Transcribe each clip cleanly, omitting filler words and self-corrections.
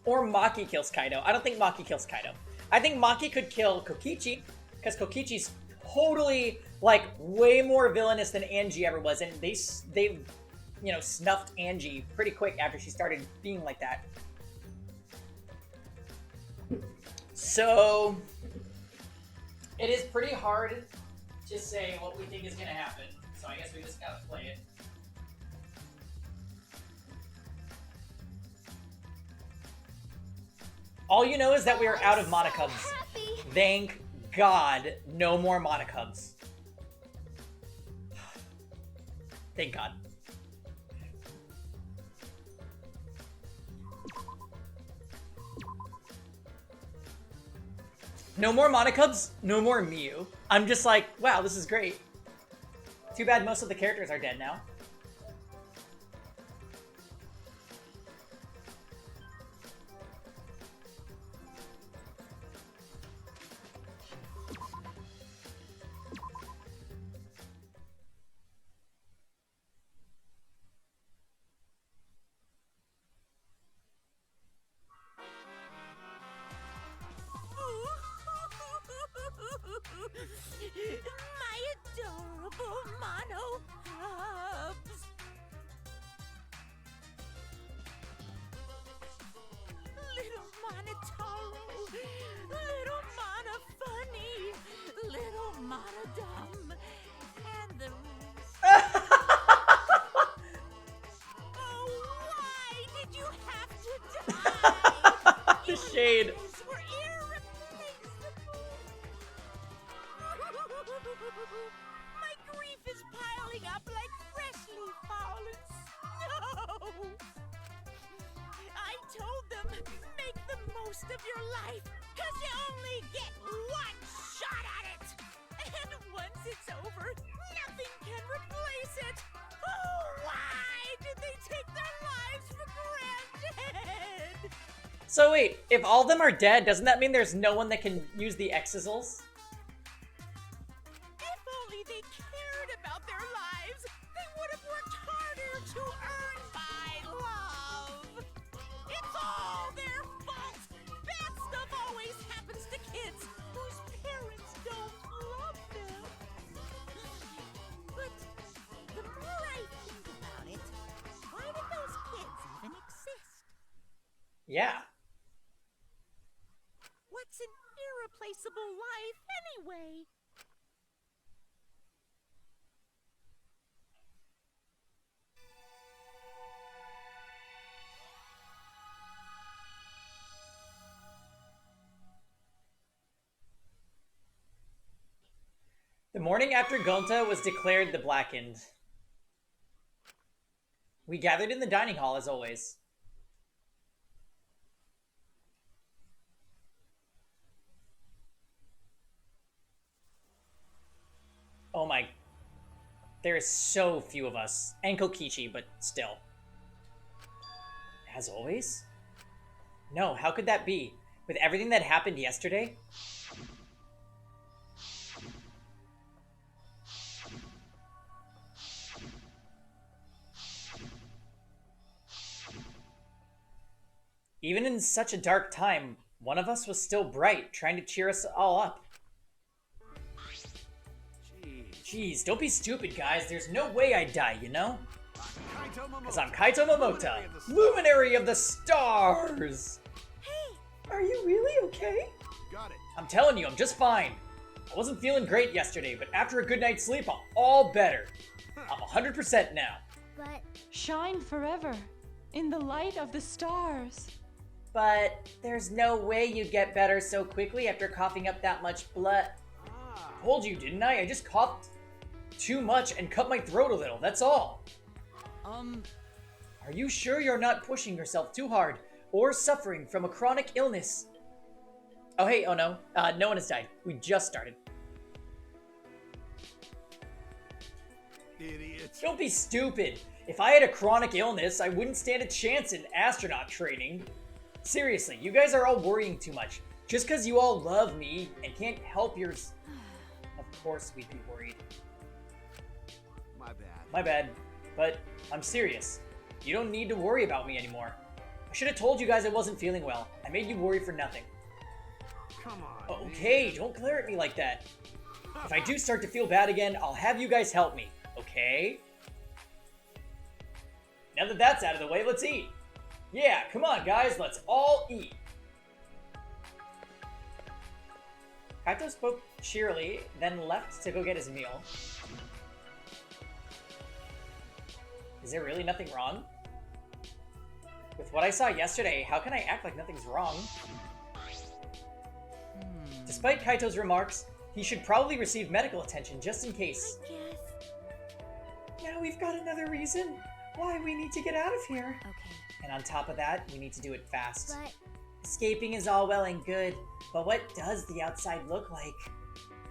Or Maki kills Kaido. I don't think Maki kills Kaido. I think Maki could kill Kokichi, because Kokichi's totally, like, way more villainous than Angie ever was, and they you know, snuffed Angie pretty quick after she started being like that. So, it is pretty hard to say what we think is going to happen, so I guess we just gotta play it. All you know is that we are out of Monocubs. Thank God, no more Monocubs. Thank God. No more Monocubs, no more Mew. I'm just like, wow, this is great. Too bad most of the characters are dead now. My adorable mono cubs. Little Monotaro, little Monofunny, little Monodum, and the rest. Oh, why did you have to die? The shade. My grief is piling up like freshly fallen snow. I told them, make the most of your life, because you only get one shot at it. And once it's over, nothing can replace it. Oh, why did they take their lives for granted? So wait, if all of them are dead, doesn't that mean there's no one that can use the X-Sizzles? To earn my love. It's all their fault. Bad stuff always happens to kids whose parents don't love them. But the more I think about it, why did those kids even exist? Yeah. What's an irreplaceable life anyway? The morning after Gonta was declared the Blackened, we gathered in the dining hall as always. Oh my. There is so few of us. And Kokichi, but still. As always? No, how could that be? With everything that happened yesterday? Even in such a dark time, one of us was still bright, trying to cheer us all up. Jeez, don't be stupid, guys. There's no way I'd die, you know? Because I'm Kaito Momota, Luminary of the Stars! Hey! Are you really okay? Got it. I'm telling you, I'm just fine. I wasn't feeling great yesterday, but after a good night's sleep, I'm all better. I'm 100% now. But shine forever in the light of the stars. But there's no way you'd get better so quickly after coughing up that much blood. I told you, didn't I? I just coughed too much and cut my throat a little, that's all. Are you sure you're not pushing yourself too hard or suffering from a chronic illness? Oh hey, oh no, no one has died. We just started. Idiots. Don't be stupid. If I had a chronic illness, I wouldn't stand a chance in astronaut training. Seriously, you guys are all worrying too much. Just because you all love me and can't help yours. Of course we'd be worried. My bad. My bad. But I'm serious. You don't need to worry about me anymore. I should have told you guys I wasn't feeling well. I made you worry for nothing. Come on. Okay, don't glare at me like that. If I do start to feel bad again, I'll have you guys help me, okay? Now that that's out of the way, let's eat. Yeah, come on guys, let's all eat. Kaito spoke cheerily, then left to go get his meal. Is there really nothing wrong? With what I saw yesterday, how can I act like nothing's wrong? Despite Kaito's remarks, he should probably receive medical attention just in case. I guess. Now we've got another reason why we need to get out of here. Okay. And on top of that, we need to do it fast. But Escaping is all well and good, but what does the outside look like?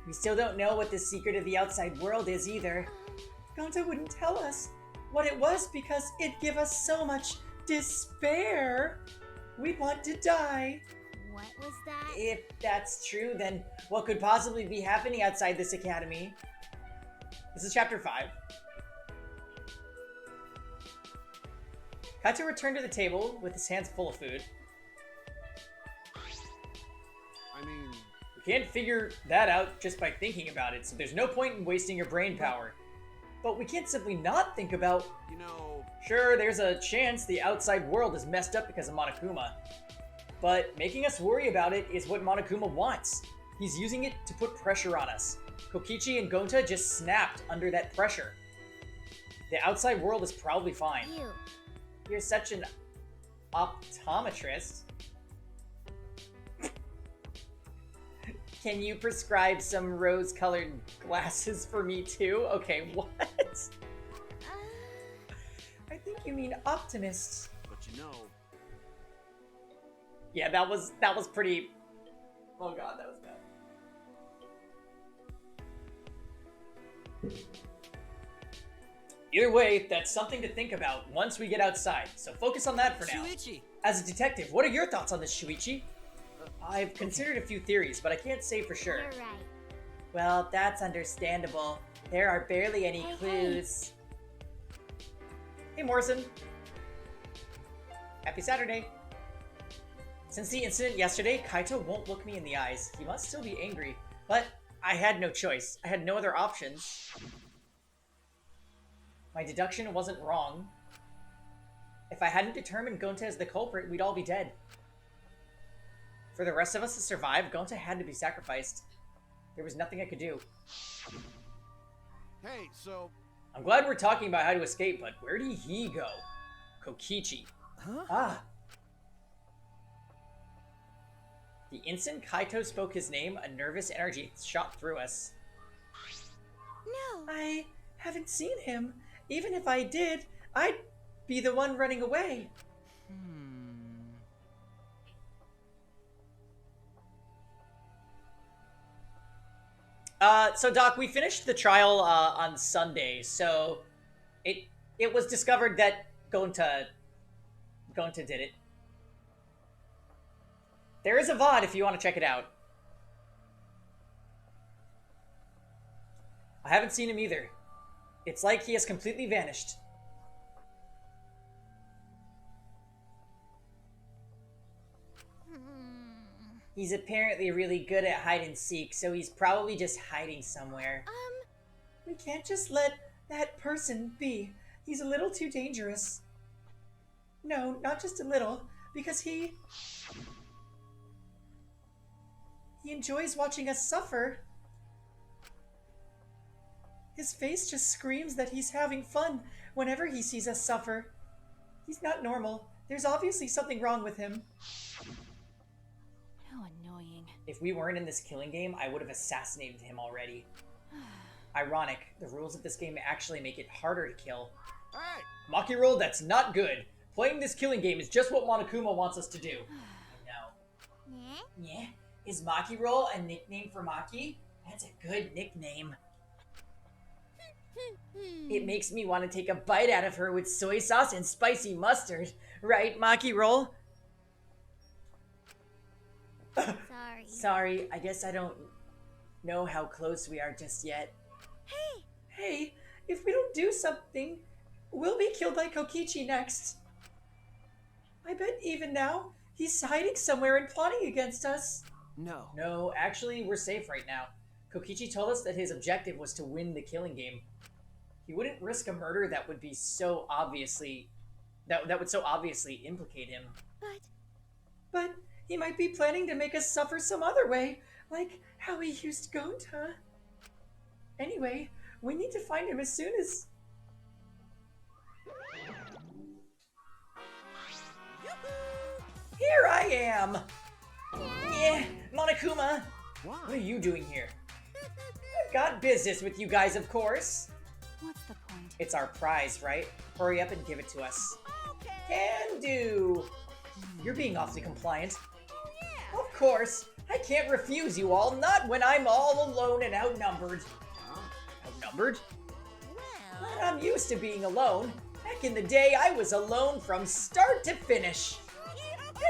We still don't know what the secret of the outside world is either. Gonta wouldn't tell us what it was because it'd give us so much despair. We'd want to die. what was that? If that's true, then what could possibly be happening outside this academy? This is chapter 5. Kaito returned to the table with his hands full of food. I mean, We can't figure that out just by thinking about it, so there's no point in wasting your brain power. But we can't simply not think about... you know, Sure, there's a chance the outside world is messed up because of Monokuma. But making us worry about it is what Monokuma wants. He's using it to put pressure on us. Kokichi and Gonta just snapped under that pressure. The outside world is probably fine. Ew. You're such an optometrist. Can you prescribe some rose-colored glasses for me too? Okay, what? I think you mean optimist. but you know, Yeah, that was pretty... Oh god, that was bad. Either way, that's something to think about once we get outside, so focus on that for now. Shuichi! As a detective, what are your thoughts on this, Shuichi? I've considered a few theories, but I can't say for sure. You're right. Well, that's understandable. There are barely any Hey, clues. Hey, Morrison. Happy Saturday. Since the incident yesterday, Kaito won't look me in the eyes. He must still be angry, but I had no choice. I had no other options. My deduction wasn't wrong. If I hadn't determined Gonta as the culprit, we'd all be dead. For the rest of us to survive, Gonta had to be sacrificed. There was nothing I could do. hey, so I'm glad we're talking about how to escape, but where did he go? Kokichi. Huh? Ah. The instant Kaito spoke his name, a nervous energy shot through us. No. I haven't seen him. Even if I did, I'd be the one running away. So Doc, we finished the trial on Sunday, so it was discovered that Gonta did it. There is a VOD if you want to check it out. I haven't seen him either. It's like he has completely vanished. He's apparently really good at hide and seek, so he's probably just hiding somewhere. We can't just let that person be. He's a little too dangerous. No, not just a little, because he enjoys watching us suffer. His face just screams that he's having fun whenever he sees us suffer. He's not normal. There's obviously something wrong with him. How annoying. If we weren't in this killing game, I would have assassinated him already. Ironic, the rules of this game actually make it harder to kill. hey, Maki roll, that's not good. Playing this killing game is just what Monokuma wants us to do. No. Yeah? Yeah? Is Maki roll a nickname for Maki? That's a good nickname. It makes me want to take a bite out of her with soy sauce and spicy mustard. Right, Maki roll? Sorry. Sorry, I guess I don't know how close we are just yet. Hey! Hey, if we don't do something, we'll be killed by Kokichi next. I bet even now, he's hiding somewhere and plotting against us. No. No, actually, we're safe right now. Kokichi told us that his objective was to win the killing game. He wouldn't risk a murder that would be so obviously... that would so obviously implicate him. But he might be planning to make us suffer some other way, like how he used Gonta. Anyway, we need to find him as soon as... Here I am! Yeah, Monokuma! Why? What are you doing here? I've got business with you guys, of course. What's the point? It's our prize, right? Hurry up and give it to us. Okay. Can do! You're being awfully compliant. Oh, yeah. Of course! I can't refuse you all, not when I'm all alone and outnumbered. Outnumbered? Well, But I'm used to being alone. Back in the day, I was alone from start to finish.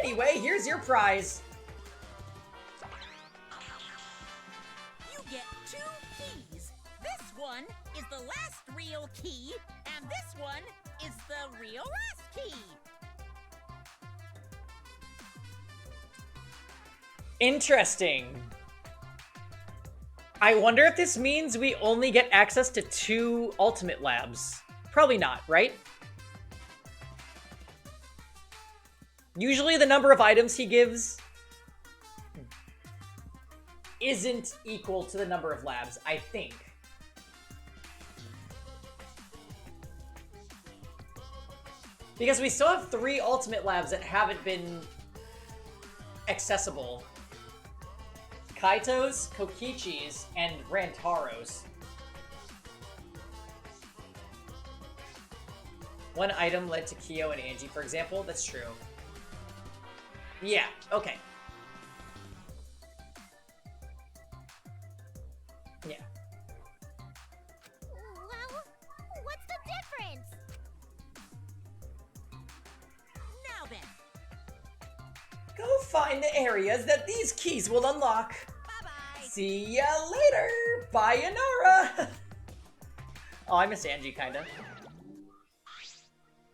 Anyway, here's your prize. you get 2 keys. This one is the last real key, and this one is the real last key. Interesting. I wonder if this means we only get access to 2 ultimate labs. Probably not, right? Usually the number of items he gives isn't equal to the number of labs, I think. Because we still have 3 ultimate labs that haven't been accessible. Kaito's, Kokichi's, and Rantaro's. One item led to Kyo and Angie, for example. That's true. Yeah, okay. Yeah. Well, what's the difference? Now then, Go find the areas that these keys will unlock. bye-bye. See ya later! Bye, Inara! Oh, I miss Angie, kinda.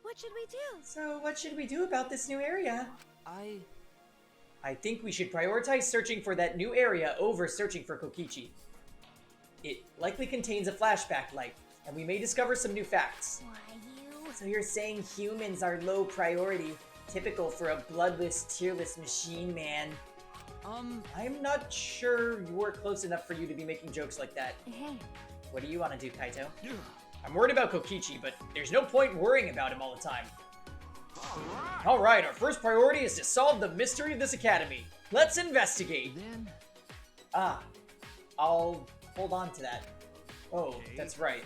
What should we do? So, what should we do about this new area? I think we should prioritize searching for that new area over searching for Kokichi. It likely contains a flashback light, and we may discover some new facts. Why, you... So you're saying humans are low priority, typical for a bloodless, tearless machine man. I'm not sure we're close enough for you to be making jokes like that. Hey, What do you want to do, Kaito? I'm worried about Kokichi, but there's no point worrying about him all the time. Alright, our first priority is to solve the mystery of this academy. Let's investigate. Then Ah, I'll hold on to that. Oh, Okay. that's right.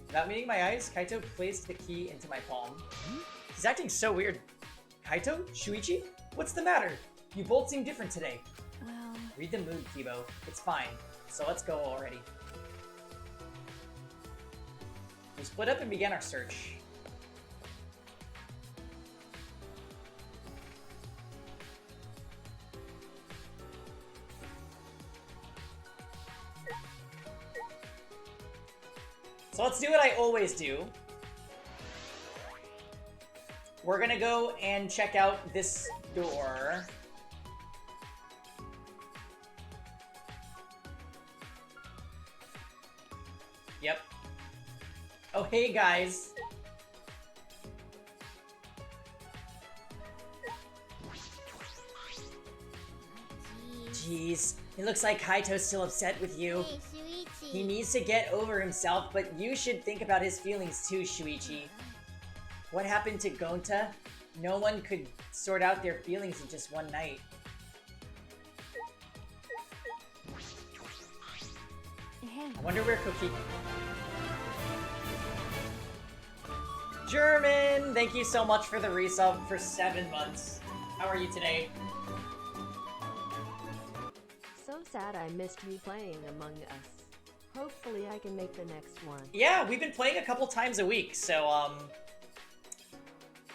Without meeting my eyes, Kaito placed the key into my palm. He's acting so weird. Kaito? Shuichi? What's the matter? You both seem different today. well, Read the mood, Kibo. It's fine. So let's go already. We split up and began our search. So let's do what I always do. We're gonna go and check out this door. Yep. Oh, hey guys. Jeez, it looks like Kaito's still upset with you. Hey, Shuichi. He needs to get over himself, but you should think about his feelings too, Shuichi. What happened to Gonta? No one could sort out their feelings in just one night. hey. I wonder where Koki... German! Thank you so much for the resub for 7 months. How are you today? So sad I missed replaying Among Us. Hopefully I can make the next one. Yeah, we've been playing a couple times a week, so,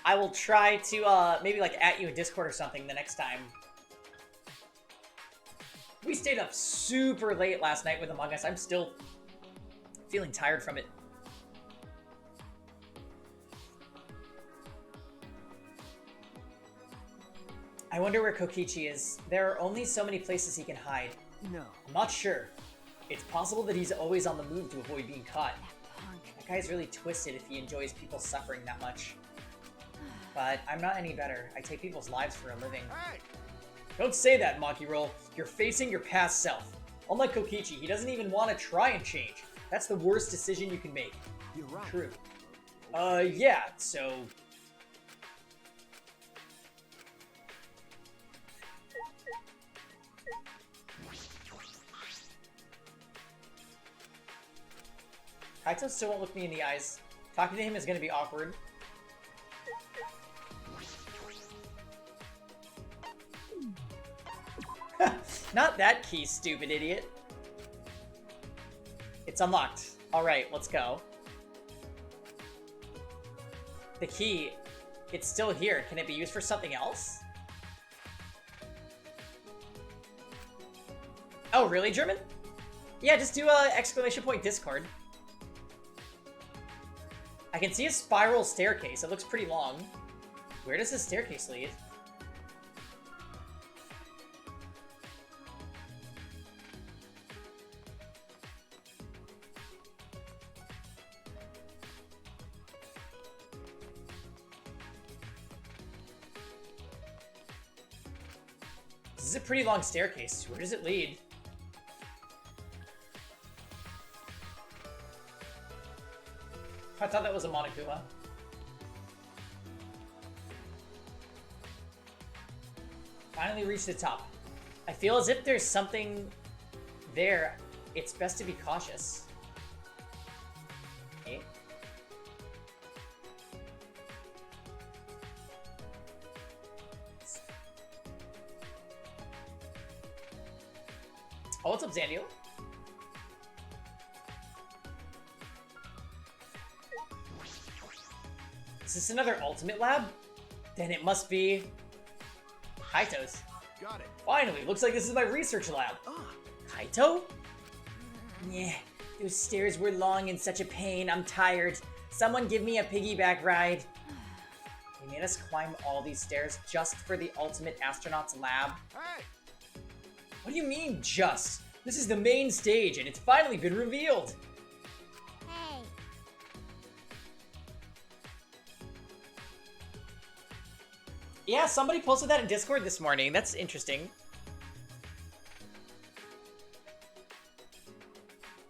I will try to, maybe, like, at you in Discord or something the next time. We stayed up super late last night with Among Us. I'm still feeling tired from it. I wonder where Kokichi is. There are only so many places he can hide. No. I'm not sure. It's possible that he's always on the move to avoid being caught. That guy's really twisted if he enjoys people suffering that much. But I'm not any better. I take people's lives for a living. Hey! Don't say that, Maki Roll. You're facing your past self. Unlike Kokichi, he doesn't even want to try and change. That's the worst decision you can make. You're right. True. Yeah, so... Kaito still won't look me in the eyes. Talking to him is gonna be awkward. Not that key, stupid idiot. It's unlocked. Alright, let's go. The key, it's still here. Can it be used for something else? Oh, really, German? Yeah, just do a exclamation point Discord. I can see a spiral staircase. It looks pretty long. Where does this staircase lead? This is a pretty long staircase. Where does it lead? I thought that was a Monokuma. Finally reached the top. I feel as if there's something there. It's best to be cautious. Okay. Oh, what's up, Zandio? Is this another ultimate lab? Then it must be Kaito's. Got it. Finally, looks like this is my research lab. Ah. Kaito? Yeah, those stairs were long and such a pain. I'm tired. Someone give me a piggyback ride. They made us climb all these stairs just for the ultimate astronaut's lab. Hey! What do you mean, just? This is the main stage, and it's finally been revealed. Hey. Yeah, somebody posted that in Discord this morning. That's interesting.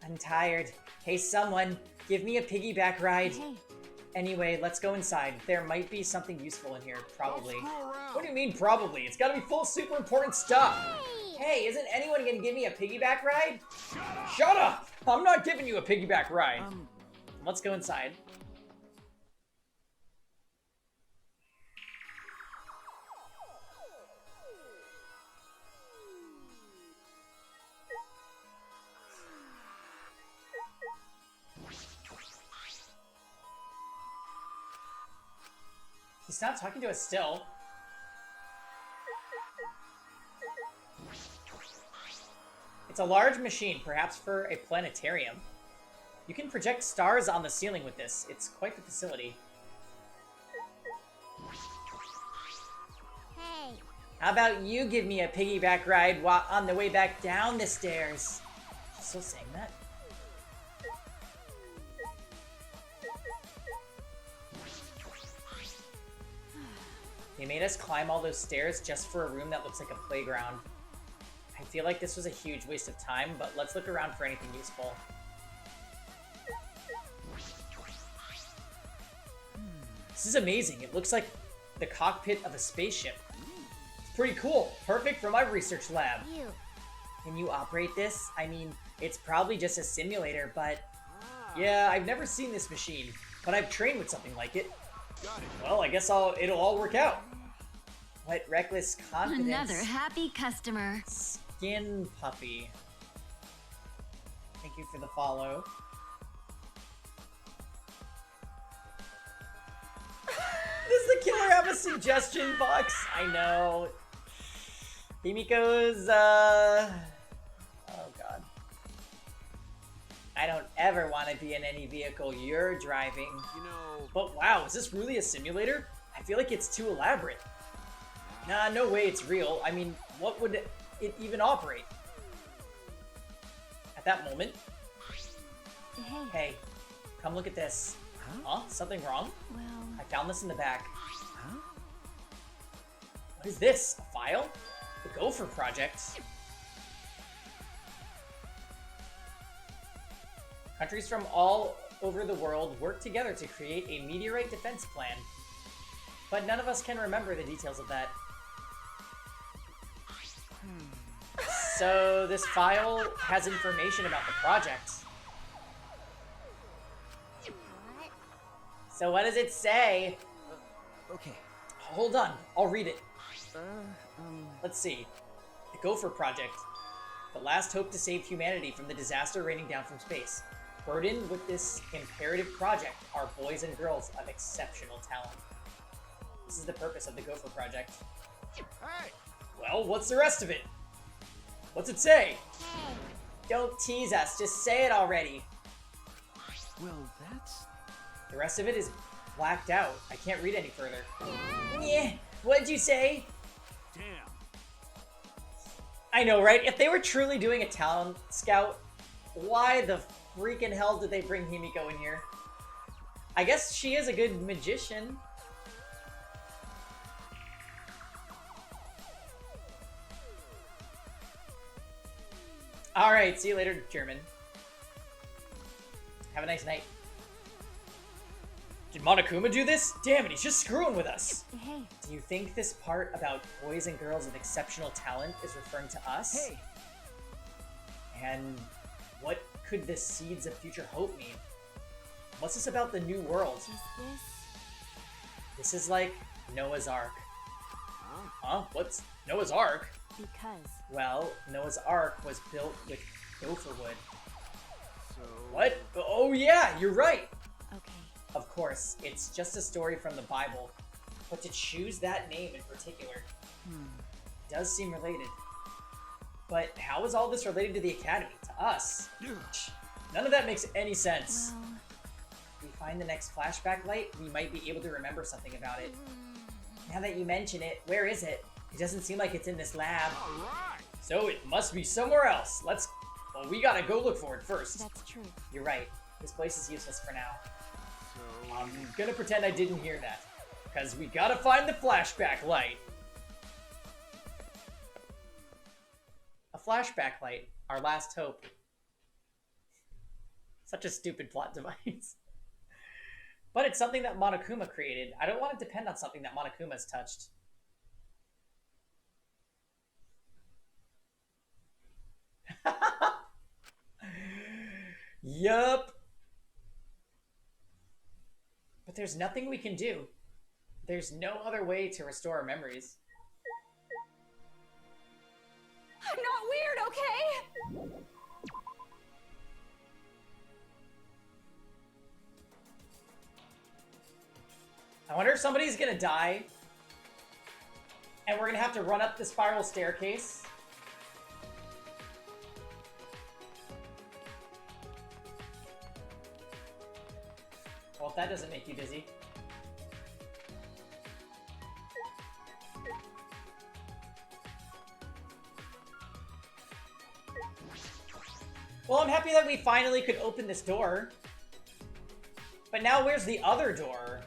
I'm tired. Hey, someone, give me a piggyback ride. Hey. Anyway, let's go inside. There might be something useful in here, probably. Don't screw around. What do you mean, probably? It's gotta be full of super important stuff. Hey, isn't anyone gonna give me a piggyback ride? Shut up! I'm not giving you a piggyback ride. Let's go inside. He's not talking to us still. It's a large machine, perhaps for a planetarium. You can project stars on the ceiling with this. It's quite the facility. Hey. How about you give me a piggyback ride while on the way back down the stairs? She's still saying that? They made us climb all those stairs just for a room that looks like a playground. I feel like this was a huge waste of time, but let's look around for anything useful. This is amazing. It looks like the cockpit of a spaceship. It's pretty cool. Perfect for my research lab. You. Can you operate this? I mean, it's probably just a simulator, but... Yeah, I've never seen this machine, but I've trained with something like it. Got it. Well, I guess it'll all work out. What reckless confidence. Another happy customer. Skin puppy. Thank you for the follow. Does the killer have a suggestion box? I know. Himiko's, oh god. I don't ever want to be in any vehicle you're driving. You know, But wow, is this really a simulator? I feel like it's too elaborate. Nah, no way it's real. I mean, what would it even operate? At that moment. Hey. Hey, come look at this. Huh? Something wrong? Well, I found this in the back. Huh? What is this? A file? The Gopher Project? Countries from all over the world work together to create a meteorite defense plan. But none of us can remember the details of that. So this file has information about the project. So what does it say? Okay. Hold on, I'll read it. Let's see. The Gopher Project. The last hope to save humanity from the disaster raining down from space. Burdened with this imperative project are boys and girls of exceptional talent. This is the purpose of the Gopher Project. Hey! Well, what's the rest of it? What's it say? Don't tease us, just say it already. Well, that's... The rest of it is blacked out. I can't read any further. Yeah, what'd you say? Damn. I know, right? If they were truly doing a talent scout, why the freaking hell did they bring Himiko in here? I guess she is a good magician. Alright, see you later, German. Have a nice night. Did Monokuma do this? Damn it, he's just screwing with us. hey. Do you think this part about boys and girls of exceptional talent is referring to us? Hey! And what could the seeds of future hope mean? What's this about the new world? Is this? This is like Noah's Ark. Huh? Huh? What's Noah's Ark? Because. Well, Noah's Ark was built with gopher wood. So... What? Oh yeah, you're right! Okay. Of course, it's just a story from the Bible. But to choose that name in particular does seem related. But how is all this related to the Academy? To us? None of that makes any sense. Well, If we find the next flashback light, we might be able to remember something about it. Now that you mention it, where is it? It doesn't seem like it's in this lab. Alright! So it must be somewhere else. Well, we gotta go look for it first. that's true. You're right. This place is useless for now. So... I'm gonna pretend I didn't hear that. Because we gotta find the flashback light. A flashback light. Our last hope. Such a stupid plot device. But it's something that Monokuma created. I don't want to depend on something that Monokuma's touched. Yup. But there's nothing we can do. There's no other way to restore our memories. I'm not weird, okay? I wonder if somebody's gonna die and we're gonna have to run up the spiral staircase. Well, if that doesn't make you dizzy. Well, I'm happy that we finally could open this door. But now where's the other door?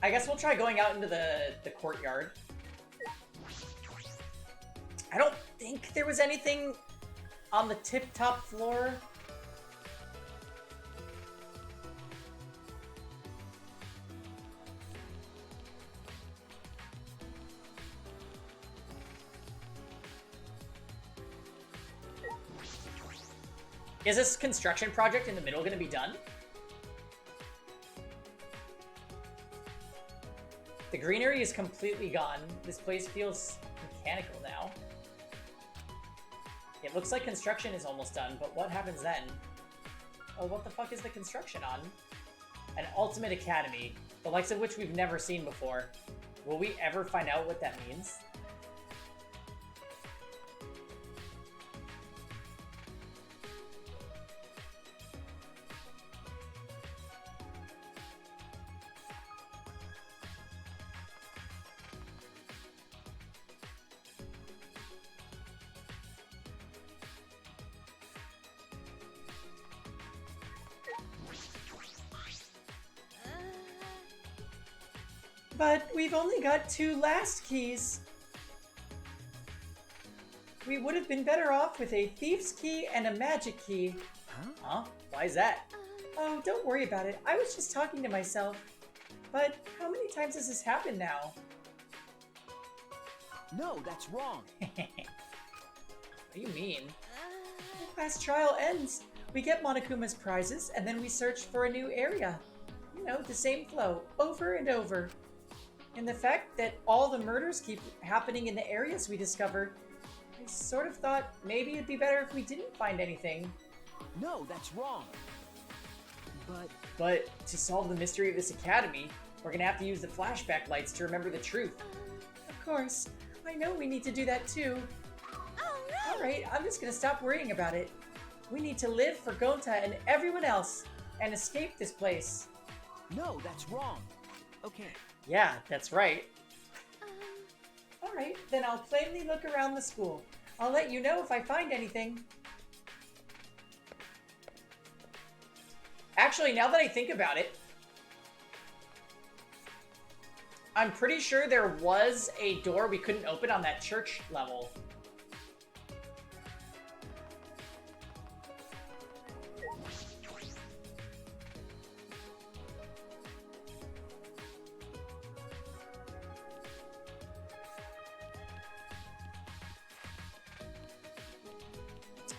I guess we'll try going out into the courtyard. I don't think there was anything on the tip-top floor. Is this construction project in the middle going to be done? The greenery is completely gone. This place feels mechanical now. It looks like construction is almost done, but what happens then? Oh, what the fuck is the construction on? An Ultimate Academy, the likes of which we've never seen before. Will we ever find out what that means? But we've only got 2 last keys. We would have been better off with a thief's key and a magic key. Huh? Why is that? Oh, don't worry about it. I was just talking to myself. But how many times has this happened now? No, that's wrong. What do you mean? The class trial ends. We get Monokuma's prizes, and then we search for a new area. You know, the same flow, over and over. And the fact that all the murders keep happening in the areas we discover, I sort of thought maybe it'd be better if we didn't find anything. No, that's wrong. But to solve the mystery of this academy, we're gonna have to use the flashback lights to remember the truth. Of course. I know we need to do that too. Alright, I'm just gonna stop worrying about it. We need to live for Gonta and everyone else, and escape this place. No, that's wrong. Okay. Yeah, that's right. Alright, then I'll plainly look around the school. I'll let you know if I find anything. Actually, now that I think about it, I'm pretty sure there was a door we couldn't open on that church level.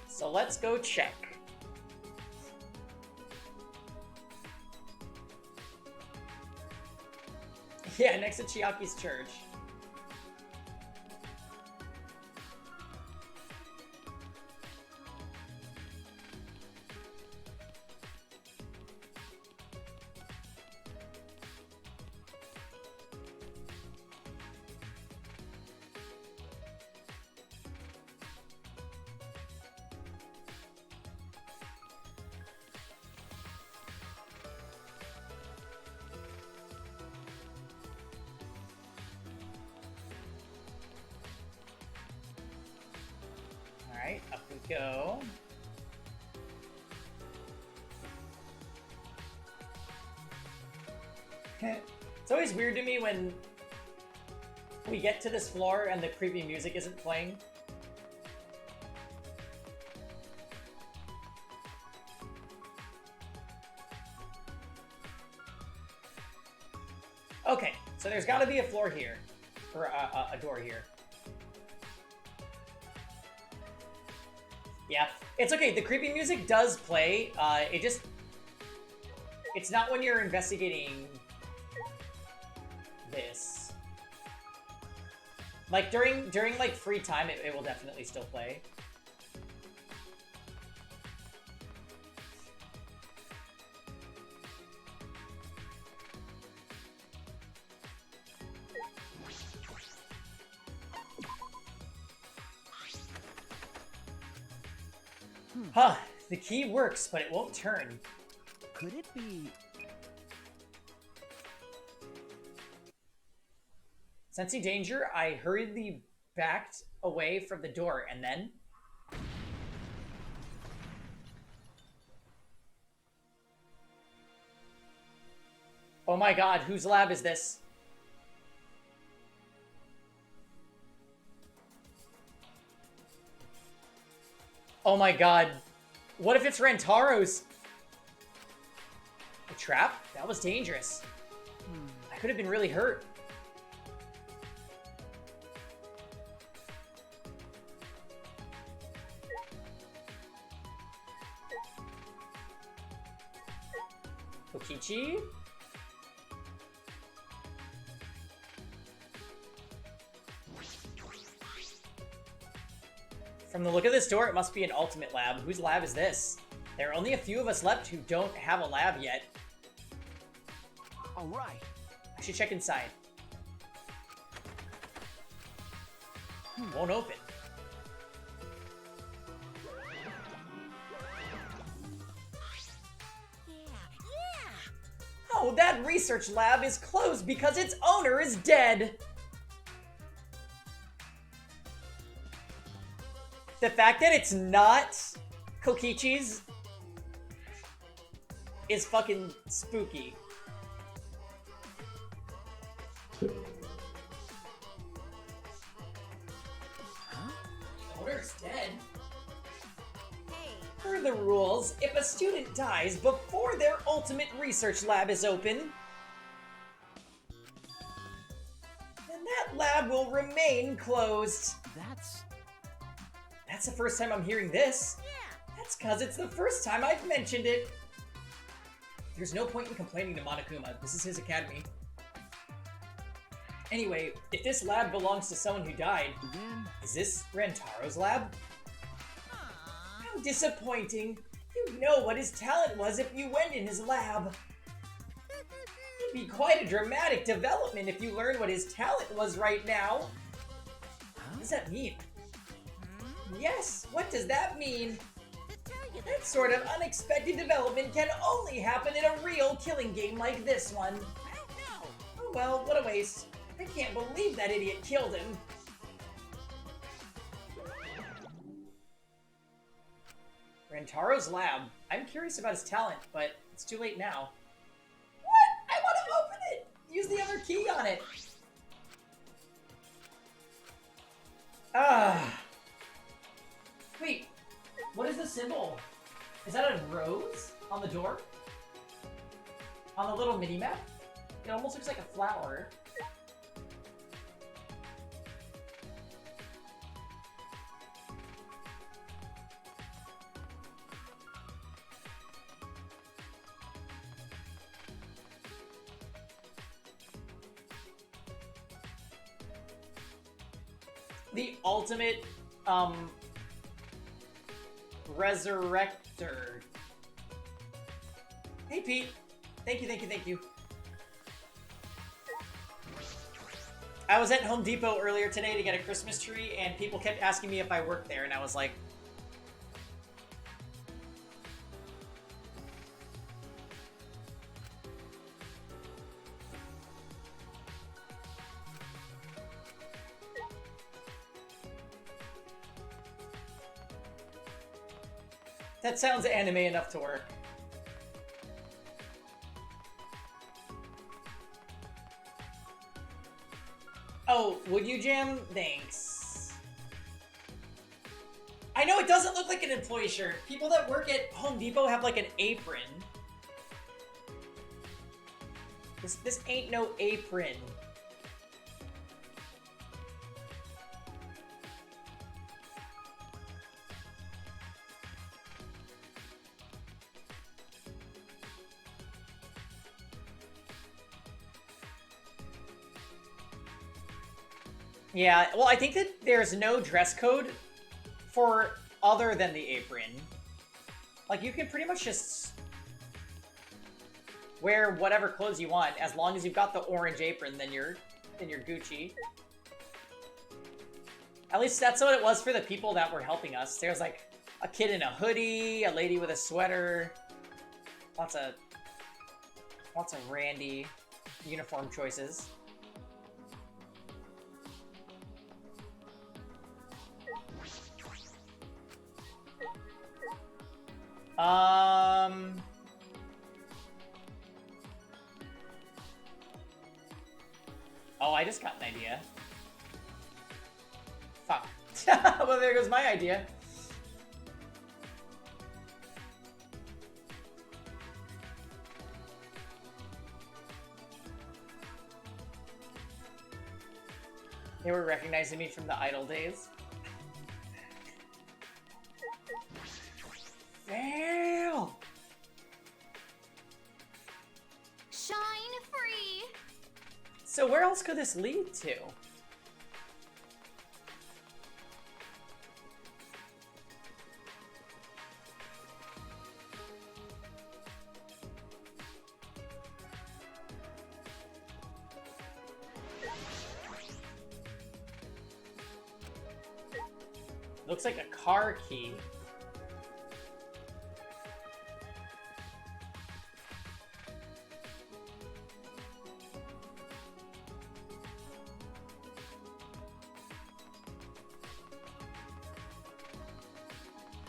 So let's go check. Yeah, next to Chiaki's church. Alright, up we go. It's always weird to me when we get to this floor and the creepy music isn't playing. Okay, so there's gotta be a floor here. Or a door here. Yeah, it's okay. The creepy music does play. It's not when you're investigating this. Like during like free time, it will definitely still play. Huh, the key works, but it won't turn. Could it be... Sensing danger, I hurriedly backed away from the door, and then... Oh my god, whose lab is this? Oh my god. What if it's Rantaro's? A trap? That was dangerous. I could have been really hurt. Kokichi? From the look of this door, it must be an ultimate lab. Whose lab is this? There are only a few of us left who don't have a lab yet. All right. I should check inside. Won't open. Oh, that research lab is closed because its owner is dead. The fact that it's not Kokichi's is fucking spooky. The owner's dead. Hey, Per the rules, if a student dies before their ultimate research lab is open, then that lab will remain closed. That's the first time I'm hearing this. yeah. That's because it's the first time I've mentioned it. There's no point in complaining to Monokuma. This is his academy. Anyway, if this lab belongs to someone who died, Then is this Rantaro's lab? Aw. How disappointing. You'd know what his talent was if you went in his lab. It'd be quite a dramatic development if you learned what his talent was right now. What does that mean? Yes, what does that mean? To tell you That sort of unexpected development can only happen in a real killing game like this one. I don't know. Oh well, what a waste. I can't believe that idiot killed him. Rantaro's lab. I'm curious about his talent, but it's too late now. What? I want to open it! Use the other key on it. Ah. Wait, what is the symbol? Is that a rose on the door? On the little mini-map? It almost looks like a flower. The ultimate, Resurrector. Hey, Pete. Thank you, thank you, thank you. I was at Home Depot earlier today to get a Christmas tree, and people kept asking me if I worked there, and I was like... That sounds anime enough to work. Oh, would you, Jam? Thanks. I know it doesn't look like an employee shirt. People that work at Home Depot have like an apron. This ain't no apron. Yeah, well, I think that there's no dress code for other than the apron. Like, you can pretty much just wear whatever clothes you want. As long as you've got the orange apron, then you're Gucci. At least that's what it was for the people that were helping us. There was like a kid in a hoodie, a lady with a sweater, lots of randy uniform choices. Oh, I just got an idea. Fuck. Well, there goes my idea. They were recognizing me from the Idol days. Fail! Shine free. So where else could this lead to? Looks like a car key.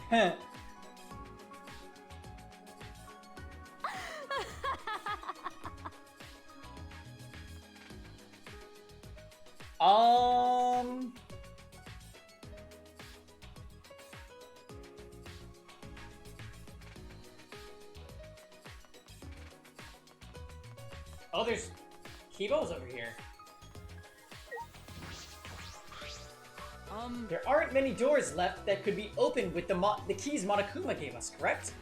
Huh. Um... Oh, there's Kibo's over here. There aren't many doors left that could be opened with the keys Monokuma gave us, correct?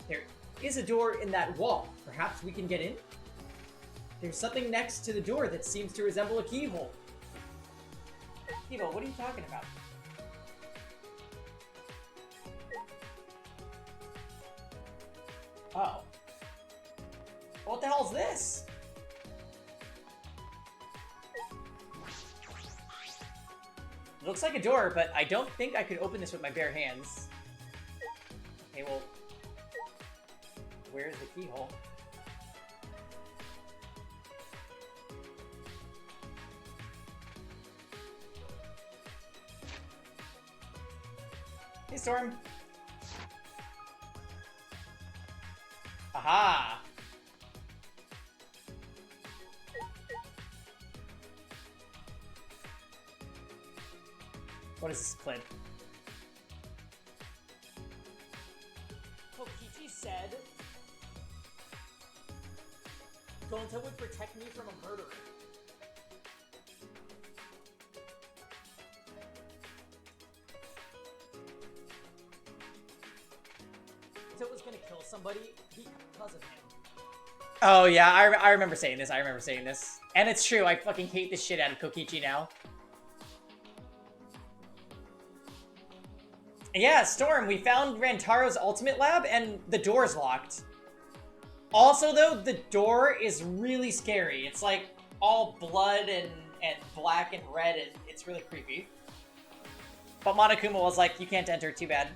There is a door in that wall. Perhaps we can get in? There's something next to the door that seems to resemble a keyhole. Kibo, what are you talking about? Oh. What the hell is this? It looks like a door, but I don't think I could open this with my bare hands. Okay, well... Where's the keyhole? Hey, Storm! Aha! What is this clip? Kokichi said, Gonta would protect me from a murderer. Gonta was gonna kill somebody because of him. Oh yeah, I remember saying this, And it's true, I fucking hate the shit out of Kokichi now. Yeah, Storm, we found Rantaro's ultimate lab, and the door's locked. Also, though, the door is really scary. It's like all blood and black and red, and it's really creepy. But Monokuma was like, you can't enter, too bad.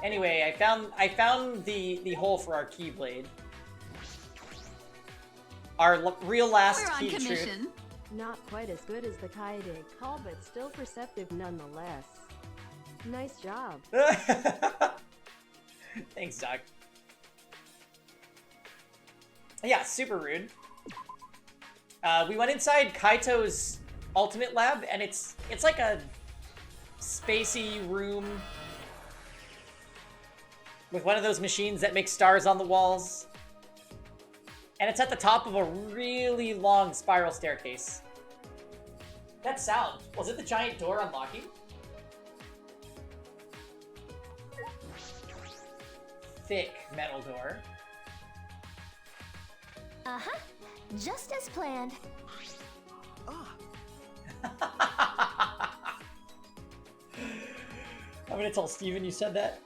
Anyway, I found the hole for our Keyblade. Our real last We're on key of truth. commission. Not quite as good as the Kaede call, but still perceptive nonetheless. Nice job. Thanks, Doc. Yeah, super rude. We went inside Kaito's ultimate lab, and it's like a spacey room with one of those machines that makes stars on the walls. And it's at the top of a really long spiral staircase. That sound, was it the giant door unlocking? Thick metal door. Uh-huh. Just as planned. I'm gonna tell Steven you said that.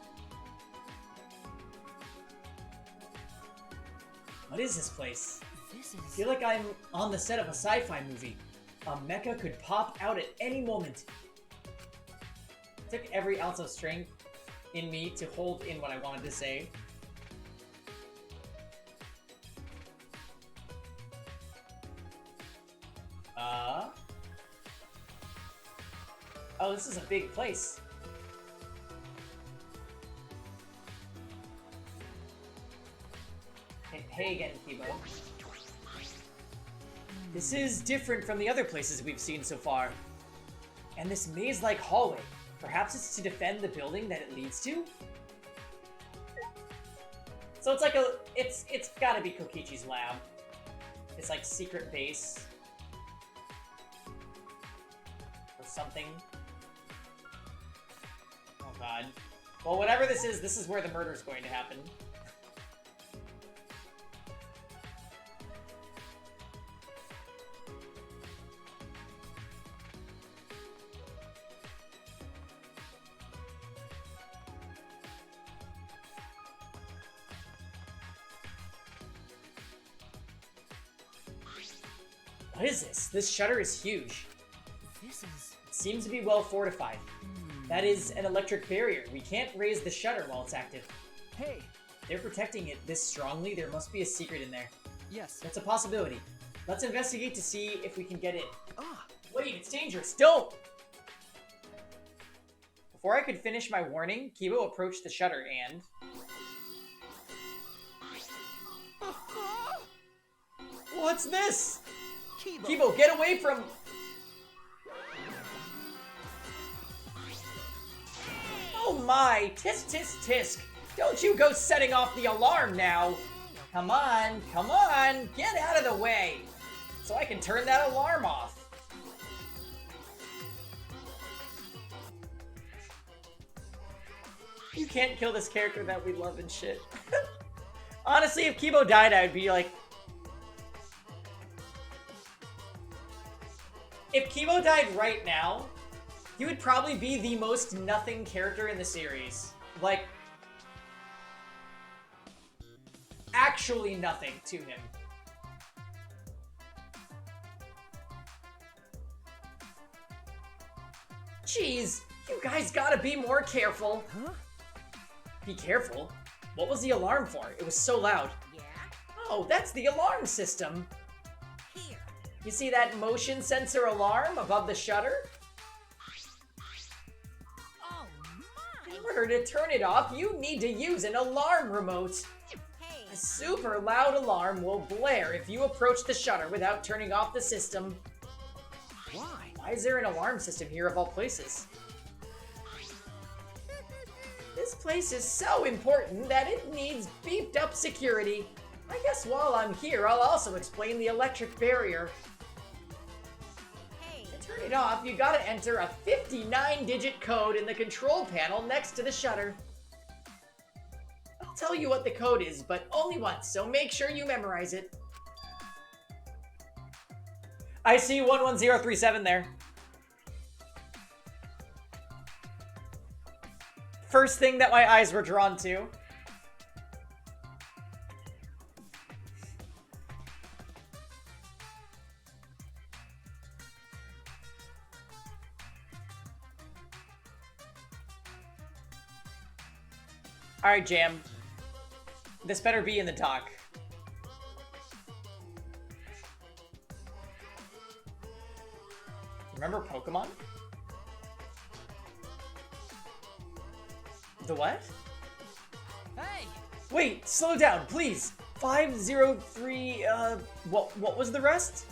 What is this place? I feel like I'm on the set of a sci-fi movie. A mecha could pop out at any moment. It took every ounce of strength in me to hold in what I wanted to say. Oh, this is a big place. Hey again, Kibo. This is different from the other places we've seen so far. And this maze-like hallway, perhaps it's to defend the building that it leads to? So it's like it's gotta be Kokichi's lab. It's like secret base. Or something. Oh god. Well, whatever this is where the murder's going to happen. What is this? This shutter is huge. It seems to be well fortified. That is an electric barrier. We can't raise the shutter while it's active. Hey! They're protecting it this strongly. There must be a secret in there. Yes. That's a possibility. Let's investigate to see if we can get in. Ah! Wait, it's dangerous. Don't! Before I could finish my warning, Kibo approached the shutter and... What's this? Kibo, get away from... Oh my, tisk tisk tisk. Don't you go setting off the alarm now. Come on, get out of the way. So I can turn that alarm off. You can't kill this character that we love and shit. Honestly, if Kibo died, I'd be like... If Kibo died right now, he would probably be the most nothing character in the series. Like, actually nothing to him. Jeez, you guys gotta be more careful. Huh? Be careful? What was the alarm for? It was so loud. Yeah? Oh, that's the alarm system. Here. You see that motion sensor alarm above the shutter? Oh my! In order to turn it off, you need to use an alarm remote. Hey, A super loud alarm will blare if you approach the shutter without turning off the system. Why? Why is there an alarm system here of all places? This place is so important that it needs beefed up security. I guess while I'm here, I'll also explain the electric barrier. hey. To turn it off, you gotta enter a 59-digit code in the control panel next to the shutter. I'll tell you what the code is, but only once, so make sure you memorize it. I see 11037 there. First thing that my eyes were drawn to. Alright, Jam. This better be in the dock. Remember Pokemon? The what? Hey! Wait, slow down, please. 503, what was the rest?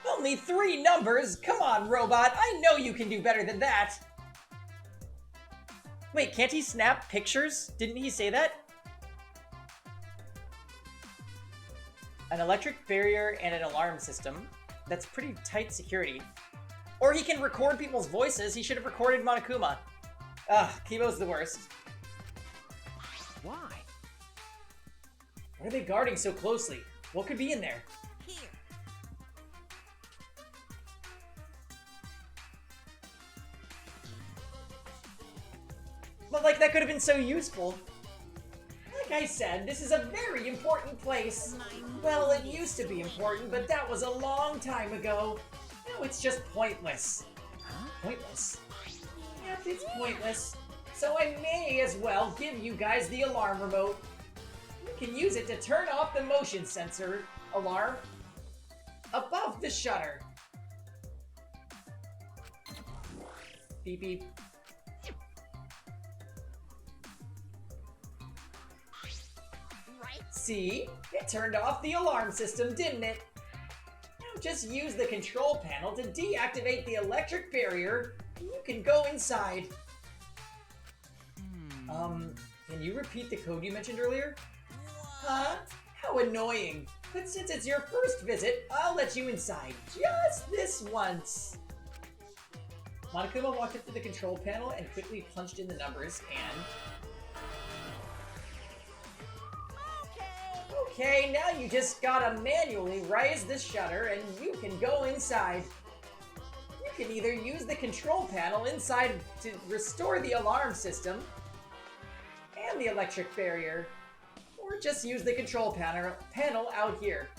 Only 3 numbers? Come on, robot. I know you can do better than that. Wait, can't he snap pictures? Didn't he say that? An electric barrier and an alarm system. That's pretty tight security. Or he can record people's voices. He should have recorded Monokuma. Ugh, Kibo's the worst. Why? What are they guarding so closely? What could be in there? Here. But like, that could have been so useful. Like I said, this is a very important place. Well, it used to be important, but that was a long time ago. Now it's just pointless. Pointless? Yep, it's pointless. So I may as well give you guys the alarm remote. You can use it to turn off the motion sensor alarm above the shutter. Beep beep. Right? See? It turned off the alarm system, didn't it? Now just use the control panel to deactivate the electric barrier, and you can go inside. Can you repeat the code you mentioned earlier? Huh? How annoying. But since it's your first visit, I'll let you inside. Just this once. Monokuma walked up to the control panel and quickly punched in the numbers and... Okay, now you just gotta manually raise the shutter and you can go inside. You can either use the control panel inside to restore the alarm system and the electric barrier, or just use the control panel out here.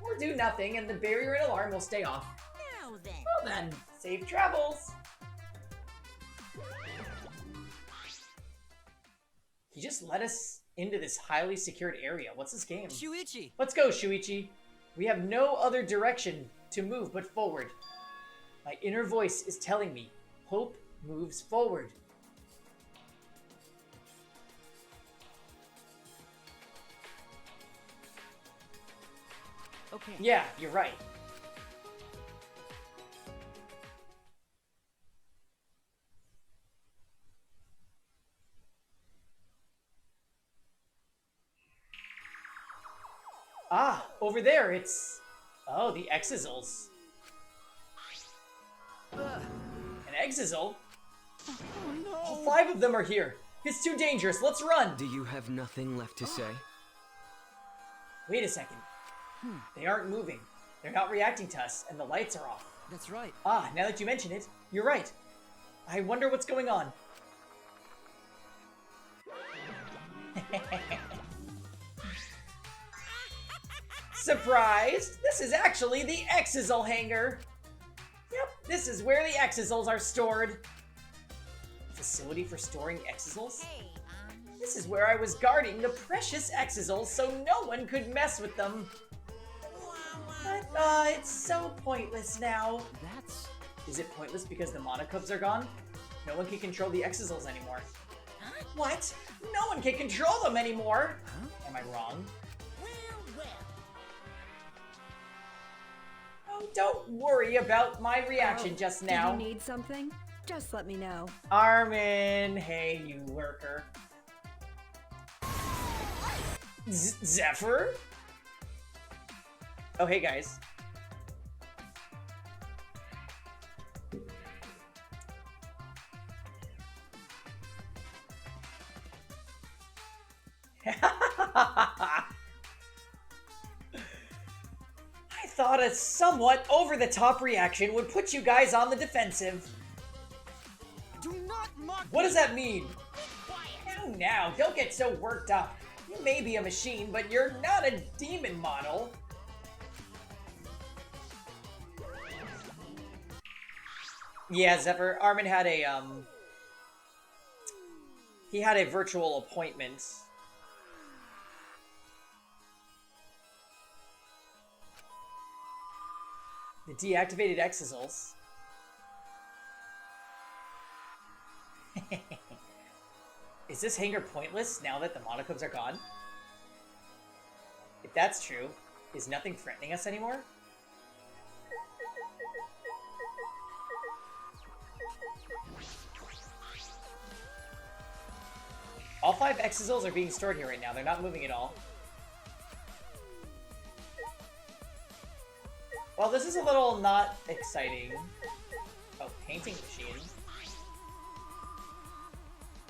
Or do nothing and the barrier and alarm will stay off. Now then. Well then, safe travels! He just let us into this highly secured area. What's this game? Shuichi! Let's go, Shuichi. We have no other direction to move but forward. My inner voice is telling me, hope moves forward. Okay. Yeah, you're right. Ah, over there, it's... Oh, the Exizals. An Exizal? Oh no! All 5 of them are here. It's too dangerous. Let's run. Do you have nothing left to say? Wait a second. They aren't moving. They're not reacting to us, and the lights are off. That's right. Ah, now that you mention it, you're right. I wonder what's going on. Surprised! This is actually the Exizal hangar. Yep, this is where the Exizals are stored. Facility for storing Exizals? This is where I was guarding the precious Exizals so no one could mess with them. But, it's so pointless now. That's... Is it pointless because the Monocubs are gone? No one can control the Exizals anymore. What? No one can control them anymore? Am I wrong? Oh, don't worry about my reaction just now. Did you need something? Just let me know. Armin, hey, you lurker. Zephyr? Oh, hey, guys. I thought a somewhat over-the-top reaction would put you guys on the defensive. Do not mock What does that mean? Now, don't get so worked up. You may be a machine, but you're not a demon model. Yeah, Zephyr, Armin had a, he had a virtual appointment. The deactivated Exizals. Is this hangar pointless now that the Monocubs are gone? If that's true, is nothing threatening us anymore? All 5 Exizals are being stored here right now. They're not moving at all. Well, this is a little not exciting. Oh, painting machine.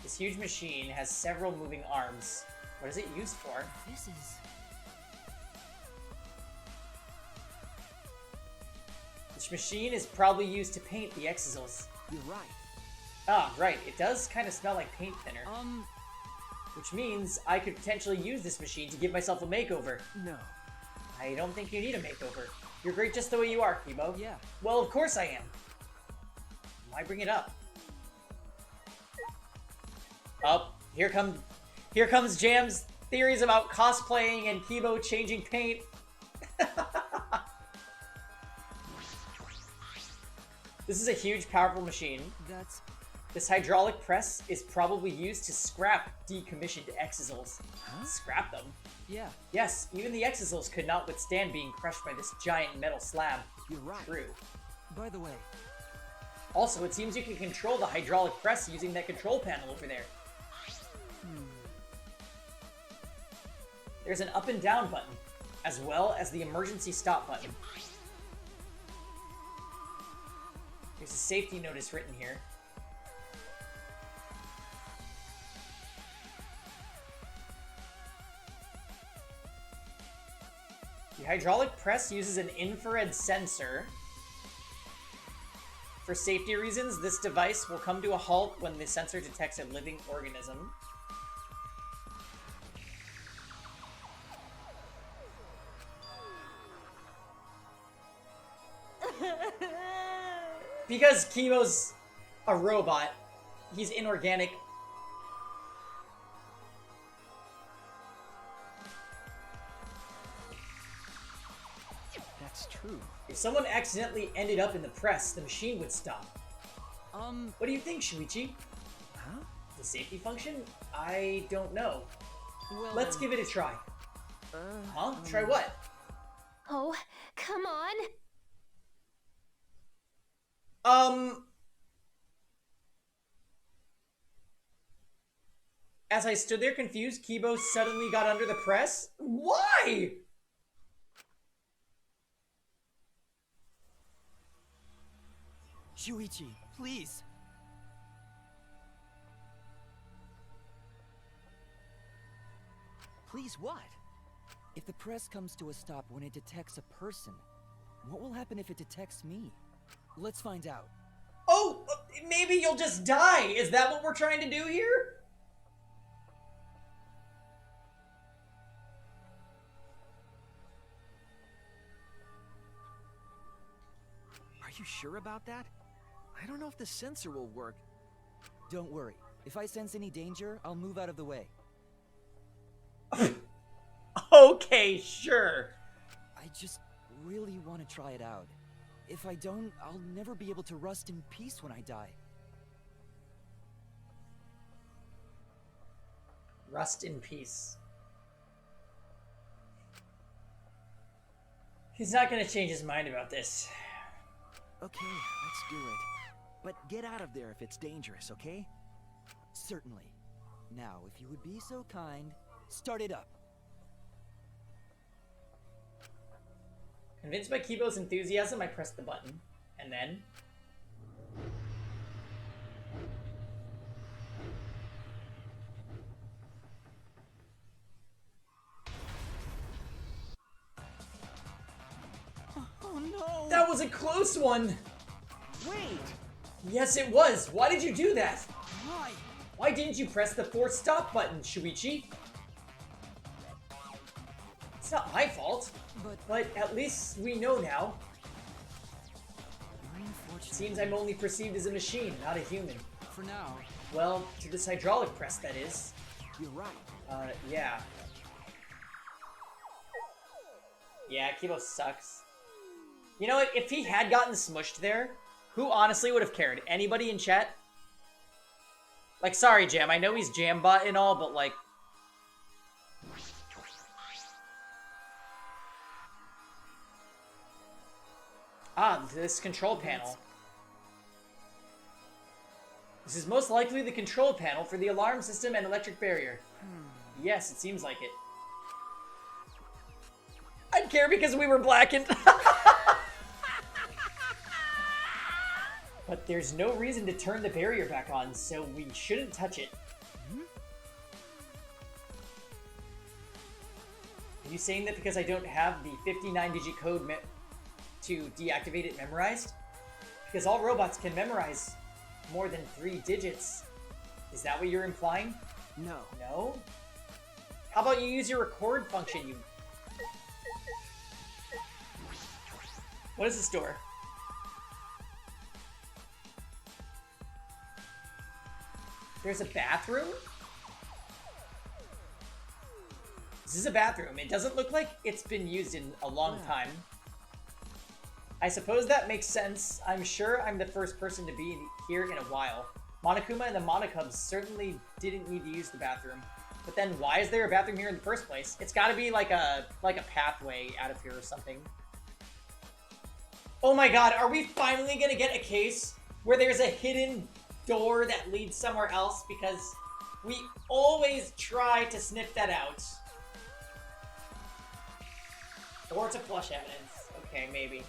This huge machine has several moving arms. What is it used for? This is... This machine is probably used to paint the Exizals. You're right. Ah, right. It does kind of smell like paint thinner. Which means I could potentially use this machine to give myself a makeover. No. I don't think you need a makeover. You're great just the way you are, Kibo. Yeah. Well, of course I am. Why bring it up? Oh, here comes Jam's theories about cosplaying and Kibo changing paint. This is a huge, powerful machine. That's... This hydraulic press is probably used to scrap decommissioned Exizals. Huh? Scrap them? Yeah. Yes, even the Exizals could not withstand being crushed by this giant metal slab. You're right. True. By the way... Also, it seems you can control the hydraulic press using that control panel over there. There's an up and down button, as well as the emergency stop button. There's a safety notice written here. The hydraulic press uses an infrared sensor. For safety reasons, this device will come to a halt when the sensor detects a living organism. Because Kibo's a robot, he's inorganic. That's true. If someone accidentally ended up in the press, the machine would stop. What do you think, Shuichi? Huh? The safety function? I don't know. Well, Let's give it a try. Uh... Huh? Try what? Oh, come on. As I stood there confused, Kibo suddenly got under the press? Why? Shuichi, please. Please what? If the press comes to a stop when it detects a person, what will happen if it detects me? Let's find out. Oh, maybe you'll just die. Is that what we're trying to do here? Are you sure about that? I don't know if the sensor will work. Don't worry. If I sense any danger, I'll move out of the way. Okay, sure. I just really want to try it out. If I don't, I'll never be able to rest in peace when I die. Rest in peace. He's not gonna change his mind about this. Okay, let's do it. But get out of there if it's dangerous, okay? Certainly. Now, if you would be so kind, start it up. Convinced by Kibo's enthusiasm, I pressed the button. And then... Oh no! That was a close one! Wait! Yes, it was! Why did you do that? Why? Why didn't you press the force stop button, Shuichi? It's not my fault. But at least we know now. Very unfortunate. Seems I'm only perceived as a machine, not a human. For now, Well, to this hydraulic press, that is. you're right. Yeah. Yeah, Kibo sucks. You know what? If he had gotten smushed there, who honestly would have cared? Anybody in chat? Like, sorry, Jam. I know he's Jambot and all, but like... Ah, this control panel. This is most likely the control panel for the alarm system and electric barrier. Yes, it seems like it. I'd care because we were blackened. But there's no reason to turn the barrier back on, so we shouldn't touch it. Are you saying that because I don't have the 59-digit code to deactivate it memorized? Because all robots can memorize more than 3 digits. Is that what you're implying? No. No? How about you use your record function, you... What is this door? There's a bathroom? This is a bathroom. It doesn't look like it's been used in a long time. I suppose that makes sense. I'm sure I'm the first person to be here in a while. Monokuma and the Monokubs certainly didn't need to use the bathroom. But then why is there a bathroom here in the first place? It's gotta be like a pathway out of here or something. Oh my god, are we finally gonna get a case where there's a hidden door that leads somewhere else? Because we always try to sniff that out. Or to flush evidence. Okay, maybe.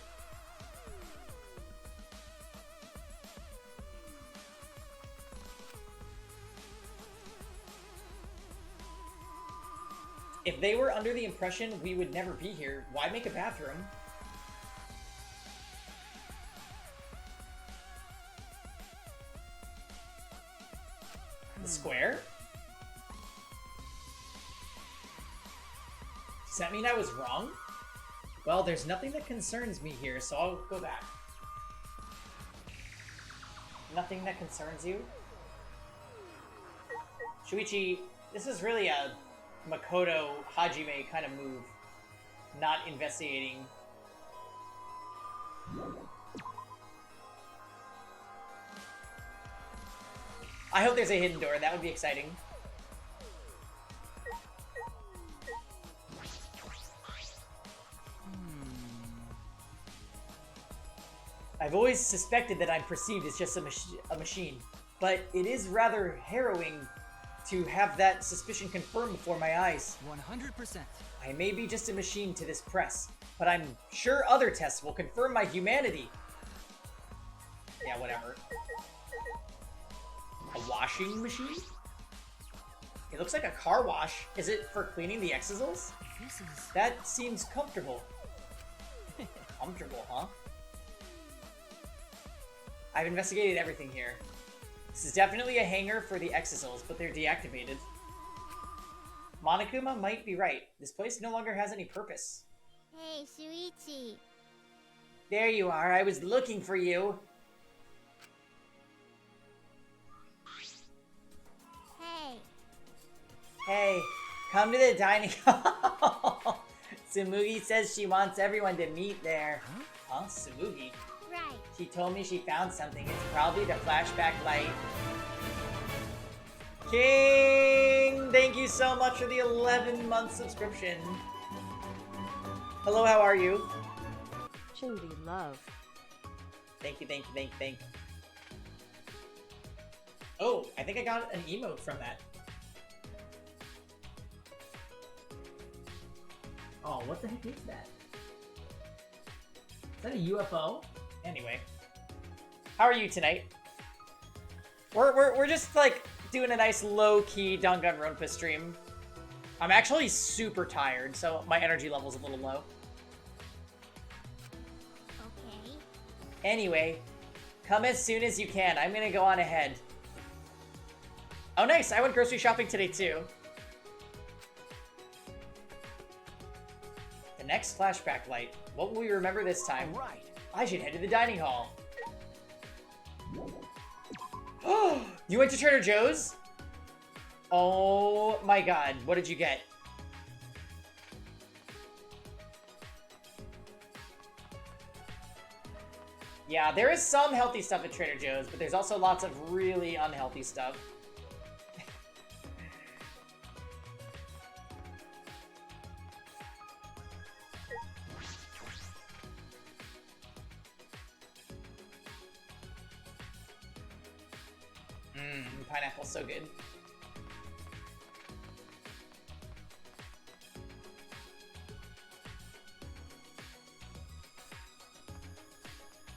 If they were under the impression we would never be here, why make a bathroom? The square? Does that mean I was wrong? Well, there's nothing that concerns me here, so I'll go back. Nothing that concerns you? Shuichi, this is really a Makoto Hajime kind of move. Not investigating. I hope there's a hidden door. That would be exciting. I've always suspected that I'm perceived as just a machine, but it is rather harrowing to have that suspicion confirmed before my eyes. 100%. I may be just a machine to this press, but I'm sure other tests will confirm my humanity. Yeah, whatever. A washing machine? It looks like a car wash. Is it for cleaning the exisals? That seems comfortable. Comfortable, huh? I've investigated everything here. This is definitely a hangar for the exisals, but they're deactivated. Monokuma might be right. This place no longer has any purpose. Hey, Shuichi. There you are. I was looking for you. Hey. Hey, come to the dining hall. Tsumugi says she wants everyone to meet there. Huh? Tsumugi? Right. She told me she found something. It's probably the flashback light. King! Thank you so much for the 11-month subscription. Hello, how are you? Chundy love. Thank you, thank you, thank you, thank you. Oh, I think I got an emote from that. Oh, what the heck is that? Is that a UFO? Anyway. How are you tonight? We're just like doing a nice low-key Danganronpa stream. I'm actually super tired, so my energy level's a little low. Okay. Anyway, come as soon as you can. I'm gonna go on ahead. Oh nice, I went grocery shopping today too. The next flashback light. What will we remember this time? All right. I should head to the dining hall. Oh, you went to Trader Joe's? Oh my god, what did you get? Yeah, there is some healthy stuff at Trader Joe's, but there's also lots of really unhealthy stuff. Pineapple's so good.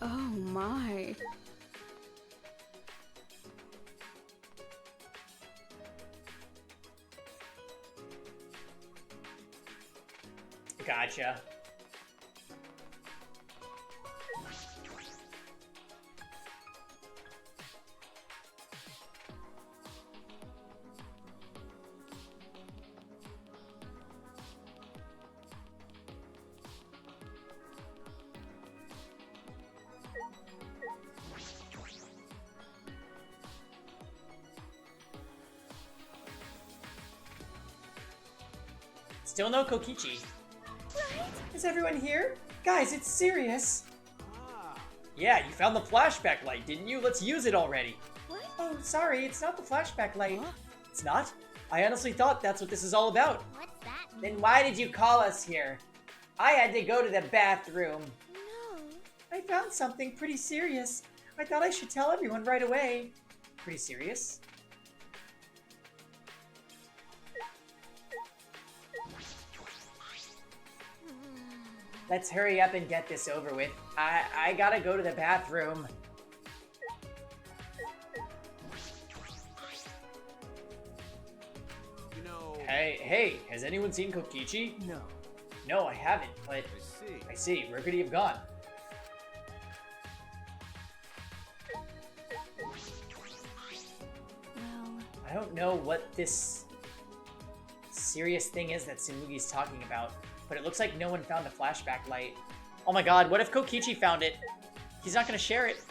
Oh my. Gotcha. Still no Kokichi. Is everyone here? Guys, it's serious. Ah. Yeah, you found the flashback light, didn't you? Let's use it already. What? Oh, sorry, it's not the flashback light. Huh? It's not? I honestly thought that's what this is all about. What's that mean? Then why did you call us here? I had to go to the bathroom. No. I found something pretty serious. I thought I should tell everyone right away. Pretty serious? Let's hurry up and get this over with. I gotta go to the bathroom. You know. Hey, has anyone seen Kokichi? No. No, I haven't, but I see. I see. Where could he have gone? Well, I don't know what this serious thing is that Tsumugi's talking about, but it looks like no one found the flashback light. Oh my god, what if Kokichi found it? He's not gonna share it.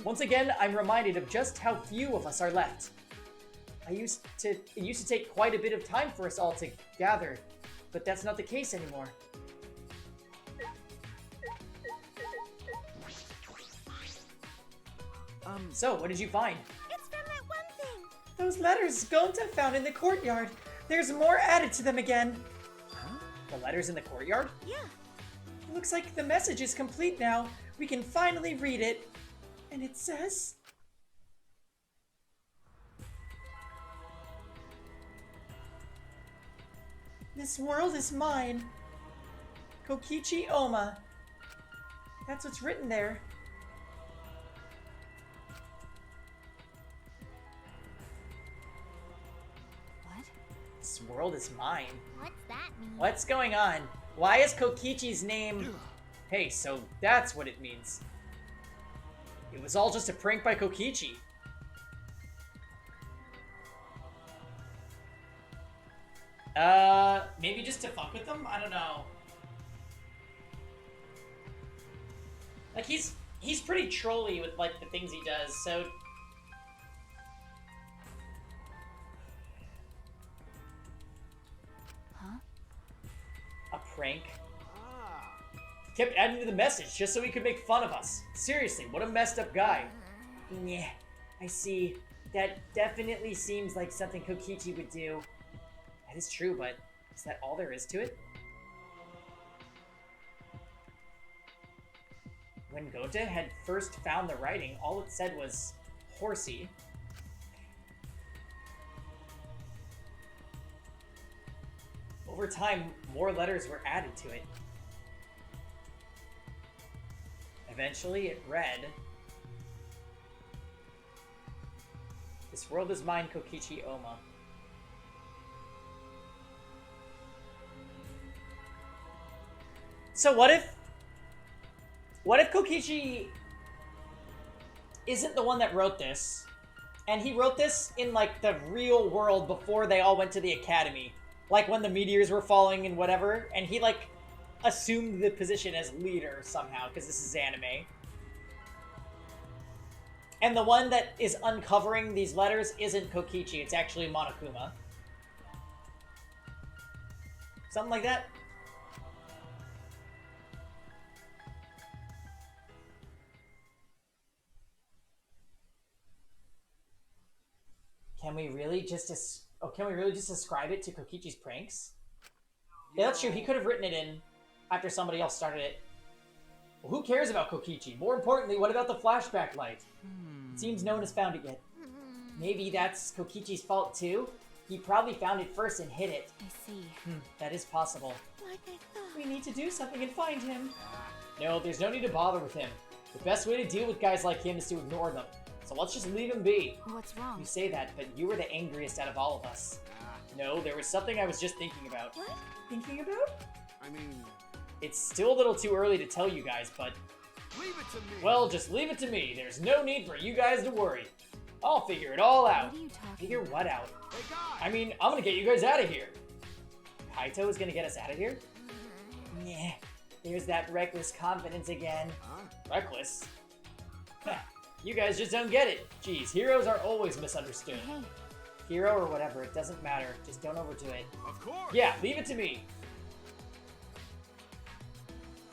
Once again, I'm reminded of just how few of us are left. It used to take quite a bit of time for us all to gather, but that's not the case anymore. So, what did you find? It's from that one thing. Those letters Gonta found in the courtyard. There's more added to them again. Huh? The letters in the courtyard? Yeah. Looks like the message is complete now. we can finally read it. And it says... This world is mine. Kokichi Oma. That's what's written there. What? This world is mine. What's that mean? What's going on? Why is Kokichi's name... Hey, so that's what it means. It was all just a prank by Kokichi. Maybe just to fuck with them? I don't know. Like, he's pretty trolly with, like, the things he does, so... Huh? A prank? Ah. He kept adding to the message just so he could make fun of us. Seriously, what a messed up guy. Yeah, I see. That definitely seems like something Kokichi would do. That is true, but is that all there is to it? When Gota had first found the writing, all it said was horsey. Over time, more letters were added to it. Eventually, it read, "This world is mine, Kokichi Oma." So what if Kokichi isn't the one that wrote this, and he wrote this in, like, the real world before they all went to the academy, like when the meteors were falling and whatever, and he, like, assumed the position as leader somehow, because this is anime. And the one that is uncovering these letters isn't Kokichi, it's actually Monokuma. Something like that. Can we really just ascribe it to Kokichi's pranks? Yeah, that's true. He could have written it in after somebody else started it. Well, who cares about Kokichi? More importantly, what about the flashback light? It seems no one has found it yet. Maybe that's Kokichi's fault too? He probably found it first and hid it. I see. That is possible. Like I thought. We need to do something and find him. No, there's no need to bother with him. The best way to deal with guys like him is to ignore them. So let's just leave him be. What's wrong? You say that, but you were the angriest out of all of us. No, there was something I was just thinking about. What? Thinking about? I mean, It's still a little too early to tell you guys, but... leave it to me. Well, just leave it to me. There's no need for you guys to worry. I'll figure it all out. What are you talking Figure what out? Hey guys. I mean, I'm gonna get you guys out of here. Kaito is gonna get us out of here? Yeah, there's that reckless confidence again. Huh? Reckless? Heh, you guys just don't get it. Jeez, heroes are always misunderstood. Hey, Hero or whatever, it doesn't matter. Just don't overdo it. Of course. Yeah, leave it to me.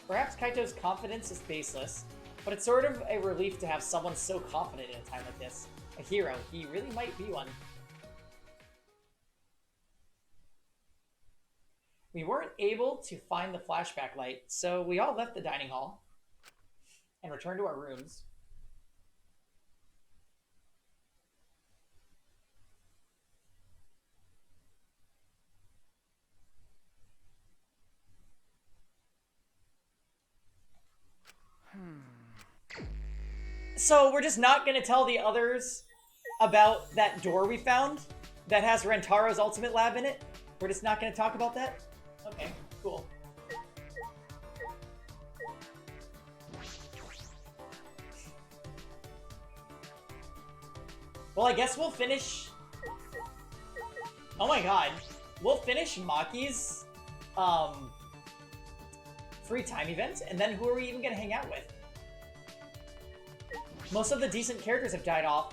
Perhaps Kaito's confidence is baseless, but it's sort of a relief to have someone so confident in a time like this. A hero, he really might be one. We weren't able to find the flashback light, so we all left the dining hall and returned to our rooms. So we're just not gonna tell the others about that door we found that has Rentaro's ultimate lab in it? We're just not gonna talk about that? Okay, cool. Well, I guess we'll finish... Oh my god. We'll finish Maki's, free time event, and then who are we even gonna hang out with? Most of the decent characters have died off.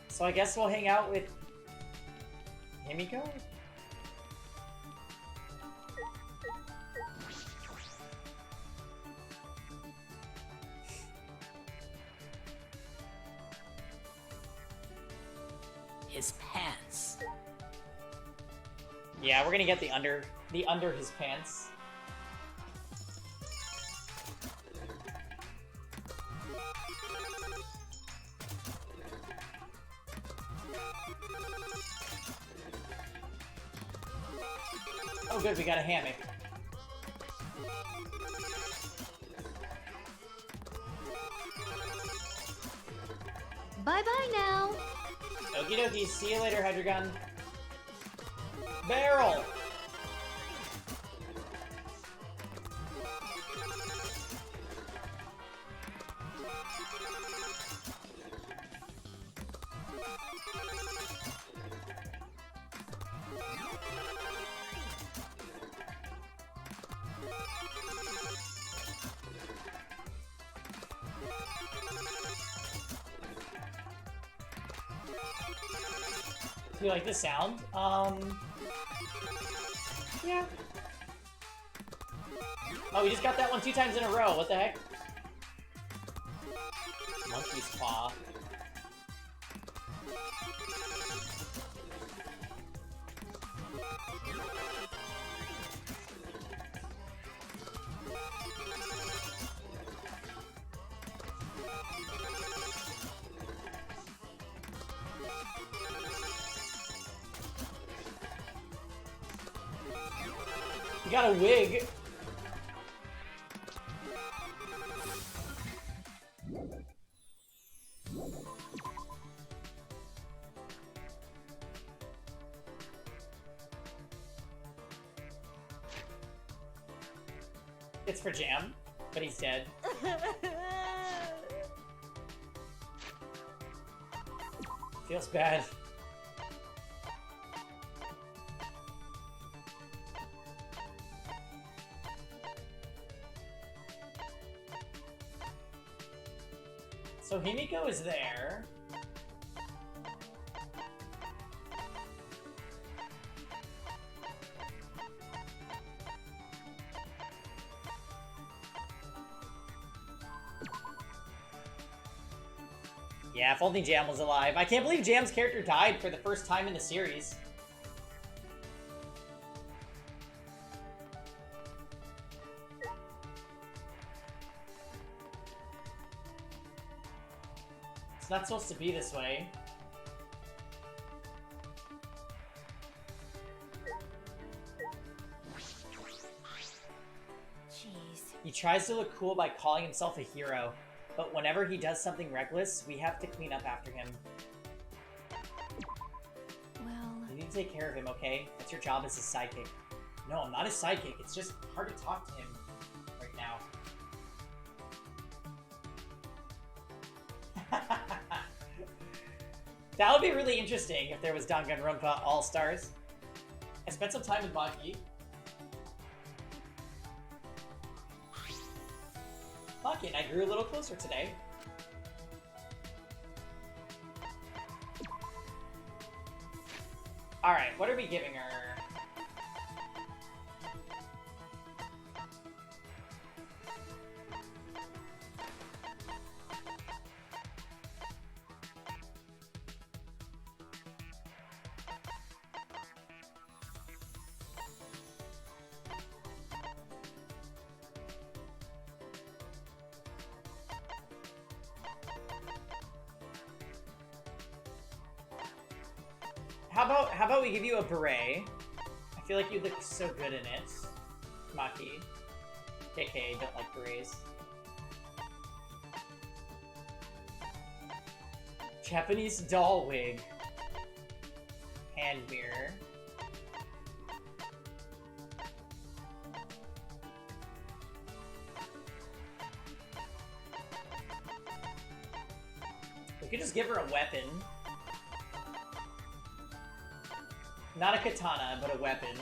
So I guess we'll hang out with Himiko? His pants. Yeah, we're gonna get the under his pants. Oh good, we got a hammock. Bye-bye now. Okie dokie, see you later, Hydreigon. Barrel! Do you like the sound? Yeah. Oh, we just got that one 2 times in a row. What the heck? Monkey's paw. You got a wig. It's for Jam, but he's dead. Feels bad. So Himiko is there. Yeah, if only Jam was alive. I can't believe Jam's character died for the first time in the series. It's not supposed to be this way. Jeez. He tries to look cool by calling himself a hero, but whenever he does something reckless, we have to clean up after him. Well, You need to take care of him, okay? That's your job as his sidekick. No, I'm not his sidekick. It's just hard to talk to him right now. That would be really interesting if there was Danganronpa All-Stars. I spent some time with Maki. Maki and I grew a little closer today. Alright, what are we giving her? How about we give you a beret? I feel like you'd look so good in it. Maki. KK, don't like berets. Japanese doll wig. Hand mirror. We could just give her a weapon. Not a katana, but a weapon.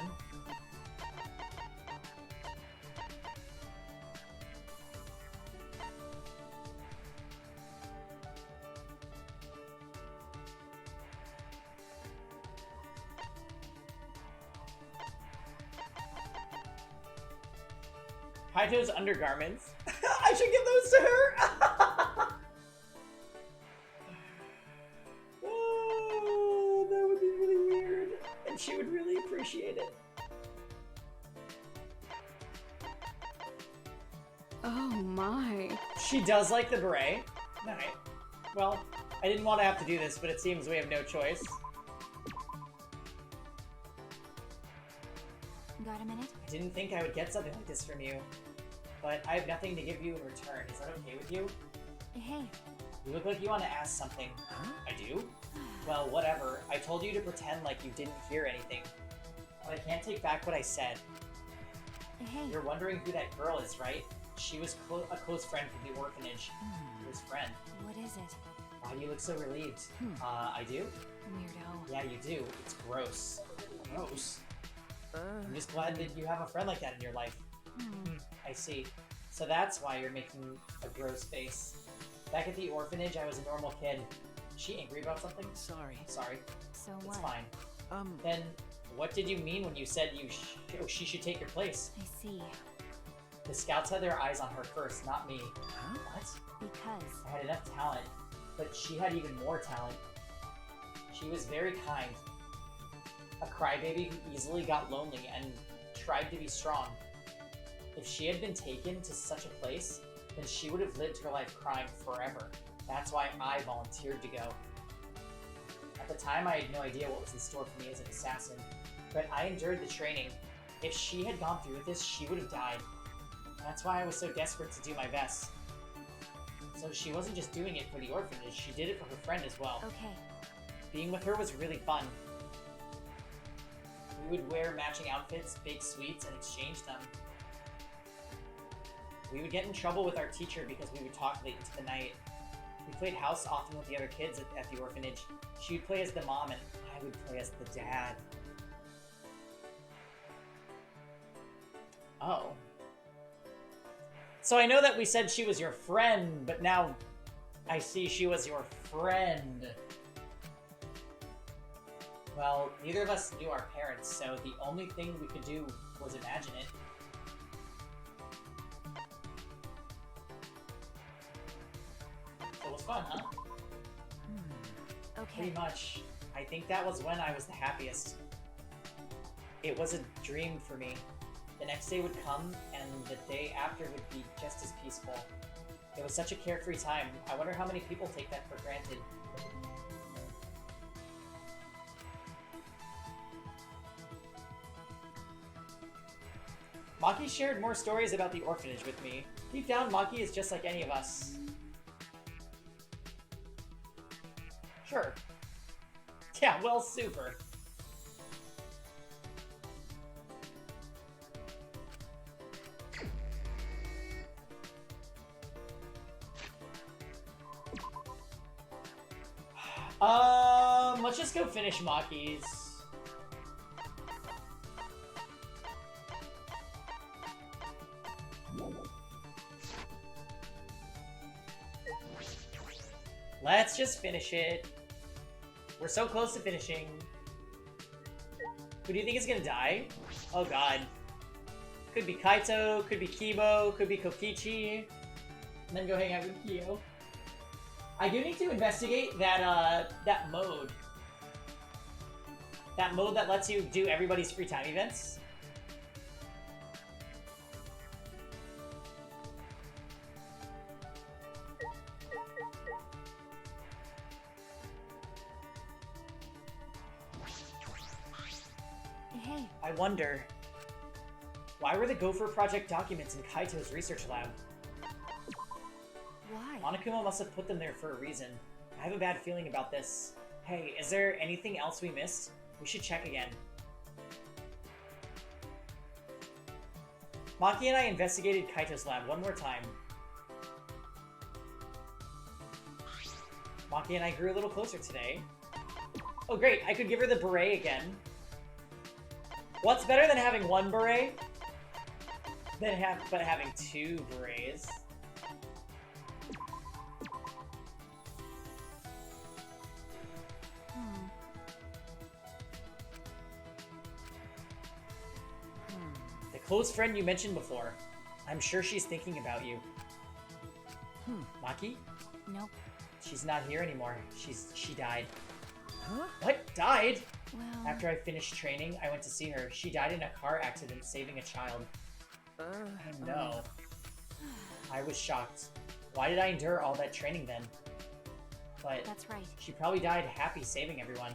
Kaito's undergarments. I should give those to her! Oh, that would be really weird. She would really appreciate it. Oh my. She does like the beret. Alright. Well, I didn't want to have to do this, but it seems we have no choice. Got a minute? I didn't think I would get something like this from you, but I have nothing to give you in return. Is that okay with you? Hey. You look like you want to ask something. Huh? I do? Well, whatever. I told you to pretend like you didn't hear anything, but I can't take back what I said. Hey. You're wondering who that girl is, right? She was a close friend from the orphanage. Close friend. What is it? Why do you look so relieved? I do? Weirdo. Yeah, you do. It's gross. Gross. Uh, I'm just glad that you have a friend like that in your life. I see. So that's why you're making a gross face. Back at the orphanage, I was a normal kid. Is she angry about something? sorry. Sorry. So It's what? fine. Then, what did you mean when you said she should take your place? I see. The scouts had their eyes on her first, not me. Huh? What? Because. I had enough talent, but she had even more talent. She was very kind. A crybaby who easily got lonely and tried to be strong. If she had been taken to such a place, then she would have lived her life crying forever. That's why I volunteered to go. At the time, I had no idea what was in store for me as an assassin, but I endured the training. If she had gone through with this, she would have died. That's why I was so desperate to do my best. So she wasn't just doing it for the orphanage, she did it for her friend as well. Okay. Being with her was really fun. We would wear matching outfits, bake sweets, and exchange them. We would get in trouble with our teacher because we would talk late into the night. We played house often with the other kids at the orphanage. She would play as the mom and I would play as the dad. Oh. So I know that we said she was your friend, but now I see she was your friend. Well, neither of us knew our parents, so the only thing we could do was imagine it. So it was fun, huh? Okay. Pretty much. I think that was when I was the happiest. It was a dream for me. The next day would come, and the day after would be just as peaceful. It was such a carefree time. I wonder how many people take that for granted. Maki shared more stories about the orphanage with me. Deep down, Maki is just like any of us. Sure. Yeah, well, super. Let's just go finish Maki's. Let's just finish it. We're so close to finishing. Who do you think is gonna die? Oh god. Could be Kaito, could be Kibo, could be Kokichi. And then go hang out with Kyo. I do need to investigate that, that mode. That mode that lets you do everybody's free time events. Hey. I wonder, why were the Gopher Project documents in Kaito's research lab? Why? Monokuma must have put them there for a reason. I have a bad feeling about this. Hey, is there anything else we missed? We should check again. Maki and I investigated Kaito's lab one more time. Maki and I grew a little closer today. Oh great, I could give her the beret again. What's better than having one beret? But having two berets? The close friend you mentioned before. I'm sure she's thinking about you. Maki? Nope. She's not here anymore. She died. Huh? What? Died? Well, After I finished training, I went to see her. She died in a car accident saving a child. Oh no. I was shocked. Why did I endure all that training then? But That's right. she probably died happy saving everyone.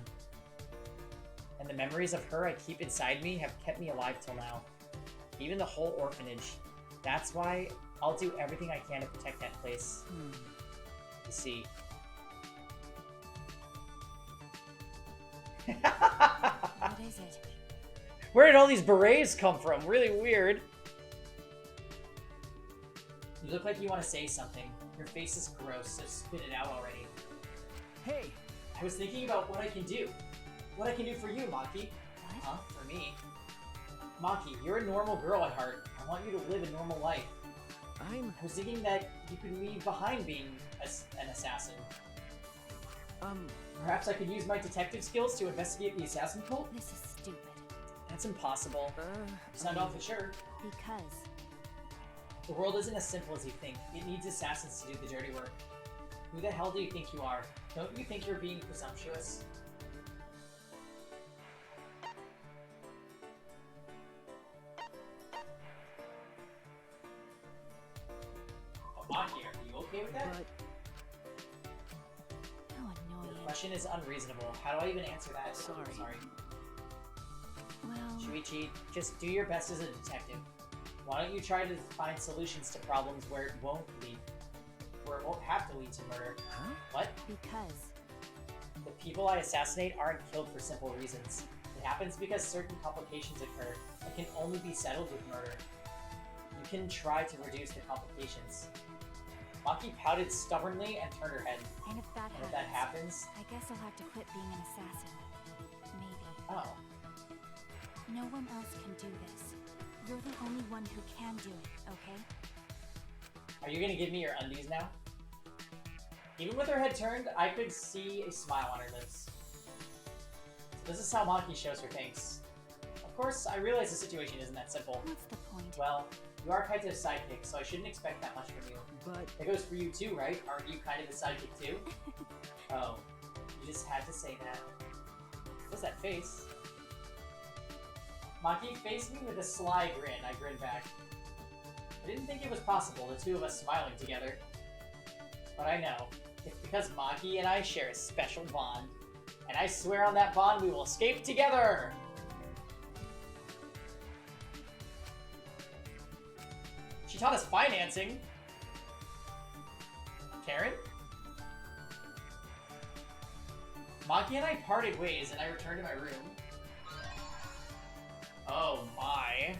And the memories of her I keep inside me have kept me alive till now. Even the whole orphanage. That's why I'll do everything I can to protect that place. You see. What is it? Where did all these berets come from? Really weird. You look like you want to say something. Your face is gross, so spit it out already. Hey, I was thinking about what I can do. What I can do for you, Maki. What? Huh? For me? Maki, you're a normal girl at heart. I want you to live a normal life. I was thinking that you could leave behind being an assassin. Perhaps I could use my detective skills to investigate the assassin cult? This is stupid. That's impossible. You sound awfully sure. Because The world isn't as simple as you think. It needs assassins to do the dirty work. Who the hell do you think you are? Don't you think you're being presumptuous? Oh, Maki, are you okay with that? how annoying. The question is unreasonable. How do I even answer that? Sorry. Well, Shuichi, just do your best as a detective. Why don't you try to find solutions to problems where it won't have to lead to murder? Huh? What? because The people I assassinate aren't killed for simple reasons. It happens because certain complications occur that can only be settled with murder. You can try to reduce the complications. Maki pouted stubbornly and turned her head. and if that And if happens, that happens, I guess I'll have to quit being an assassin. Maybe. oh, No one else can do this. You're the only one who can do it, okay? are you gonna give me your undies now? Even with her head turned, I could see a smile on her lips. So this is how Maki shows her thanks. Of course, I realize the situation isn't that simple. What's the point? Well, you are Kaito's sidekick, so I shouldn't expect that much from you. But That goes for you too, right? Aren't you kind of the sidekick too? Oh, you just had to say that. What's that face? Maki faced me with a sly grin. I grinned back. I didn't think it was possible, the two of us smiling together. But I know. It's because Maki and I share a special bond. And I swear on that bond we will escape together! She taught us financing! Karen? Maki and I parted ways and I returned to my room. Oh my.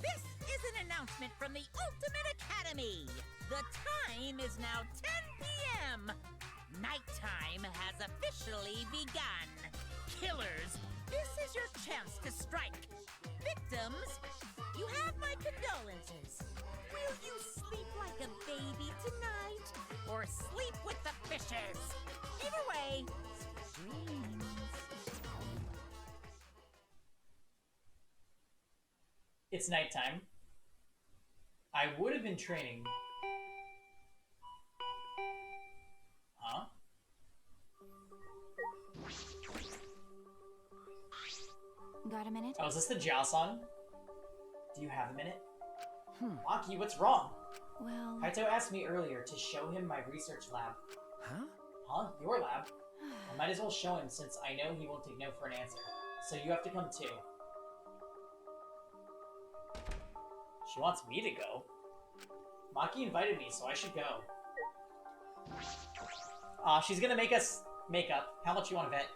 This is an announcement from the Ultimate Academy. The time is now 10 p.m. Nighttime has officially begun. Killers, this is your chance to strike. Victims, you have my condolences. Will you sleep like a baby tonight, or sleep with the fishes? Either way, sweet dreams. It's nighttime. I would have been training. Huh? Got a minute? Oh, is this the Jiao-san? Do you have a minute? Maki, what's wrong? Well, Kaito asked me earlier to show him my research lab. huh? Huh? Your lab? I might as well show him since I know he won't take no for an answer. So you have to come too. She wants me to go. Maki invited me, so I should go. She's gonna make us makeup. How much you want to bet?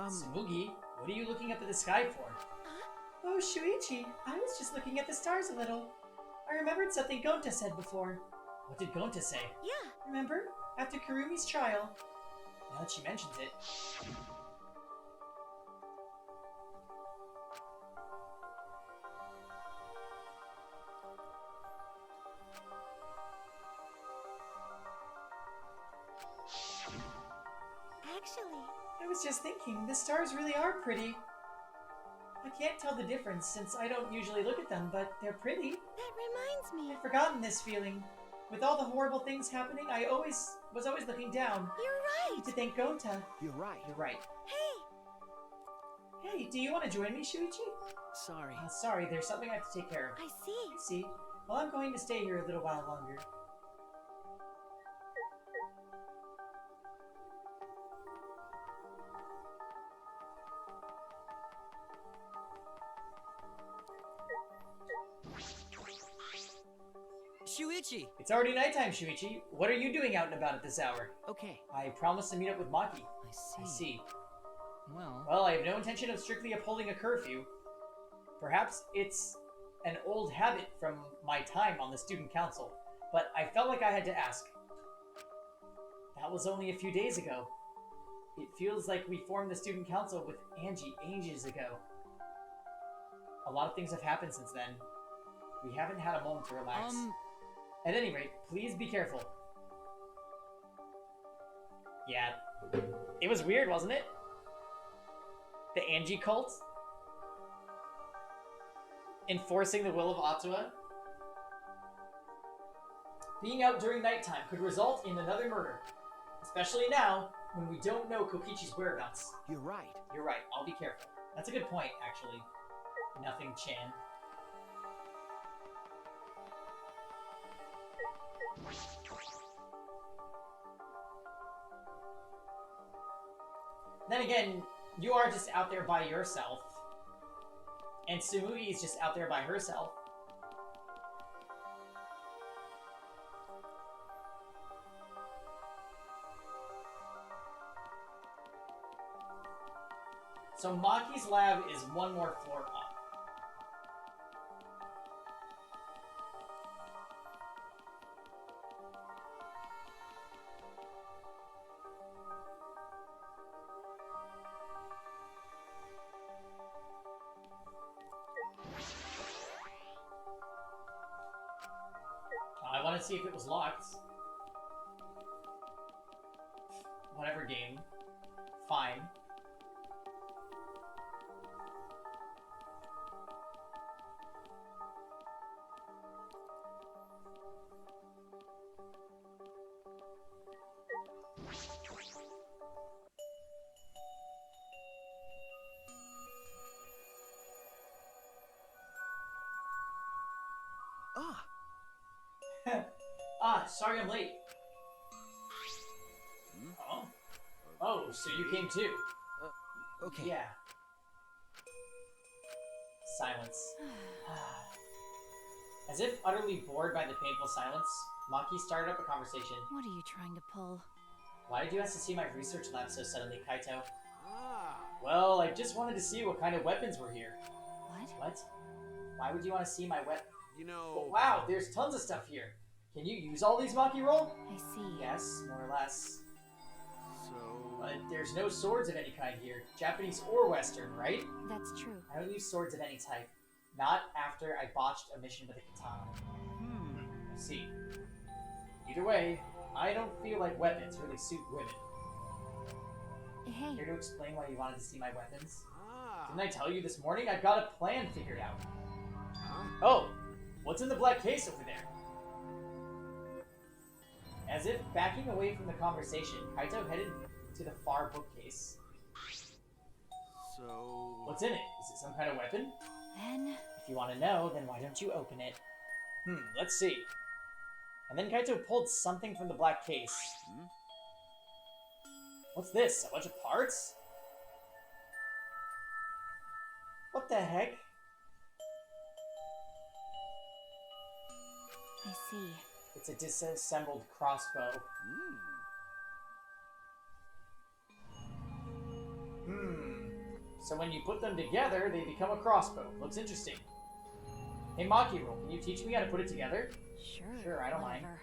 Smugi, what are you looking up at the sky for? Oh, Shuichi, I was just looking at the stars a little. I remembered something Gonta said before. What did Gonta say? Yeah. Remember? After Kurumi's trial. Now that she mentions it. Actually, I was just thinking, the stars really are pretty. I can't tell the difference since I don't usually look at them, but they're pretty. that reminds me. I've forgotten this feeling. With all the horrible things happening, I was always looking down. You're right. To thank Gonta. You're right. You're right. Hey, Hey, do you want to join me, Shuichi? Sorry. Sorry, there's something I have to take care of. I see. I see. Well, I'm going to stay here a little while longer. Shuichi! It's already nighttime, Shuichi. What are you doing out and about at this hour? Okay, I promised to meet up with Maki. I see. I see. Well, Well, I have no intention of strictly upholding a curfew. Perhaps it's an old habit from my time on the student council, but I felt like I had to ask. That was only a few days ago. It feels like we formed the student council with Angie ages ago. A lot of things have happened since then. We haven't had a moment to relax. At any rate, please be careful. Yeah. It was weird, wasn't it? The Angie cult? Enforcing the will of Atua? Being out during nighttime could result in another murder. Especially now, when we don't know Kokichi's whereabouts. you're right. You're right, I'll be careful. That's a good point, actually. Nothing, Chan. Then again, you are just out there by yourself. And Sumugi is just out there by herself. So Maki's lab is one more floor up. I want to see if it was locked. Whatever game. Fine. Sorry I'm late. Oh? Oh, so you came too? Okay. Yeah. Silence. As if utterly bored by the painful silence, Maki started up a conversation. What are you trying to pull? Why did you ask to see my research lab so suddenly, Kaito? Ah. Well, I just wanted to see what kind of weapons were here. What? What? Why would you want to see my weapon? You know. But wow, there's tons of stuff here. Can you use all these, Maki roll? I see. Yes, more or less. So. But there's no swords of any kind here. Japanese or Western, right? That's true. I don't use swords of any type. Not after I botched a mission with a katana. I see. Either way, I don't feel like weapons really suit women. Hey, Care to explain why you wanted to see my weapons? Ah. Didn't I tell you this morning? I've got a plan figured out. Huh? Oh! What's in the black case over there? As if backing away from the conversation, Kaito headed to the far bookcase. So. What's in it? Is it some kind of weapon? then If you want to know, then why don't you open it? Let's see. And then Kaito pulled something from the black case. What's this? A bunch of parts? What the heck? I see. It's a disassembled crossbow. So when you put them together, they become a crossbow. Looks interesting. Hey, Maki Roll, can you teach me how to put it together? Sure. Sure, I don't mind. whatever.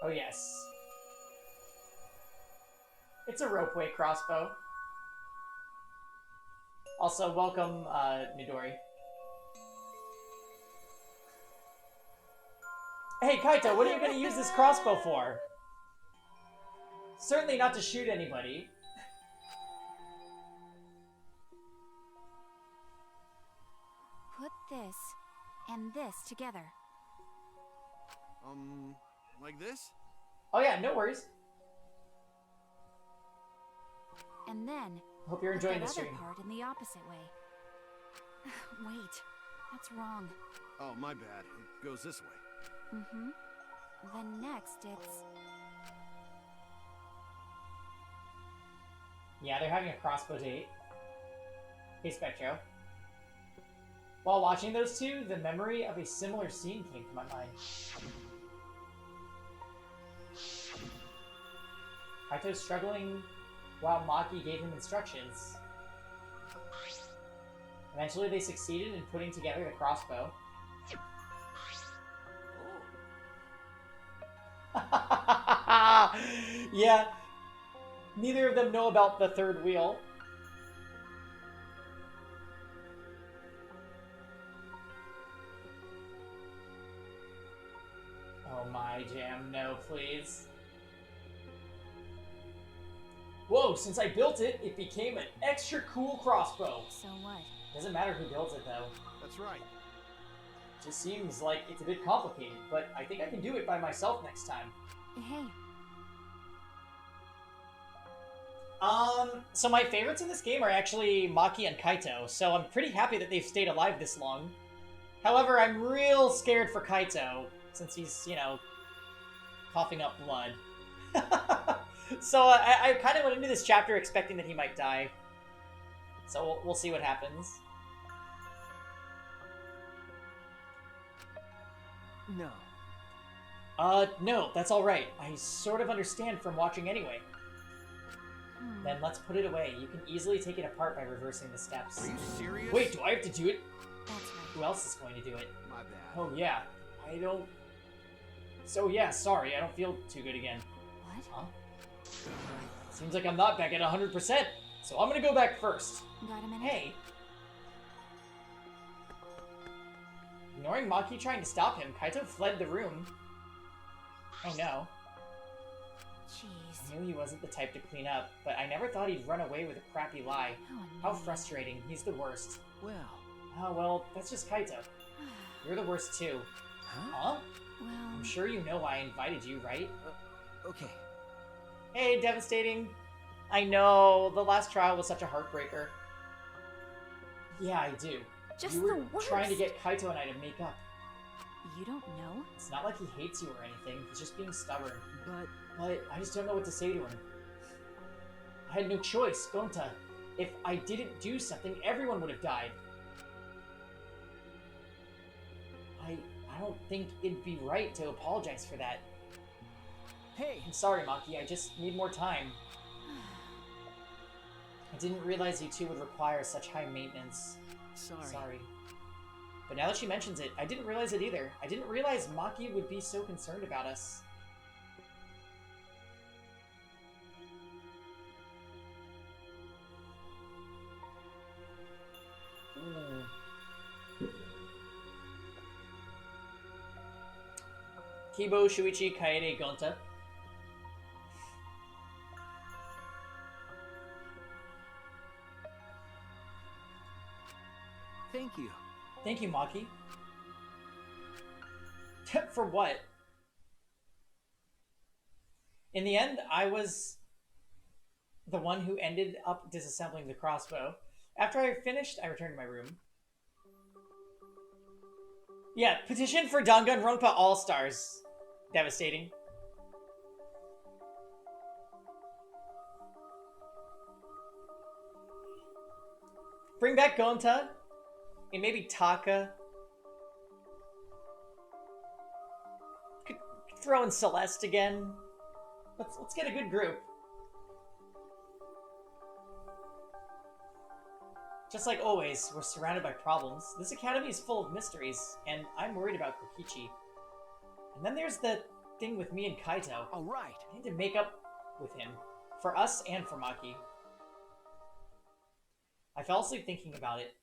Oh, yes. It's a ropeway crossbow. Also, welcome, Midori. Hey, Kaito, what are you going to use this crossbow for? Certainly not to shoot anybody. Put this and this together. Like this? Oh yeah, no worries. And then Hope you're put enjoying that the other stream. part in the opposite way. Wait, that's wrong. Oh, my bad. It goes this way. Mm-hmm. Then next it's... Yeah, they're having a crossbow date. Hey, Spectro. While watching those two, the memory of a similar scene came to my mind. Kaito's struggling while Maki gave him instructions. Eventually, they succeeded in putting together the crossbow. Yeah, neither of them know about the third wheel. Oh my jam, no please. Whoa, since I built it, it became an extra cool crossbow. So what? Doesn't matter who builds it though. That's right. Just seems like it's a bit complicated, but I think I can do it by myself next time. Hey, So my favorites in this game are actually Maki and Kaito, so I'm pretty happy that they've stayed alive this long. However, I'm real scared for Kaito, since he's, you know, coughing up blood. So I kind of went into this chapter expecting that he might die. So we'll see what happens. No. No, that's alright. I sort of understand from watching anyway. Then let's put it away. You can easily take it apart by reversing the steps. Are you serious? Wait, do I have to do it? that's right. Who else is going to do it? My bad. Oh yeah, I don't... So yeah, sorry, I don't feel too good again. What? Huh? Seems like I'm not back at 100%, so I'm gonna go back first. Got a minute? Hey! Ignoring Maki trying to stop him, Kaito fled the room. Oh no. Jeez. I knew he wasn't the type to clean up, but I never thought he'd run away with a crappy lie. How frustrating, he's the worst. Well. Oh well, that's just Kaito. You're the worst too. Huh? Huh? Well, I'm sure you know why I invited you, right? Okay. Hey, devastating. I know, the last trial was such a heartbreaker. Yeah, I do. just You were the worst. trying to get Kaito and I to make up. You don't know? It's not like he hates you or anything, he's just being stubborn. But I just don't know what to say to him. I had no choice, Gonta. If I didn't do something, everyone would have died. I don't think it'd be right to apologize for that. hey, I'm sorry, Maki, I just need more time. I didn't realize you two would require such high maintenance. sorry. But now that she mentions it, I didn't realize it either. I didn't realize Maki would be so concerned about us. Kibo, Shuichi, Kaede, Gonta. Thank you. Thank you, Maki. For what? In the end, I was the one who ended up disassembling the crossbow. After I finished, I returned to my room. Yeah, petition for Danganronpa All-Stars. Devastating. Bring back Gonta. And maybe Taka. Could throw in Celeste again. Let's get a good group. Just like always, we're surrounded by problems. This academy is full of mysteries, and I'm worried about Kokichi. And then there's the thing with me and Kaito. All right. I need to make up with him. For us and for Maki. I fell asleep thinking about it.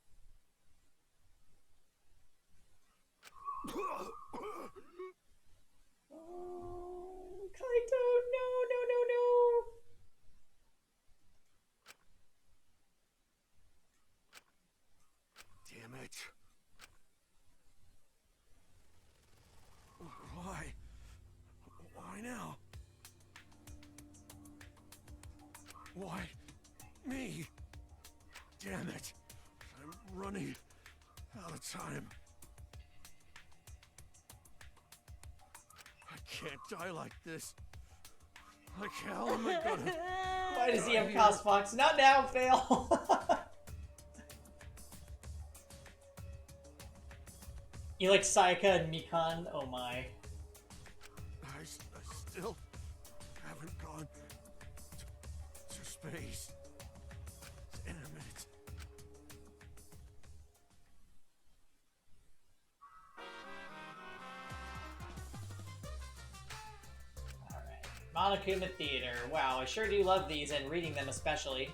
Oh, Kaito, no. Damn it. Why? Why now? Why me? Damn it. I'm running out of time. I can't die like this. Like how am I gonna... Why does he have Cosfox? Not now, fail! You like Sayaka and Mikan? Oh my. I still haven't gone to space. Damn it. Alright. Monokuma Theater. Wow, I sure do love these and reading them especially.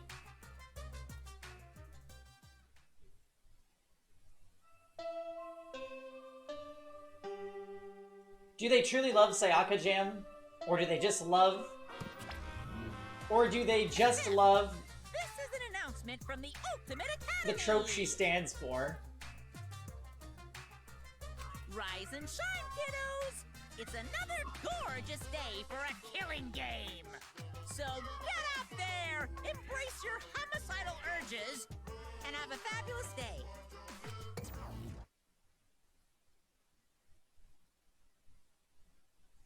Do they truly love Sayaka Jam? Or do they just love... Or do they just love... This is an announcement from the Ultimate Academy! The trope she stands for? Rise and shine, kiddos! It's another gorgeous day for a killing game! So get out there, embrace your homicidal urges, and have a fabulous day!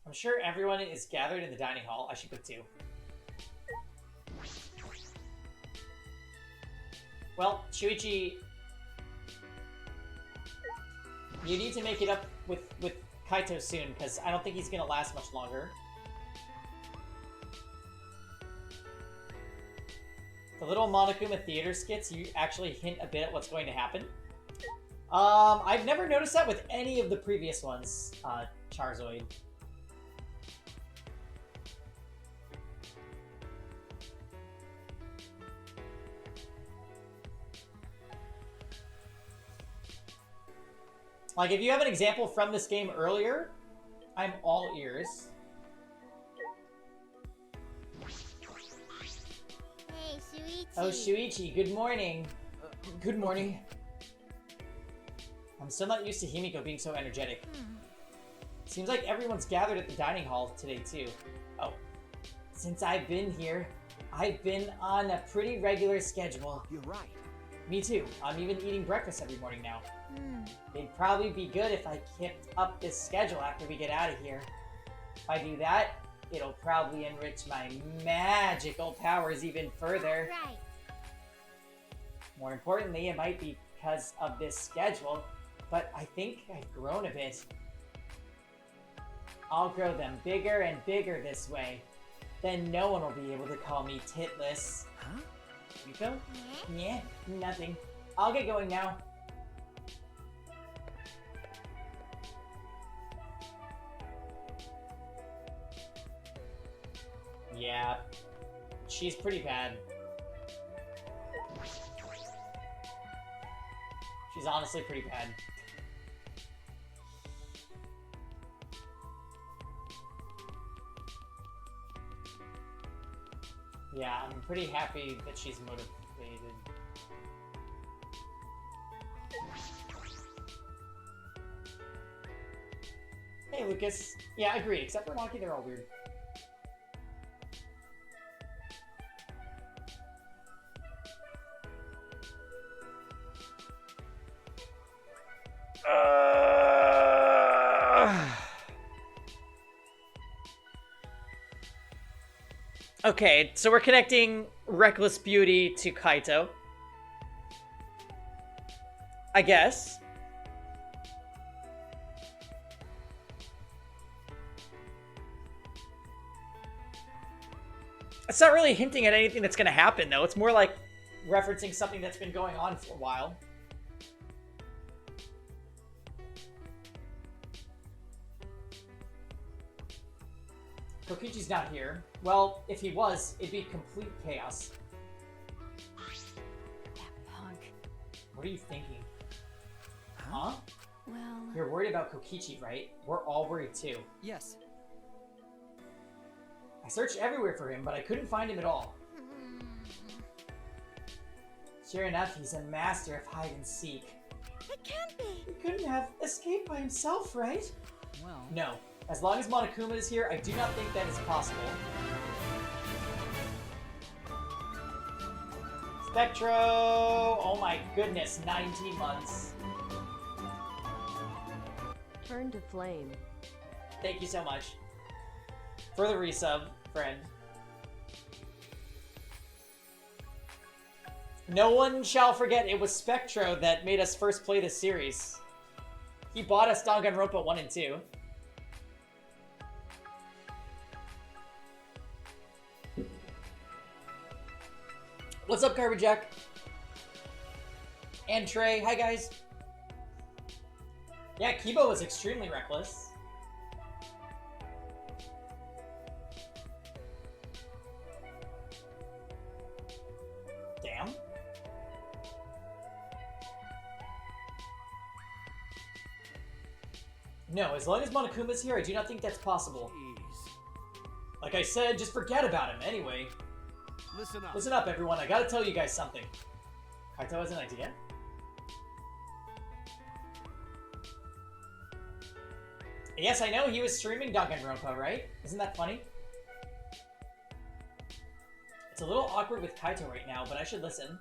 I'm sure everyone is gathered in the dining hall. I should go too. Well, Shuichi, you need to make it up with Kaito soon, because I don't think he's going to last much longer. The little Monokuma theater skits, you actually hint a bit at what's going to happen. I've never noticed that with any of the previous ones, Charizard. Like, if you have an example from this game earlier, I'm all ears. Hey, Shuichi. Oh, Shuichi, good morning. Good morning. I'm still not used to Himiko being so energetic. Seems like everyone's gathered at the dining hall today, too. Oh. Since I've been here, I've been on a pretty regular schedule. You're right. Me too. I'm even eating breakfast every morning now. It'd probably be good if I kept up this schedule after we get out of here. If I do that, it'll probably enrich my magical powers even further. Right. More importantly, it might be because of this schedule, but I think I've grown a bit. I'll grow them bigger and bigger this way. Then no one will be able to call me titless. Huh? Yuko? Yeah, nothing. I'll get going now. Yeah, she's pretty bad. She's honestly pretty bad. Yeah, I'm pretty happy that she's motivated. Hey, Lucas. Yeah, agreed. Except for Maki, they're all weird. Okay, so we're connecting Reckless Beauty to Kaito. I guess. It's not really hinting at anything that's going to happen, though. It's more like referencing something that's been going on for a while. Kokichi's not here. Well, if he was, it'd be complete chaos. That punk. What are you thinking? Huh? Well... You're worried about Kokichi, right? We're all worried too. Yes. I searched everywhere for him, but I couldn't find him at all. Sure enough, he's a master of hide and seek. It can't be. He couldn't have escaped by himself, right? Well... No. As long as Monokuma is here, I do not think that is possible. Spectro! Oh my goodness, 19 months. Turn to flame. Thank you so much. For the resub, friend. No one shall forget it was Spectro that made us first play this series. He bought us Danganronpa 1 and 2. What's up, Garbage Jack? And Trey. Hi, guys. Yeah, Kibo was extremely reckless. Damn. No, as long as Monokuma's here, I do not think that's possible. Jeez. Like I said, just forget about him anyway. Listen up. Listen up, everyone. I gotta tell you guys something. Kaito has an idea. Yes, I know he was streaming Danganronpa, right? Isn't that funny? It's a little awkward with Kaito right now, but I should listen.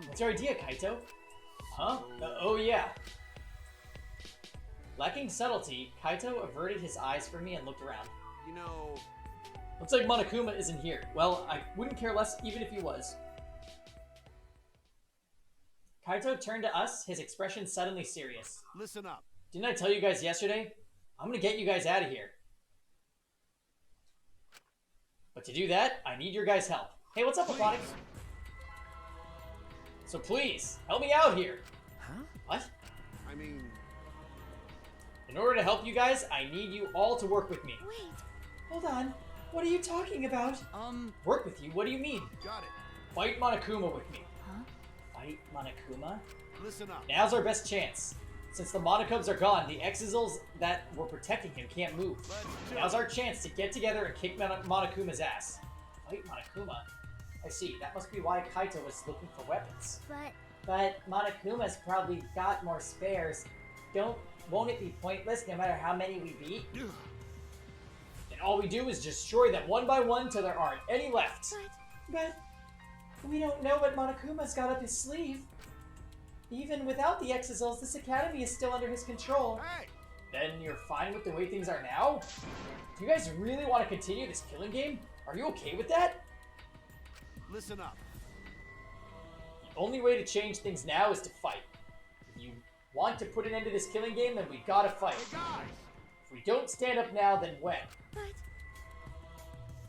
What's your idea, Kaito? Huh? Oh yeah. Lacking subtlety, Kaito averted his eyes from me and looked around. You know... Looks like Monokuma isn't here. Well, I wouldn't care less even if he was. Kaito turned to us, his expression suddenly serious. Listen up. Didn't I tell you guys yesterday? I'm gonna get you guys out of here. But to do that, I need your guys' help. Hey, what's up, Aquatic? So please, help me out here. Huh? What? I mean... In order to help you guys, I need you all to work with me. Wait. Hold on. What are you talking about? Work with you? What do you mean? Got it. Fight Monokuma with me. Huh? Fight Monokuma? Listen up. Now's our best chance. Since the Monokubs are gone, the Exizals that were protecting him can't move. Now's our chance to get together and kick Monokuma's ass. Fight Monokuma? I see. That must be why Kaito was looking for weapons. But Monokuma's probably got more spares. Won't it be pointless no matter how many we beat? Then all we do is destroy them one by one till there aren't any left. But we don't know what Monokuma's got up his sleeve. Even without the Exizals, this academy is still under his control. Hey! Then you're fine with the way things are now? Do you guys really want to continue this killing game? Are you okay with that? Listen up. The only way to change things now is to fight. If you want to put an end to this killing game, then we gotta fight. Hey, guys! If we don't stand up now, then when? But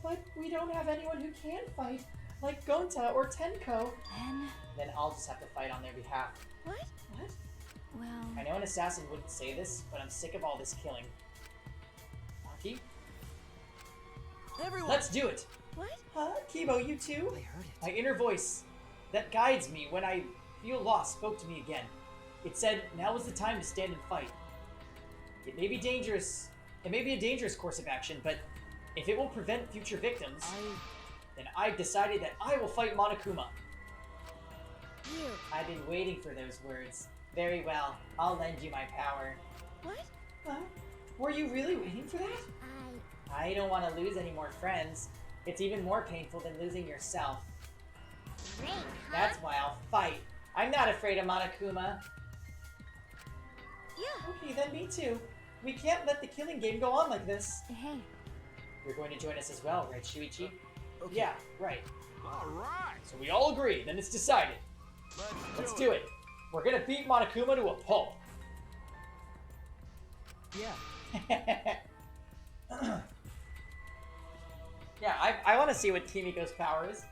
But we don't have anyone who can fight, like Gonta or Tenko. Then I'll just have to fight on their behalf. what? What? Well... I know an assassin wouldn't say this, but I'm sick of all this killing. Maki? Everyone! Let's do it! What? Huh? Kibo, you too? I heard it. My inner voice that guides me when I feel lost spoke to me again. It said, now is the time to stand and fight. It may be dangerous. It may be a dangerous course of action, but if it will prevent future victims, then I've decided that I will fight Monokuma. You. I've been waiting for those words. Very well. I'll lend you my power. What? Huh? Were you really waiting for that? I don't want to lose any more friends. It's even more painful than losing yourself. Great, That's why I'll fight. I'm not afraid of Monokuma. Yeah. Okay, then me too. We can't let the killing game go on like this. Hey, You're going to join us as well, right, Shuichi? Okay. Yeah, right. All right. So we all agree, then it's decided. Let's do it. We're gonna beat Monokuma to a pulp. Yeah. Yeah, I want to see what Kimiko's power is.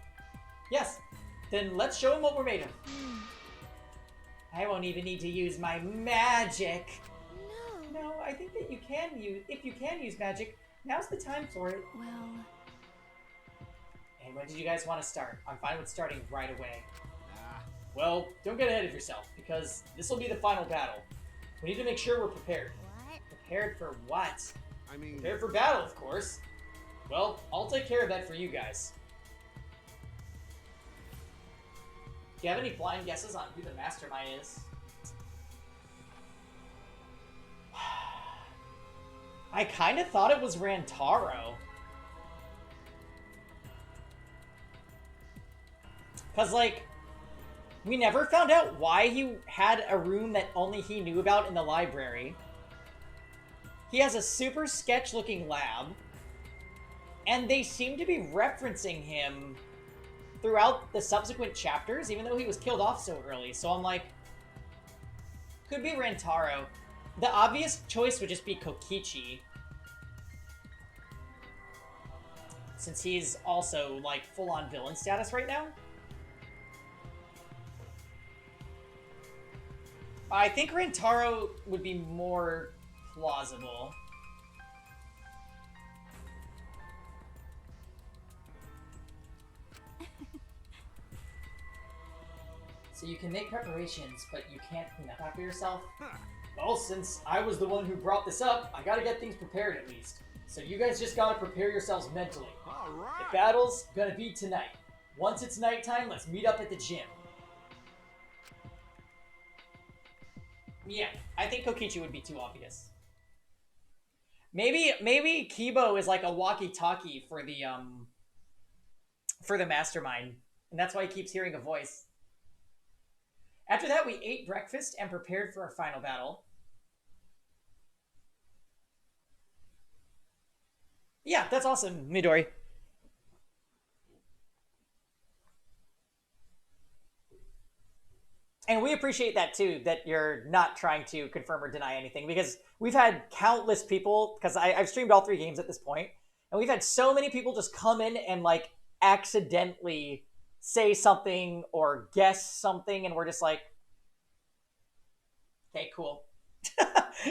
Yes, then let's show him what we're made of. I won't even need to use my magic. No. No, I think that if you can use magic, now's the time for it. Well, And when did you guys want to start? I'm fine with starting right away. Nah. Well, don't get ahead of yourself, because this will be the final battle. We need to make sure we're prepared. what? Prepared for what? I mean, Prepared for battle, of course. Well, I'll take care of that for you guys. Do you have any blind guesses on who the mastermind is? I kind of thought it was Rantaro. Because, like, we never found out why he had a room that only he knew about in the library. He has a super sketch-looking lab. And they seem to be referencing him throughout the subsequent chapters, even though he was killed off so early. So I'm like, could be Rantaro. The obvious choice would just be Kokichi, since he's also, like, full-on villain status right now. I think Rantaro would be more plausible. So you can make preparations, but you can't clean up after yourself? Well, since I was the one who brought this up, I gotta get things prepared at least. So you guys just gotta prepare yourselves mentally. all The right. battle's gonna be tonight. Once it's nighttime, let's meet up at the gym. Yeah, I think Kokichi would be too obvious. Maybe Kibo is like a walkie-talkie for the mastermind, and that's why he keeps hearing a voice. After that, we ate breakfast and prepared for our final battle. Yeah, that's awesome, Midori. And we appreciate that too, that you're not trying to confirm or deny anything, because we've had countless people, because I've streamed all 3 games at this point, and we've had so many people just come in and like accidentally say something or guess something, and we're just like, okay, cool.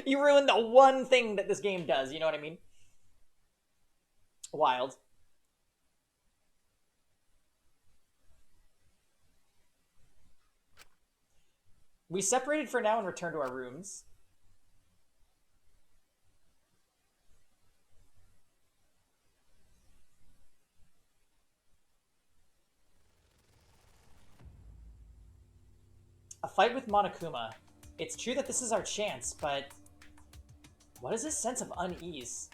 You ruined the one thing that this game does, you know what I mean? Wild. We separated for now and returned to our rooms. A fight with Monokuma. It's true that this is our chance, but what is this sense of unease?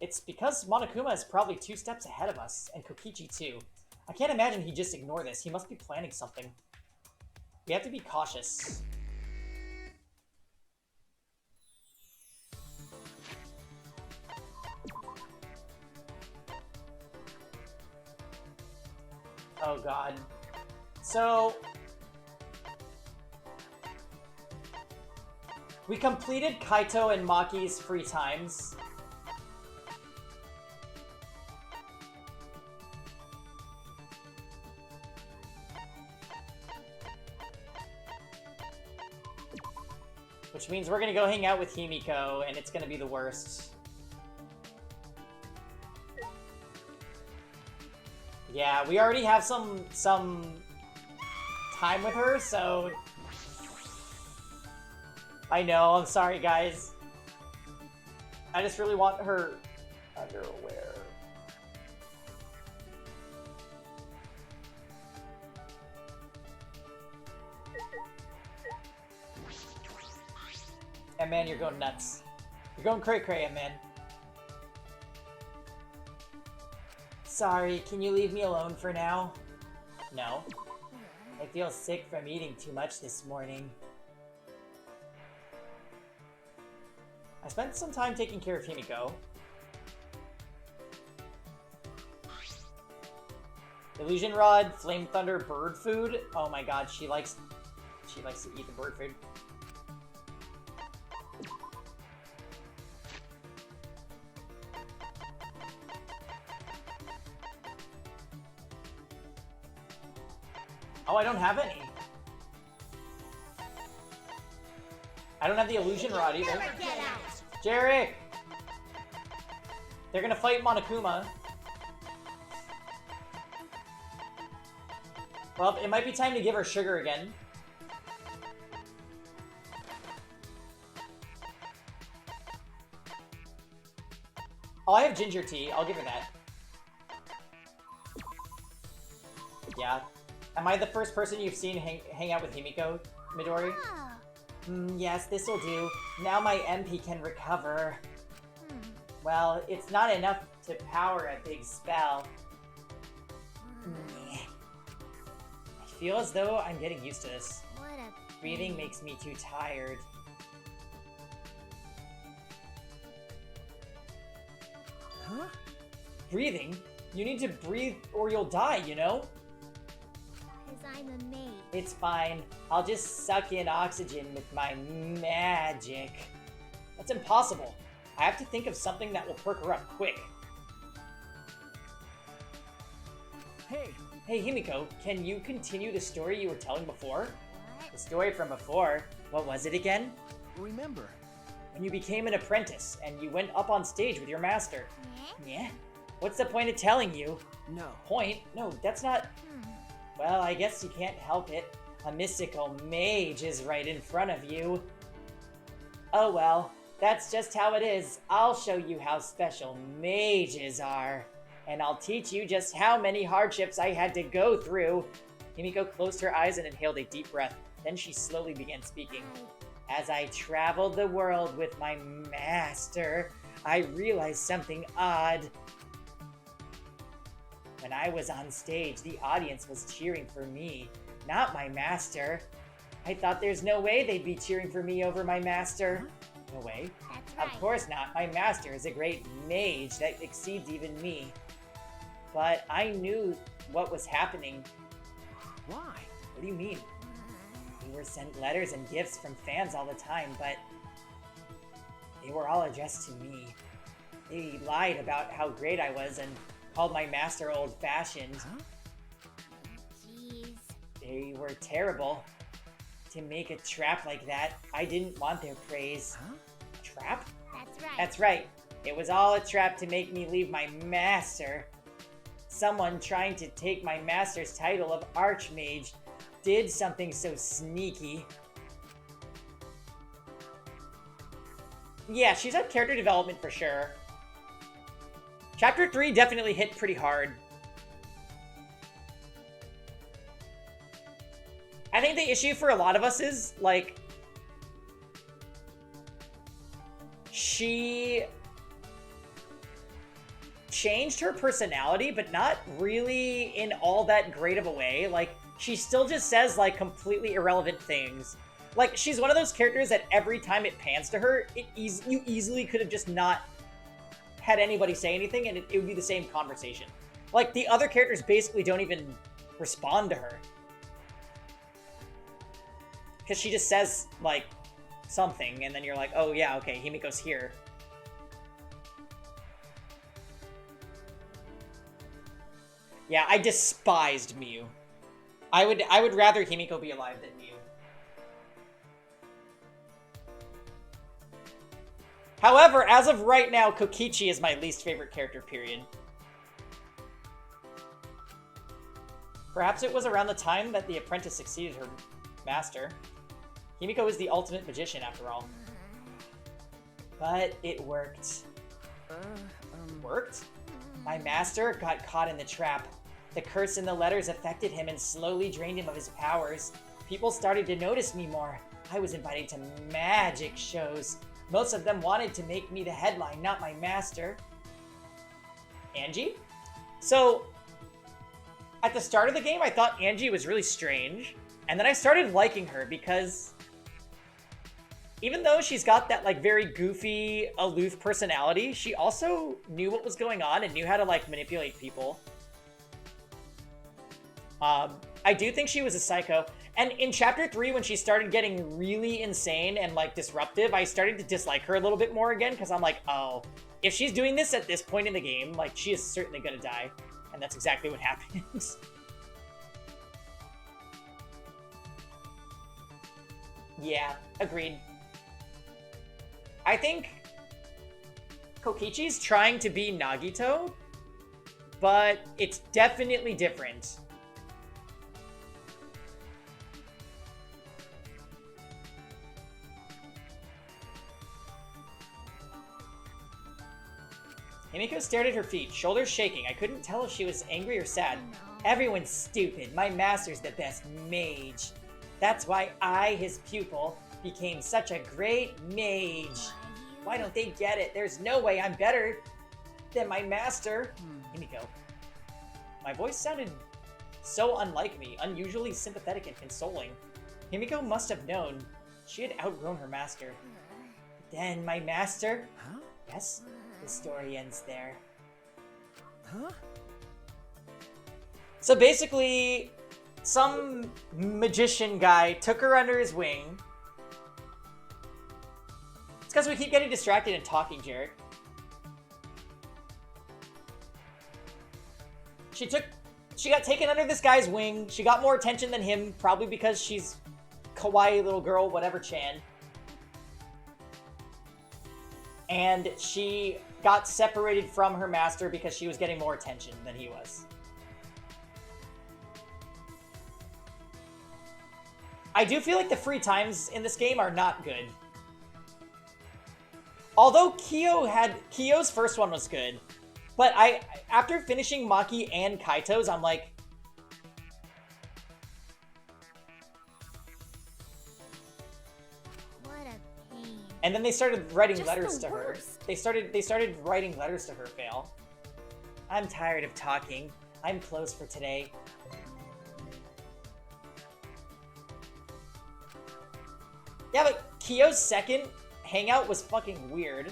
It's because Monokuma is probably 2 steps ahead of us, and Kokichi too. I can't imagine he'd just ignore this. He must be planning something. We have to be cautious. Oh god. So we completed Kaito and Maki's free times. Which means we're gonna go hang out with Himiko, and it's gonna be the worst. Yeah, we already have some time with her, so I know, I'm sorry guys. I just really want her underwear. And man, you're going nuts. You're going cray-cray, man. Sorry, can you leave me alone for now? No. I feel sick from eating too much this morning. I spent some time taking care of Himiko. Illusion Rod, Flame Thunder, bird food. Oh my god, she likes to eat the bird food. Oh, I don't have any. I don't have the Illusion Rod either. Jarek! They're gonna fight Monokuma. Well, it might be time to give her sugar again. Oh, I have ginger tea. I'll give her that. Yeah. Am I the first person you've seen hang out with Himiko, Midori? Yes, this'll do. Now my MP can recover. Well, it's not enough to power a big spell. I feel as though I'm getting used to this. Breathing makes me too tired. Huh? Breathing? You need to breathe or you'll die, you know? I'm a maid. It's fine. I'll just suck in oxygen with my magic. That's impossible. I have to think of something that will perk her up quick. Hey, Hey Himiko, can you continue the story you were telling before? What? The story from before. What was it again? remember, When you became an apprentice and you went up on stage with your master. Yeah? Yeah? What's the point of telling you? no. Point? No, that's not... Well, I guess you can't help it. A mystical mage is right in front of you. Oh well, that's just how it is. I'll show you how special mages are. And I'll teach you just how many hardships I had to go through. Himiko closed her eyes and inhaled a deep breath. Then she slowly began speaking. As I traveled the world with my master, I realized something odd. When I was on stage, the audience was cheering for me, not my master. I thought there's no way they'd be cheering for me over my master. No way. That's right. Of course not. My master is a great mage that exceeds even me. But I knew what was happening. Why? What do you mean? We were sent letters and gifts from fans all the time, but they were all addressed to me. They lied about how great I was and called my master old-fashioned. Huh? Jeez. They were terrible. To make a trap like that, I didn't want their praise. Huh? Trap? That's right. That's right. It was all a trap to make me leave my master. Someone trying to take my master's title of Archmage did something so sneaky. Yeah, she's had character development for sure. Chapter 3 definitely hit pretty hard. I think the issue for a lot of us is, like, she changed her personality, but not really in all that great of a way. Like, she still just says, like, completely irrelevant things. Like, she's one of those characters that every time it pans to her, you easily could have just not had anybody say anything, and it would be the same conversation. Like, the other characters basically don't even respond to her. Because she just says, like, something, and then you're like, oh yeah, okay, Himiko's here. Yeah, I despised Miu. I would rather Himiko be alive than Miu. However, as of right now, Kokichi is my least favorite character, period. Perhaps it was around the time that the apprentice succeeded her master. Himiko is the ultimate magician, after all. But it worked. Worked? My master got caught in the trap. The curse in the letters affected him and slowly drained him of his powers. People started to notice me more. I was invited to magic shows. Most of them wanted to make me the headline, not my master. Angie? So, at the start of the game, I thought Angie was really strange. And then I started liking her because even though she's got that, like, very goofy, aloof personality, she also knew what was going on and knew how to, like, manipulate people. I do think she was a psycho. And in chapter 3, when she started getting really insane and like disruptive, I started to dislike her a little bit more again, because I'm like, oh, if she's doing this at this point in the game, like, she is certainly gonna die. And that's exactly what happens. Yeah, agreed. I think Kokichi's trying to be Nagito, but it's definitely different. Himiko stared at her feet, shoulders shaking. I couldn't tell if she was angry or sad. Everyone's stupid. My master's the best mage. That's why I, his pupil, became such a great mage. Why don't they get it? There's no way I'm better than my master. Himiko. My voice sounded so unlike me, unusually sympathetic and consoling. Himiko must have known she had outgrown her master. Then my master? Huh? Yes, the story ends there. Huh? So basically, some magician guy took her under his wing. It's because we keep getting distracted and talking, Jarek. She got taken under this guy's wing. She got more attention than him, probably because she's kawaii little girl, whatever Chan. And she got separated from her master because she was getting more attention than he was. I do feel like the free times in this game are not good. Although Kyo's first one was good, but after finishing Maki and Kaito's, I'm like, What a pain. and then they started writing Just letters the to her. worst. They started writing letters to her, Fail. I'm tired of talking. I'm closed for today. Yeah, but Kyo's second hangout was fucking weird.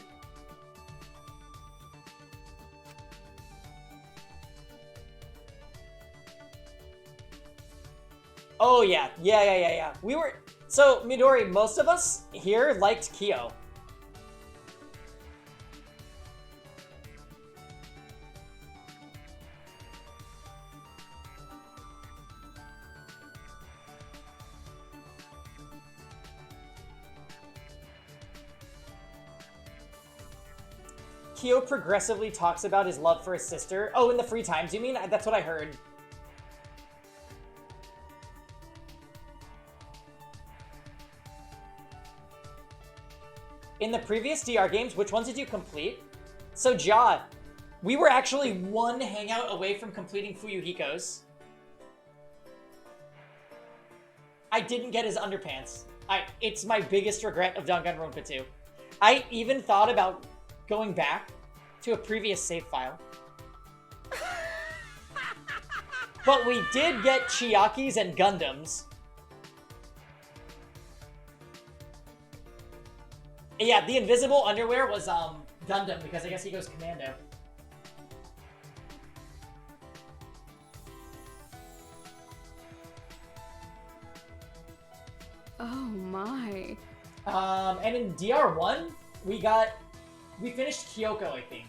Oh yeah. We were, so Midori, most of us here liked Kyo. Kyo progressively talks about his love for his sister. Oh, in the free times, you mean? That's what I heard. In the previous DR games, which ones did you complete? So, Ja, we were actually one hangout away from completing Fuyuhiko's. I didn't get his underpants. It's my biggest regret of Danganronpa 2. I even thought about going back to a previous save file. But we did get Chiakis and Gundams. Yeah, the invisible underwear was Gundam, because I guess he goes commando. Oh my. And in DR1, we finished Kyoko, I think.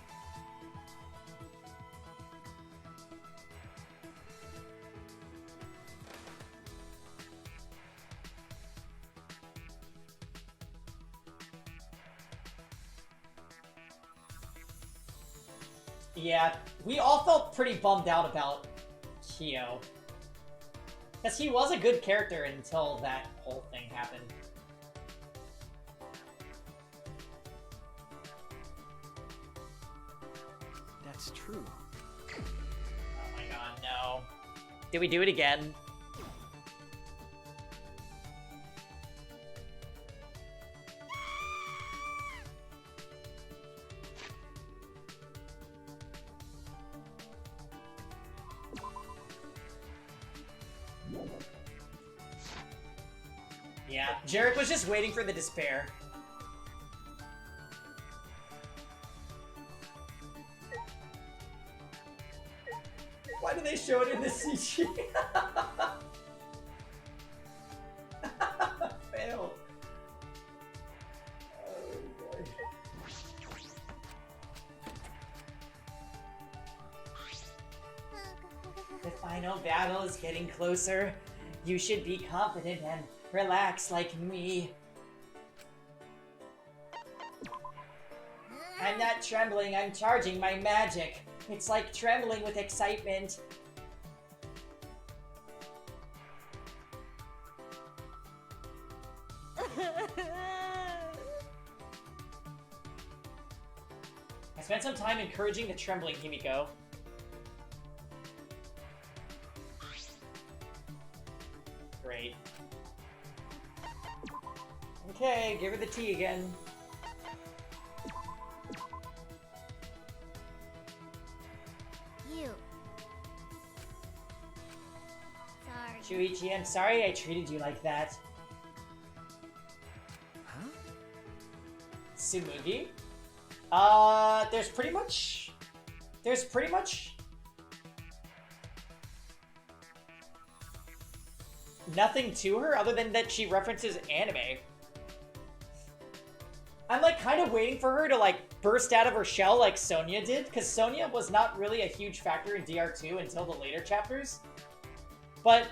Yeah, we all felt pretty bummed out about Kyo. Because he was a good character until that whole thing happened. That's true. Oh my god, no. Did we do it again? Yeah, Jarek was just waiting for the despair. Why do they show it in the CG? The final battle is getting closer. You should be confident and relaxed like me. I'm not trembling, I'm charging my magic. It's like trembling with excitement. I spent some time encouraging the trembling, Himiko. Great. Okay, give her the tea again. You. Sorry. Shuichi, I'm sorry I treated you like that. Huh? Tsumugi? There's pretty much nothing to her other than that she references anime. I'm like kind of waiting for her to like burst out of her shell like Sonia did, because Sonia was not really a huge factor in DR2 until the later chapters. But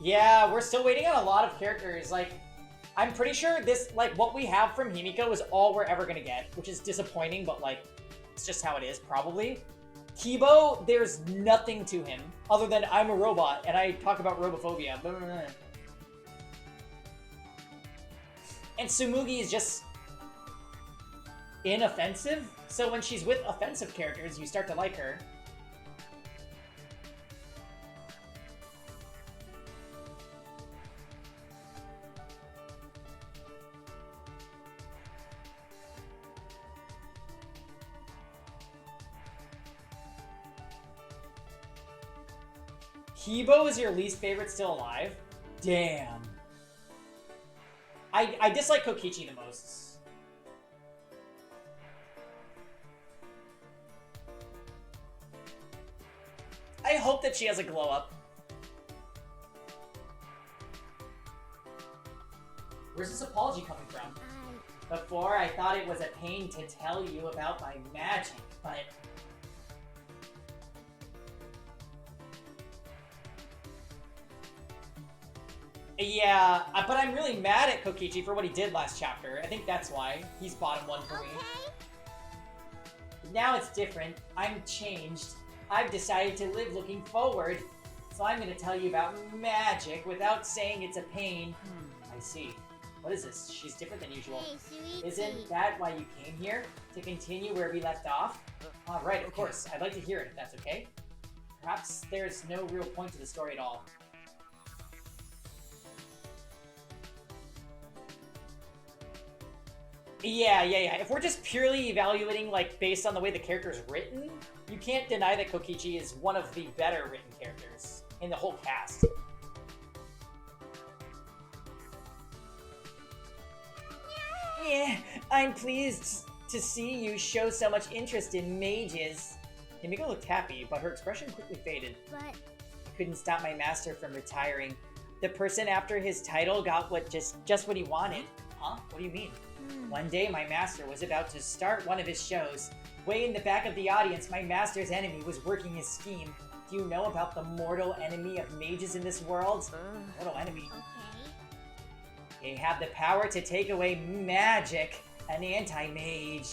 yeah, we're still waiting on a lot of characters. Like, I'm pretty sure this, like, what we have from Himiko is all we're ever gonna get, which is disappointing, but, like, it's just how it is, probably. Kibo, there's nothing to him, other than I'm a robot, and I talk about robophobia. Blah, blah, blah. And Tsumugi is just inoffensive, so when she's with offensive characters, you start to like her. Kibo is your least favorite still alive? Damn. I dislike Kokichi the most. I hope that she has a glow up. Where's this apology coming from? Before, I thought it was a pain to tell you about my magic, but... yeah, but I'm really mad at Kokichi for what he did last chapter. I think that's why. He's bottom one for me. Now it's different. I'm changed. I've decided to live looking forward. So I'm going to tell you about magic without saying it's a pain. I see. What is this? She's different than usual. Isn't that why you came here? To continue where we left off? Right, of course. I'd like to hear it if that's okay. Perhaps there's no real point to the story at all. Yeah. If we're just purely evaluating, like, based on the way the character's written, you can't deny that Kokichi is one of the better written characters in the whole cast. Yeah, I'm pleased to see you show so much interest in mages. Himiko looked happy, but her expression quickly faded. But I couldn't stop my master from retiring. The person after his title got just what he wanted. Huh? What do you mean? One day, my master was about to start one of his shows. Way in the back of the audience, my master's enemy was working his scheme. Do you know about the mortal enemy of mages in this world? Mortal enemy? okay. They have the power to take away magic. An anti-mage.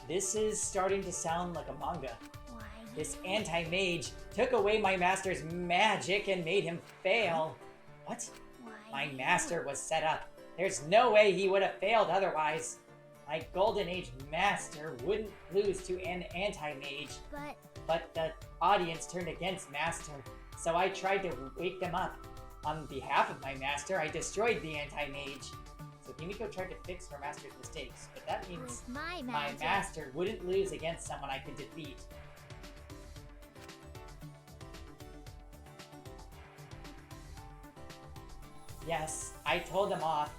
This is starting to sound like a manga. Why? This anti-mage took away my master's magic and made him fail. What? Why? My master was set up. There's no way he would have failed otherwise. My Golden Age master wouldn't lose to an anti-mage. But the audience turned against master, so I tried to wake them up. On behalf of my master, I destroyed the anti-mage. So Himiko tried to fix her master's mistakes, but that means With my my magic. master wouldn't lose against someone I could defeat. Yes, I told them off.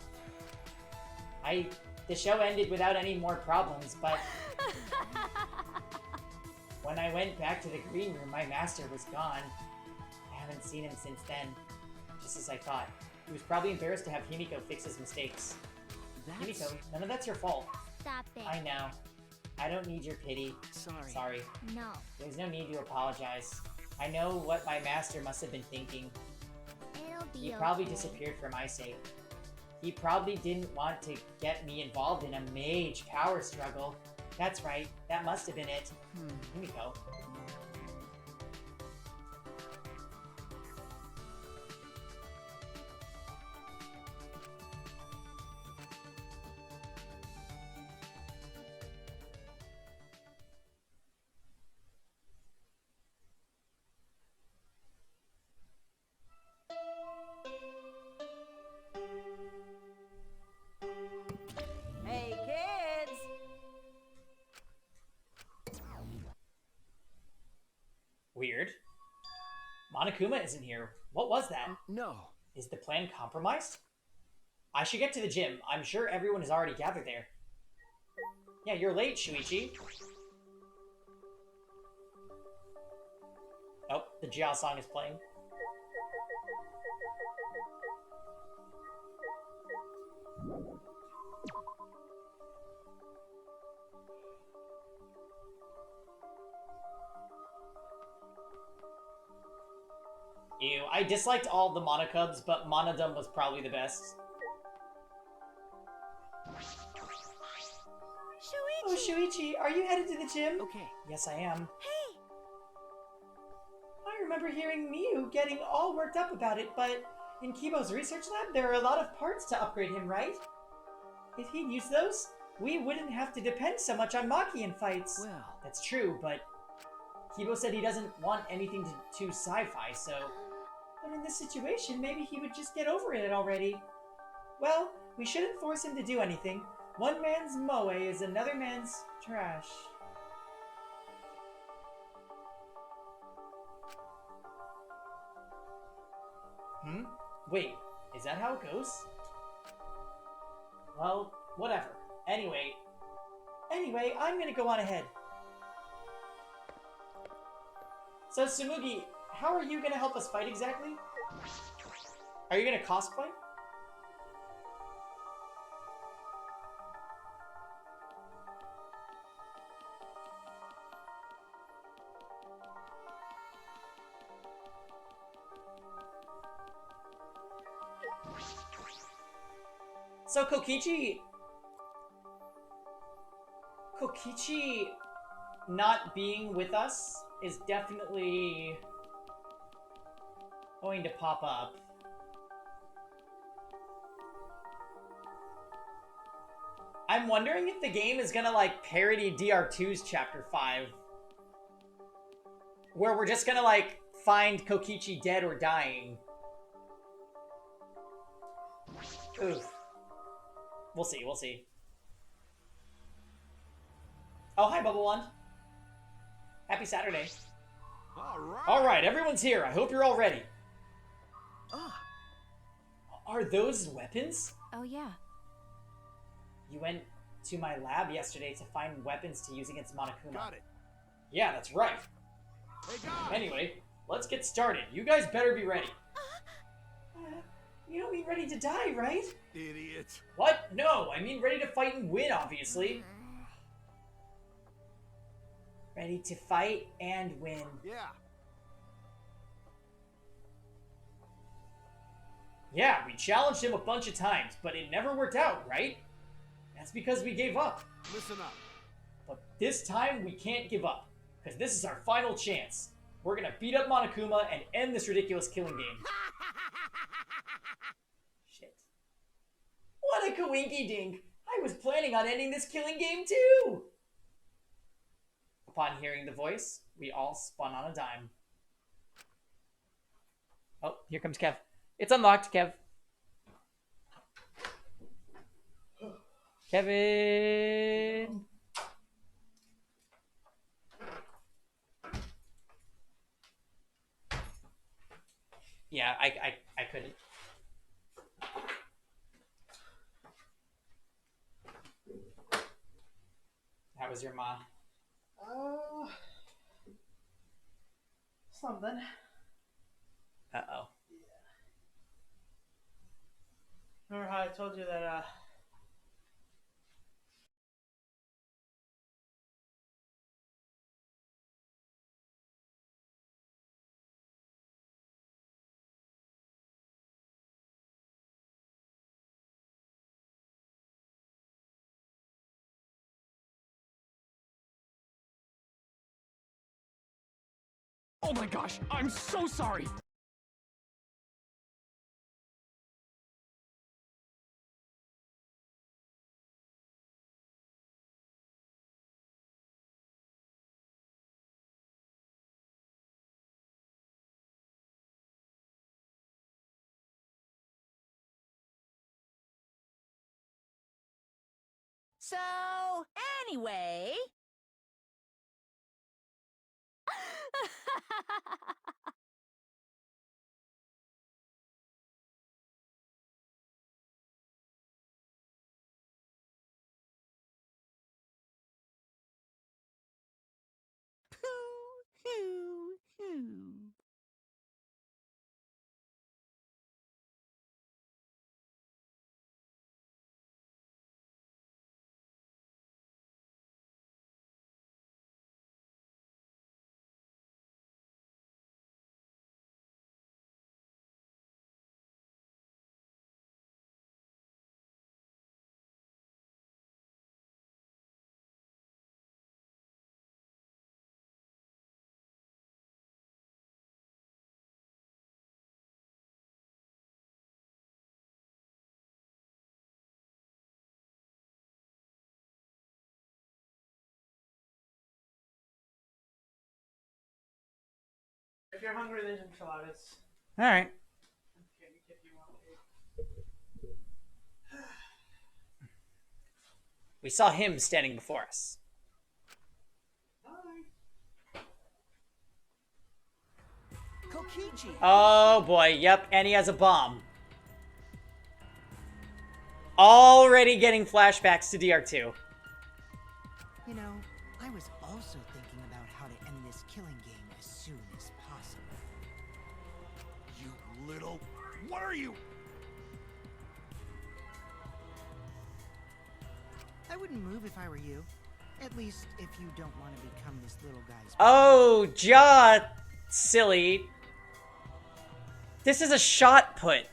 The show ended without any more problems, but... When I went back to the green room, my master was gone. I haven't seen him since then. Just as I thought. He was probably embarrassed to have Himiko fix his mistakes. Himiko, none of that's your fault. Stop it. I know. I don't need your pity. Sorry. No. There's no need to apologize. I know what my master must have been thinking. It'll be He probably okay. disappeared for my sake. He probably didn't want to get me involved in a mage power struggle. That's right. That must have been it. Himiko. Hey, kids! Weird. Monokuma isn't here. What was that? No. Is the plan compromised? I should get to the gym. I'm sure everyone is already gathered there. Yeah, you're late, Shuichi. Oh, the Jiao song is playing. Ew, I disliked all the Monokubs, but Monodum was probably the best. Shuichi! Oh, Shuichi, are you headed to the gym? Okay. Yes, I am. Hey! I remember hearing Miu getting all worked up about it, but in Kibo's research lab, there are a lot of parts to upgrade him, right? If he'd use those, we wouldn't have to depend so much on Maki in fights. Well. That's true, but Kibo said he doesn't want anything too sci-fi, so... But in this situation, maybe he would just get over it already. Well, we shouldn't force him to do anything. One man's moe is another man's trash. Wait, is that how it goes? Well, whatever. Anyway, I'm gonna go on ahead. So, Tsumugi, how are you gonna help us fight exactly? Are you gonna cosplay? So Kokichi not being with us is definitely going to pop up. I'm wondering if the game is gonna like parody DR2's Chapter 5. Where we're just gonna like find Kokichi dead or dying. Oof. We'll see, we'll see. Oh, hi, Bubble Wand. Happy Saturday. Alright, everyone's here. I hope you're all ready. Are those weapons? Oh, yeah. You went to my lab yesterday to find weapons to use against Monokuma. Got it. Yeah, that's right. Hey, guys! Anyway, let's get started. You guys better be ready. You don't mean ready to die, right? Idiot. What? No, I mean ready to fight and win, obviously. Ready to fight and win. Yeah. Yeah, we challenged him a bunch of times, but it never worked out, right? That's because we gave up. Listen up. But this time, we can't give up, because this is our final chance. We're gonna beat up Monokuma and end this ridiculous killing game. Shit. What a coinky dink! I was planning on ending this killing game too! Upon hearing the voice, we all spun on a dime. Oh, here comes Kev. It's unlocked, Kev. Kevin! Yeah, I couldn't. How was your ma? Something. Uh-oh. Remember how I told you that, Oh my gosh, I'm so sorry! So, anyway. if you're hungry, there's enchiladas. Alright. If you want to. We saw him standing before us. Kokichi! Oh boy, yep, and he has a bomb. Already getting flashbacks to DR2. You know, I was also thinking about how to end this killing game as soon as possible. You little... What are you? I wouldn't move if I were you. At least if you don't want to become this little guy's... Oh, silly. This is a shot put.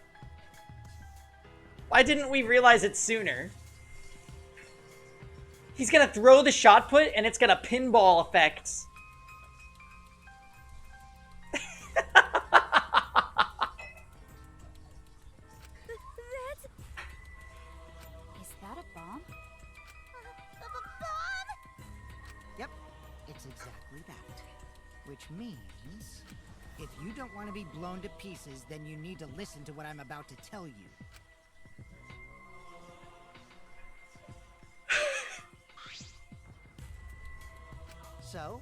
Why didn't we realize it sooner? He's gonna throw the shot put and it's gonna pinball effects. Is that a bomb? Yep, it's exactly that. Which means... if you don't want to be blown to pieces, then you need to listen to what I'm about to tell you. So?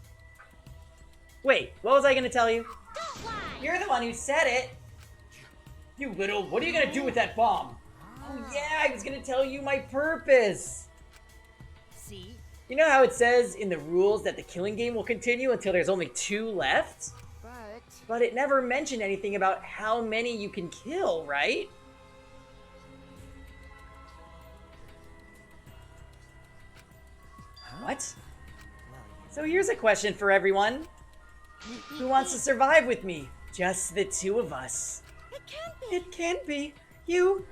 Wait, what was I gonna tell you? Don't lie! You're the one who said it! You little, what are you gonna do with that bomb? Oh yeah, I was gonna tell you my purpose! See? You know how it says in the rules that the killing game will continue until there's only 2 left? But it never mentioned anything about how many you can kill, right? What? So here's a question for everyone. Who wants to survive with me? Just the 2 of us. It can't be. It can't be. You?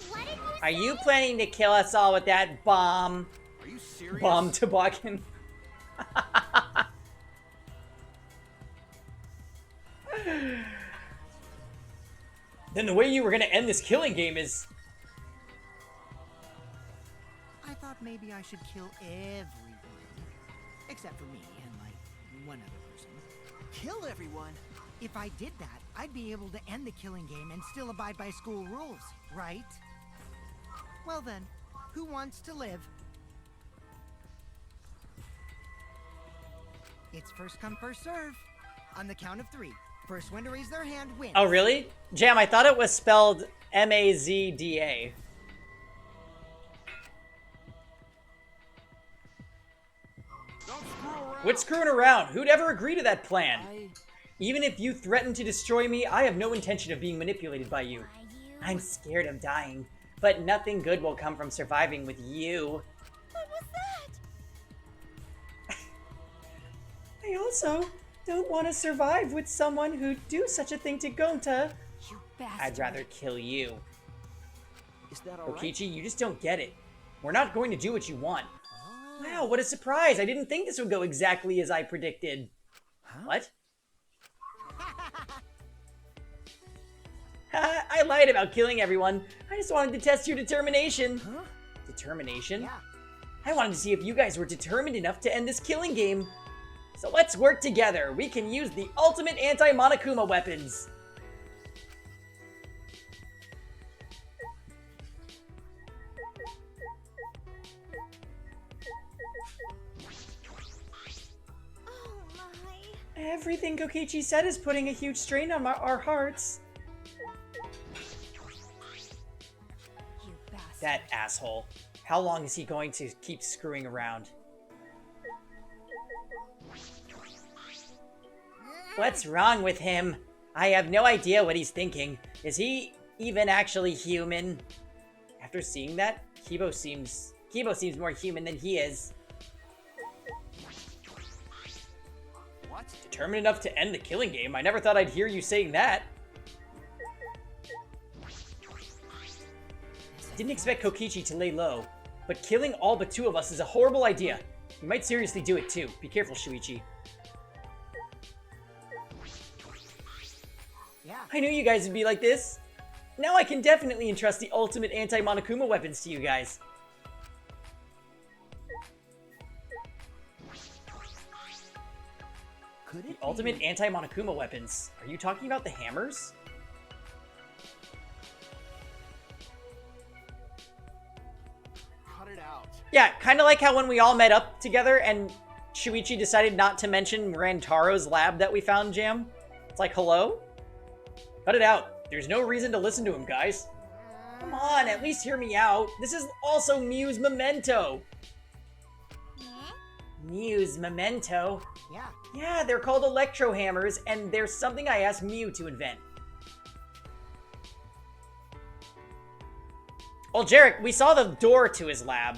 What did you Are you planning to kill us all with that bomb? Are you serious? Bomb toboggan. Then the way you were gonna end this killing game is... I thought maybe I should kill everyone. Except for me and, like, one other person. Kill everyone? If I did that, I'd be able to end the killing game and still abide by school rules, right? Well then, who wants to live? It's first come, first serve. On the count of 3. First one to raise their hand wins. Oh, really? Jam, I thought it was spelled M-A-Z-D-A. Don't screw around. What's screwing around? Who'd ever agree to that plan? Even if you threaten to destroy me, I have no intention of being manipulated by you. I'm scared of dying, but nothing good will come from surviving with you. What was that? I also don't want to survive with someone who'd do such a thing to Gonta. You bastard. I'd rather kill you. Is that all right? Kokichi, you just don't get it. We're not going to do what you want. Wow, what a surprise! I didn't think this would go exactly as I predicted. Huh? What? I lied about killing everyone. I just wanted to test your determination. Huh? Determination? Yeah. I wanted to see if you guys were determined enough to end this killing game. So let's work together. We can use the ultimate anti-Monokuma weapons. Oh my. Everything Kokichi said is putting a huge strain on our hearts. You bastard. That asshole. How long is he going to keep screwing around? What's wrong with him? I have no idea what he's thinking. Is he even actually human? After seeing that, Kibo seems more human than he is. What? Determined enough to end the killing game? I never thought I'd hear you saying that. I didn't expect Kokichi to lay low, but killing all but 2 of us is a horrible idea. You might seriously do it too. Be careful, Shuichi. Yeah. I knew you guys would be like this. Now I can definitely entrust the ultimate anti-Monokuma weapons to you guys. Could The it ultimate be... anti-Monokuma weapons. Are you talking about the hammers? Cut it out. Yeah, kind of like how when we all met up together and Shuichi decided not to mention Rantaro's lab that we found, Jam. It's like, hello? Cut it out. There's no reason to listen to him, guys. Come on, at least hear me out. This is also Mew's memento. Mew's memento? Yeah. Yeah, they're called electro hammers, and there's something I asked Mew to invent. Well, Jarek, we saw the door to his lab,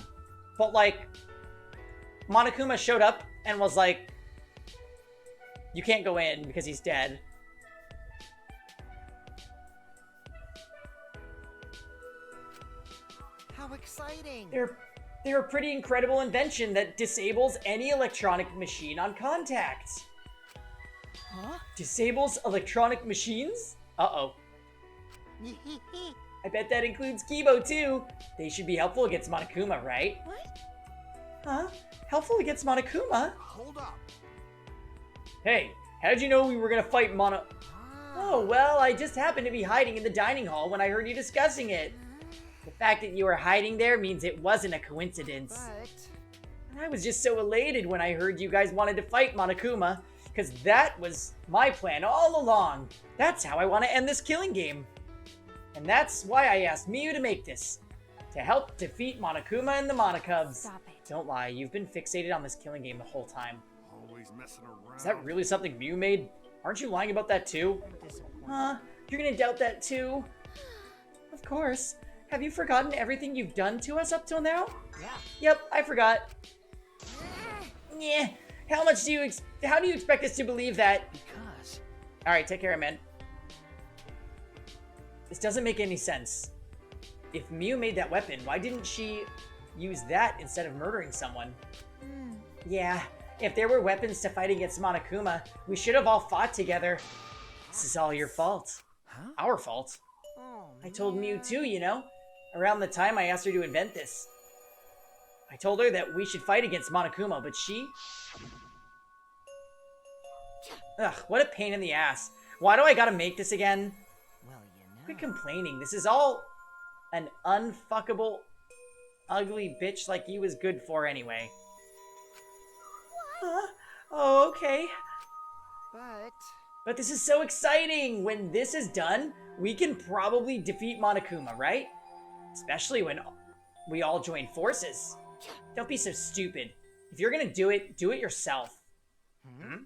but like, Monokuma showed up and was like, you can't go in because he's dead. How exciting! They're a pretty incredible invention that disables any electronic machine on contact. Huh? Disables electronic machines? Uh-oh. I bet that includes Kibo too. They should be helpful against Monokuma, right? What? Huh? Helpful against Monokuma? Hold up. Hey, how did you know we were gonna fight Oh, well, I just happened to be hiding in the dining hall when I heard you discussing it. The fact that you were hiding there means it wasn't a coincidence. But... And I was just so elated when I heard you guys wanted to fight Monokuma, because that was my plan all along. That's how I want to end this killing game. And that's why I asked Miyu to make this. To help defeat Monokuma and the Monokubs. Stop it. Don't lie, you've been fixated on this killing game the whole time. Always messing around. Is that really something Miyu made? Aren't you lying about that too? I'm disappointed. Huh? You're gonna doubt that too? Of course. Have you forgotten everything you've done to us up till now? Yeah. Yep, I forgot. Yeah. How do you expect us to believe that? Because... Alright, take care, man. This doesn't make any sense. If Miyu made that weapon, why didn't she use that instead of murdering someone? Yeah, if there were weapons to fight against Monokuma, we should have all fought together. This is all your fault. Huh? Our fault. Oh, I told Miyu too, you know? Around the time I asked her to invent this. I told her that we should fight against Monokuma, but she... Ugh, what a pain in the ass. Why do I gotta make this again? well, you know. Quit complaining. This is all an unfuckable, ugly bitch like you is good for anyway. Huh? Oh, okay. But this is so exciting! When this is done, we can probably defeat Monokuma, right? Especially when we all join forces. Don't be so stupid. If you're gonna do it yourself. Hmm?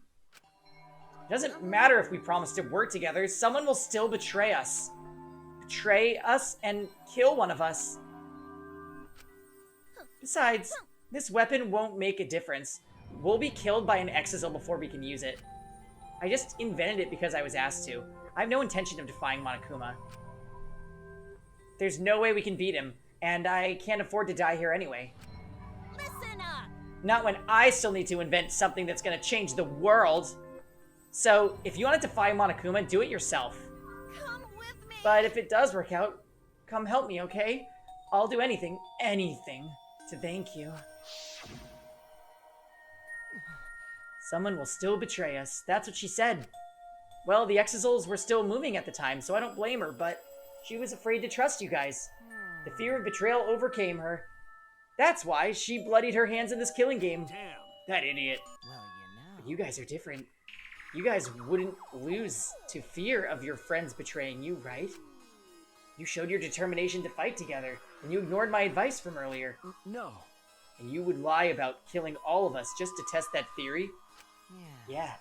It doesn't matter if we promise to work together, someone will still betray us. Betray us and kill one of us. Besides, this weapon won't make a difference. We'll be killed by an Exisal before we can use it. I just invented it because I was asked to. I have no intention of defying Monokuma. There's no way we can beat him, and I can't afford to die here anyway. Listen up! Not when I still need to invent something that's gonna change the world. So, if you want to defy Monokuma, do it yourself. Come with me! But if it does work out, come help me, okay? I'll do anything, to thank you. Someone will still betray us. That's what she said. Well, the Exisals were still moving at the time, so I don't blame her, but she was afraid to trust you guys. The fear of betrayal overcame her. That's why she bloodied her hands in this killing game. Damn. That idiot. Well, you know. But you guys are different. You guys wouldn't lose to fear of your friends betraying you, right? You showed your determination to fight together, and you ignored my advice from earlier. No. And you would lie about killing all of us just to test that theory? Yeah.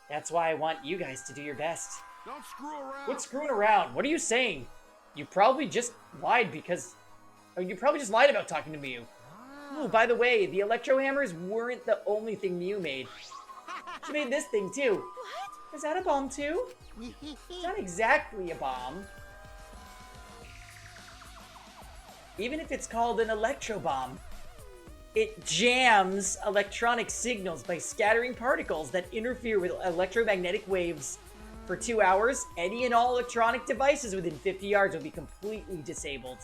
That's why I want you guys to do your best. Don't screw around. What's screwing around? What are you saying? You probably just lied because... Or you probably just lied about talking to Miu. Oh, by the way, the electro hammers weren't the only thing Miu made. She made this thing too. What? Is that a bomb too? It's not exactly a bomb. Even if it's called an electro bomb, it jams electronic signals by scattering particles that interfere with electromagnetic waves. For 2 hours, any and all electronic devices within 50 yards will be completely disabled.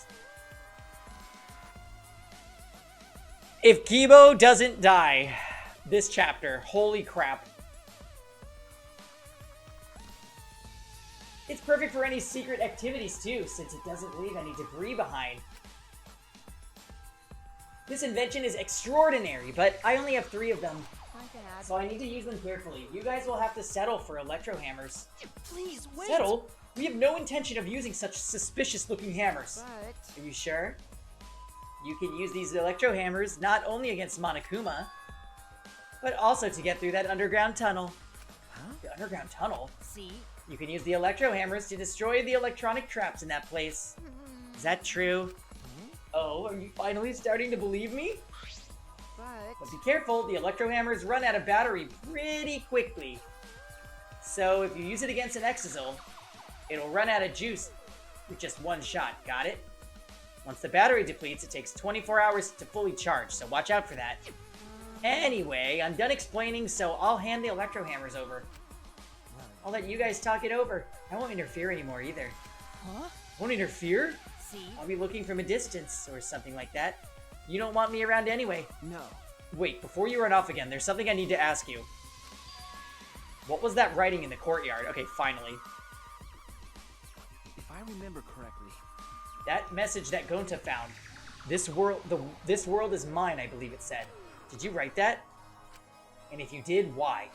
If Kibo doesn't die this chapter, holy crap. It's perfect for any secret activities too, since it doesn't leave any debris behind. This invention is extraordinary, but I only have 3 of them. My bad. So I need to use them carefully. You guys will have to settle for electro hammers. Please, wait! Settle? We have no intention of using such suspicious-looking hammers. But... Are you sure? You can use these electro hammers not only against Monokuma, but also to get through that underground tunnel. Huh? The underground tunnel? See? You can use the electro hammers to destroy the electronic traps in that place. Is that true? Oh, are you finally starting to believe me? But be careful, the electro hammers run out of battery pretty quickly. So if you use it against an Exisal, it'll run out of juice with just 1 shot, got it? Once the battery depletes, it takes 24 hours to fully charge, so watch out for that. Anyway, I'm done explaining, so I'll hand the electro hammers over. I'll let you guys talk it over. I won't interfere anymore either. Huh? Won't interfere? See? I'll be looking from a distance, or something like that. You don't want me around anyway. No. Wait, before you run off again, there's something I need to ask you. What was that writing in the courtyard? Okay, finally. If I remember correctly. That message that Gonta found. This world is mine, I believe it said. Did you write that? And if you did, why?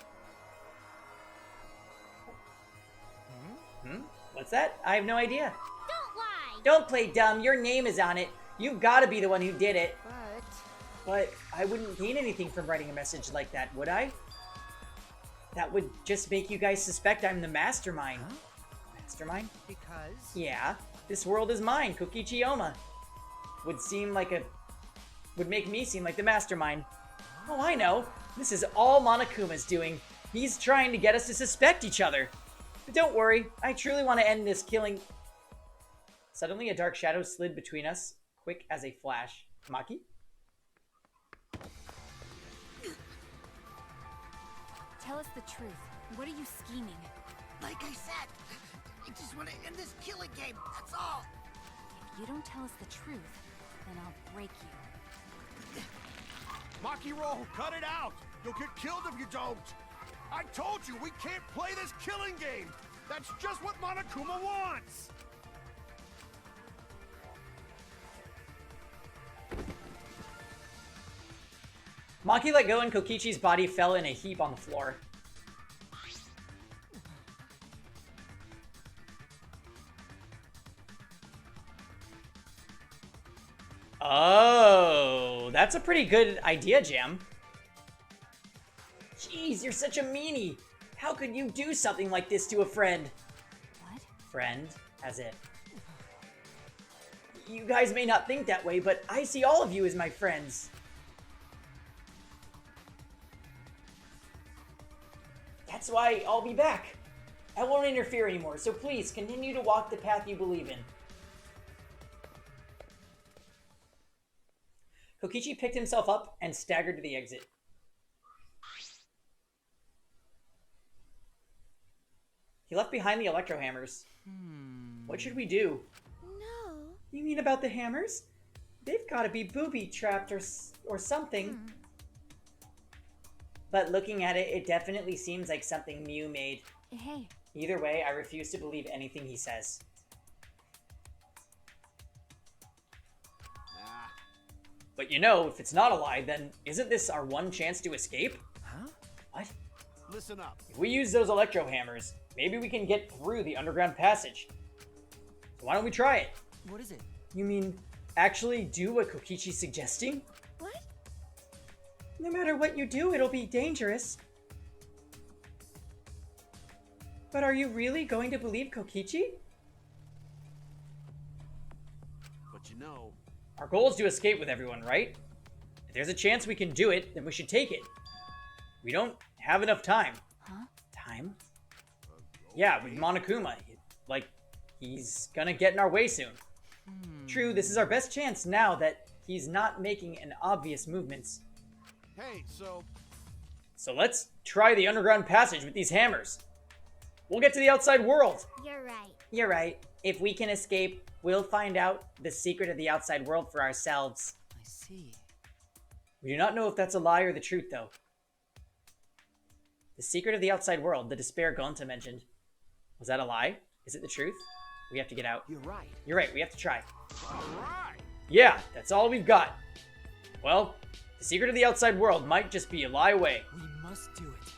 What's that? I have no idea. Don't lie! Don't play dumb. Your name is on it. You've got to be the one who did it. But I wouldn't gain anything from writing a message like that, would I? That would just make you guys suspect I'm the mastermind. Huh? Mastermind? Because... Yeah. This world is mine, Kokichiyama. Would make me seem like the mastermind. Oh, I know. This is all Monokuma's doing. He's trying to get us to suspect each other. But don't worry, I truly want to end this killing. Suddenly, a dark shadow slid between us, quick as a flash. Maki? Tell us the truth. What are you scheming? Like I said, I just want to end this killing game, that's all. If you don't tell us the truth, then I'll break you. Maki roll, cut it out! You'll get killed if you don't! I told you, we can't play this killing game! That's just what Monokuma wants! Maki let go and Kokichi's body fell in a heap on the floor. Oh, that's a pretty good idea, Jam. Jeez, you're such a meanie. How could you do something like this to a friend? What? Friend, as it. You guys may not think that way, but I see all of you as my friends. That's why I'll be back. I won't interfere anymore, so please continue to walk the path you believe in. Kokichi picked himself up and staggered to the exit. He left behind the electro hammers. What should we do? No. You mean about the hammers? They've got to be booby-trapped or something. But looking at it, it definitely seems like something Mew made. Hey. Either way, I refuse to believe anything he says. But you know, if it's not a lie, then isn't this our one chance to escape? Huh? What? Listen up. If we use those electro hammers, maybe we can get through the underground passage. So why don't we try it? What is it? You mean, actually do what Kokichi's suggesting? What? No matter what you do, it'll be dangerous. But are you really going to believe Kokichi? But you know... Our goal is to escape with everyone, right? If there's a chance we can do it, then we should take it. We don't have enough time. Huh? Time? Yeah, with Monokuma. Like, he's gonna get in our way soon. True, this is our best chance now that he's not making an obvious movements. Hey, so let's try the underground passage with these hammers. We'll get to the outside world. You're right. You're right. If we can escape, we'll find out the secret of the outside world for ourselves. I see. We do not know if that's a lie or the truth, though. The secret of the outside world, the despair Gonta mentioned. Was that a lie? Is it the truth? We have to get out. You're right. You're right, we have to try. all right. Yeah, that's all we've got. Well, the secret of the outside world might just be a lie away. We must do it.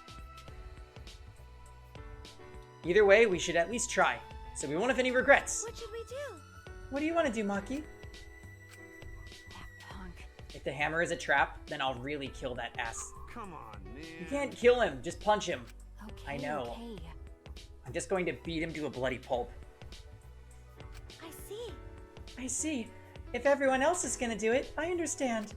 Either way, we should at least try, so we won't have any regrets. What should we do? What do you want to do, Maki? That punk. If the hammer is a trap, then I'll really kill that ass. Come on, man. You can't kill him, just punch him. Okay, I know. okay. I'm just going to beat him to a bloody pulp. I see. I see. If everyone else is gonna do it, I understand.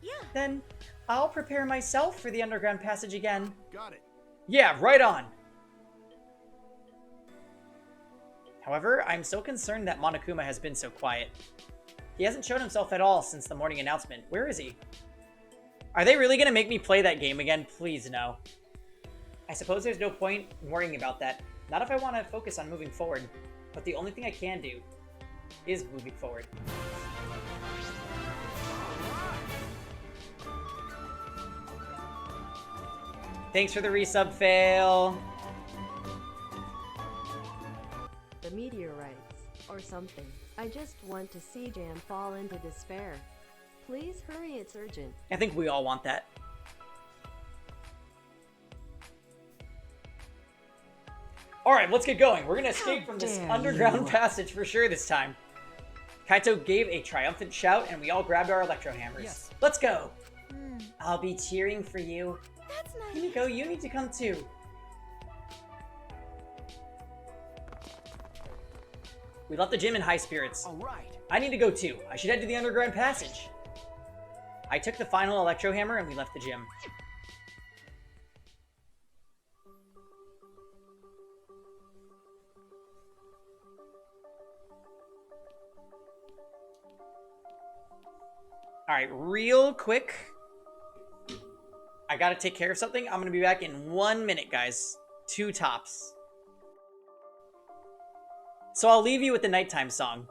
Yeah. Then I'll prepare myself for the underground passage again. Got it. Yeah, right on. However, I'm so concerned that Monokuma has been so quiet. He hasn't shown himself at all since the morning announcement. Where is he? Are they really gonna make me play that game again? Please no. I suppose there's no point in worrying about that. Not if I want to focus on moving forward. But the only thing I can do is moving forward. Thanks for the resub, Fail. The meteorites, or something. I just want to see Jam fall into despair. Please hurry, it's urgent. I think we all want that. Alright, let's get going. We're gonna escape from this underground passage for sure this time. Kaito gave a triumphant shout and we all grabbed our electro hammers. Yes. Let's go! I'll be cheering for you. That's nice. Himiko, you need to come too. We left the gym in high spirits. All right. I need to go too. I should head to the underground passage. I took the final electro hammer and we left the gym. Alright, real quick. I gotta take care of something. I'm gonna be back in 1 minute, guys. 2 tops. So I'll leave you with the nighttime song.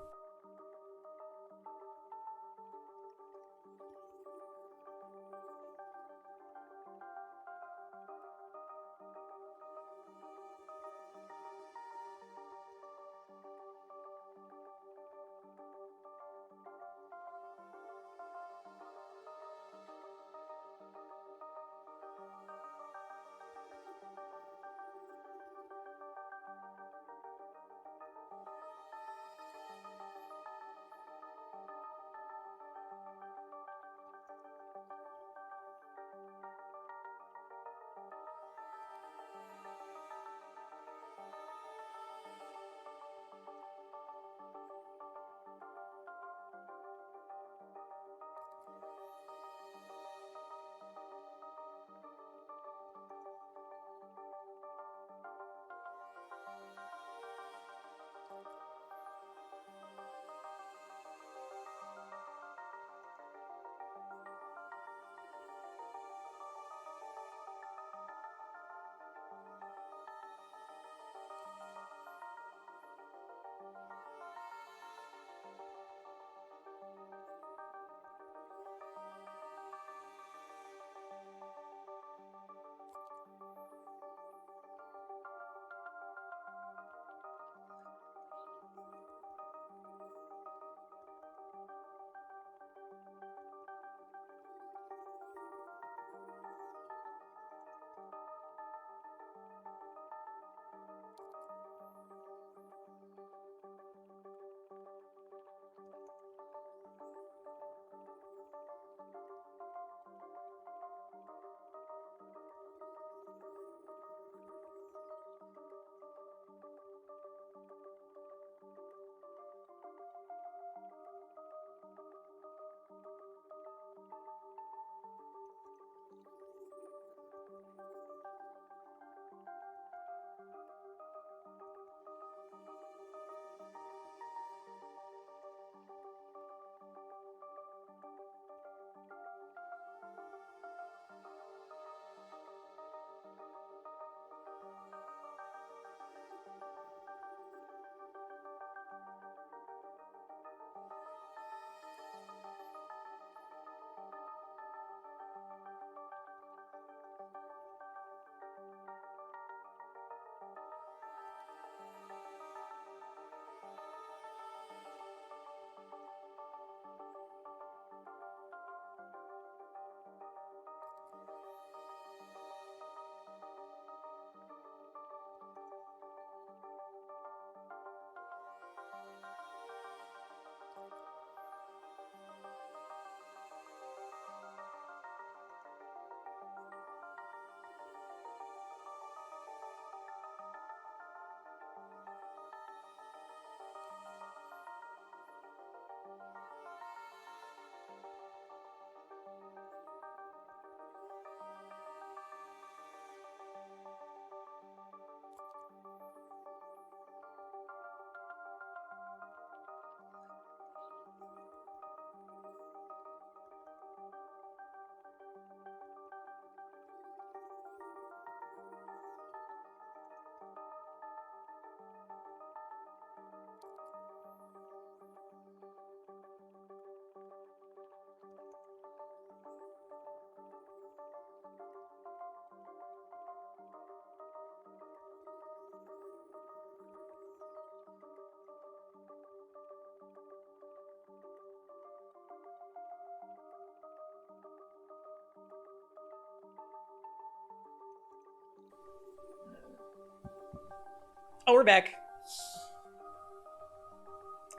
Oh, we're back.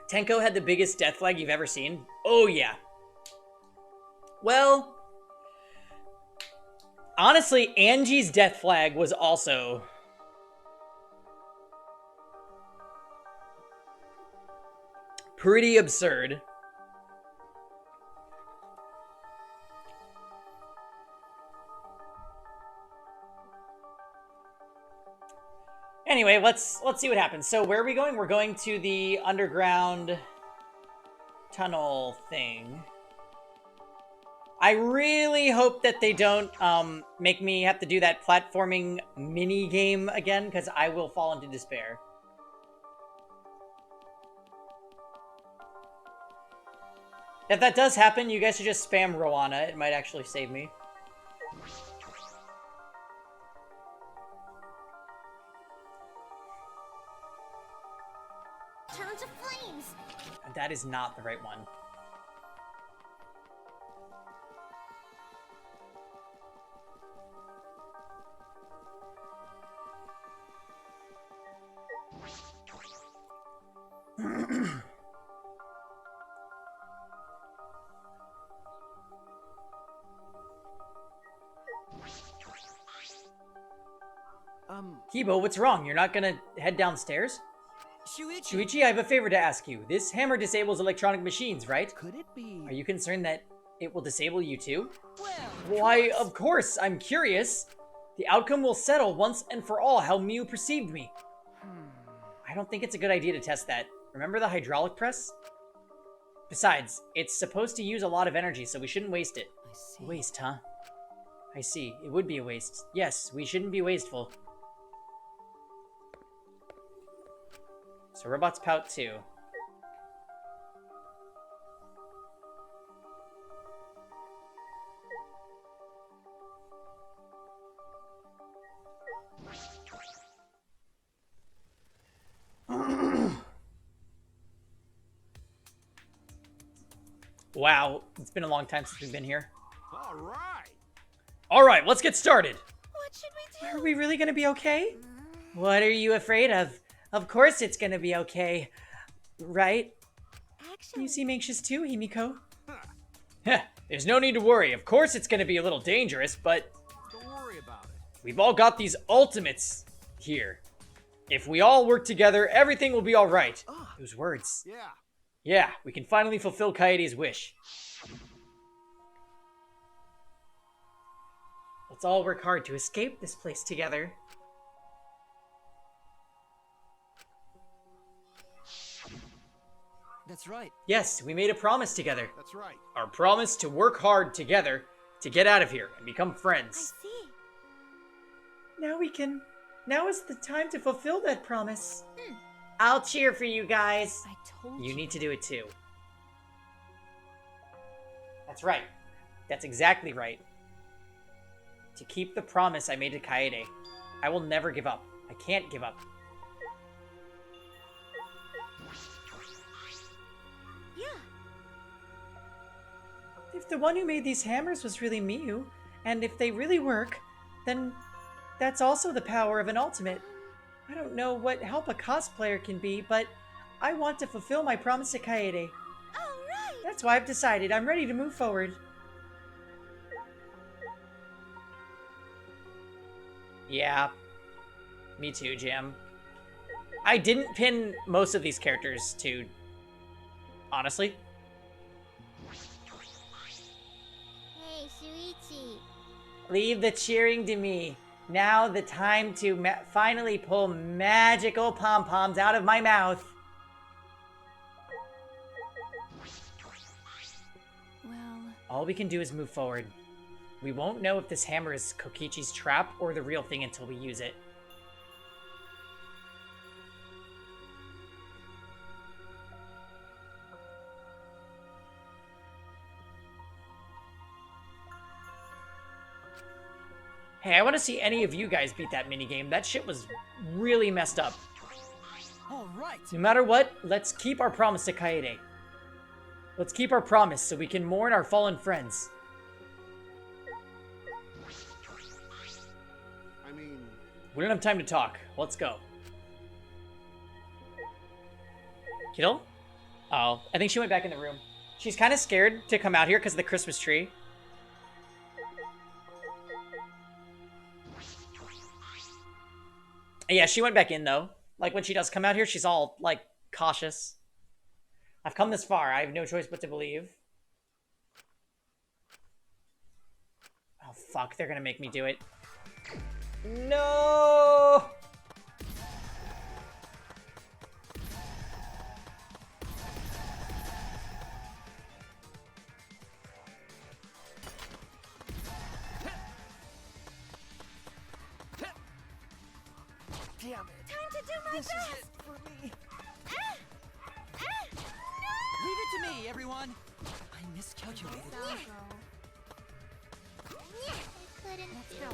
Tenko had the biggest death flag you've ever seen? Oh, yeah. Well, honestly, Angie's death flag was also pretty absurd. Anyway, let's see what happens. So where are we going? We're going to the underground tunnel thing. I really hope that they don't make me have to do that platforming mini game again, because I will fall into despair. If that does happen, you guys should just spam Rowana. It might actually save me. Turn to flames! That is not the right one. Kibo, what's wrong? You're not gonna head downstairs? Shuichi, I have a favor to ask you. This hammer disables electronic machines, right? Could it be? Are you concerned that it will disable you too? Well, Why, of course, I'm curious. The outcome will settle once and for all how Mew perceived me. I don't think it's a good idea to test that. Remember the hydraulic press? Besides, it's supposed to use a lot of energy, so we shouldn't waste it. I see. Waste, huh? I see. It would be a waste. Yes, we shouldn't be wasteful. So robots pout too. Wow, it's been a long time since we've been here. All right. All right, let's get started. What should we do? Are we really gonna be okay? What are you afraid of? Of course it's gonna be okay. Right? Actually, You seem anxious too, Himiko. Heh, there's no need to worry. Of course it's gonna be a little dangerous, but Don't worry about it. we've all got these ultimates here. If we all work together, everything will be alright. Those words. Yeah. Yeah, we can finally fulfill Kaede's wish. Let's all work hard to escape this place together. That's right. Yes, we made a promise together. That's right. Our promise to work hard together to get out of here and become I friends. see. Now is the time to fulfill that promise. I'll cheer for you guys. I told you. You need to do it too. That's right. That's exactly right. To keep the promise I made to Kaede, I will never give up. I can't give up. Yeah. If the one who made these hammers was really Miyu, and if they really work, then that's also the power of an ultimate. I don't know what help a cosplayer can be, but I want to fulfill my promise to Kaede. All right. That's why I've decided I'm ready to move forward. Yeah. Me too, Jam. I didn't pin most of these characters to... Honestly. Hey, Shuichi. Leave the cheering to me. Now the time to finally pull magical pom-poms out of my mouth. Well, All we can do is move forward. We won't know if this hammer is Kokichi's trap or the real thing until we use it. Hey, I want to see any of you guys beat that minigame. That shit was really messed up. All right. No matter what, let's keep our promise to Kaede. Let's keep our promise so we can mourn our fallen friends. I mean, We don't have time to talk. Let's go. Kill? Oh, I think she went back in the room. She's kind of scared to come out here because of the Christmas tree. Yeah, she went back in though. Like when she does come out here, she's all like cautious. I've come this far. I have no choice but to believe. Oh fuck, they're gonna make me do it. No! Damn it. Time to do my This best. is it for me. No! Leave it to me, everyone. I miscalculated. I couldn't do it.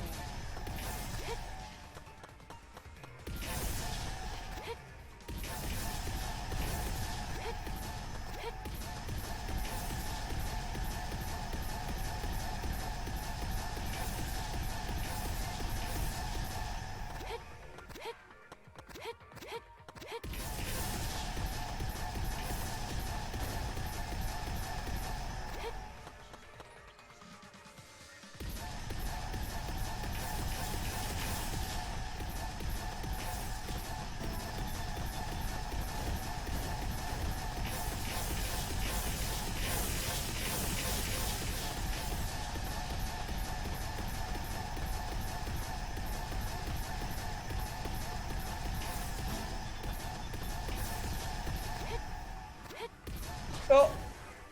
Oh!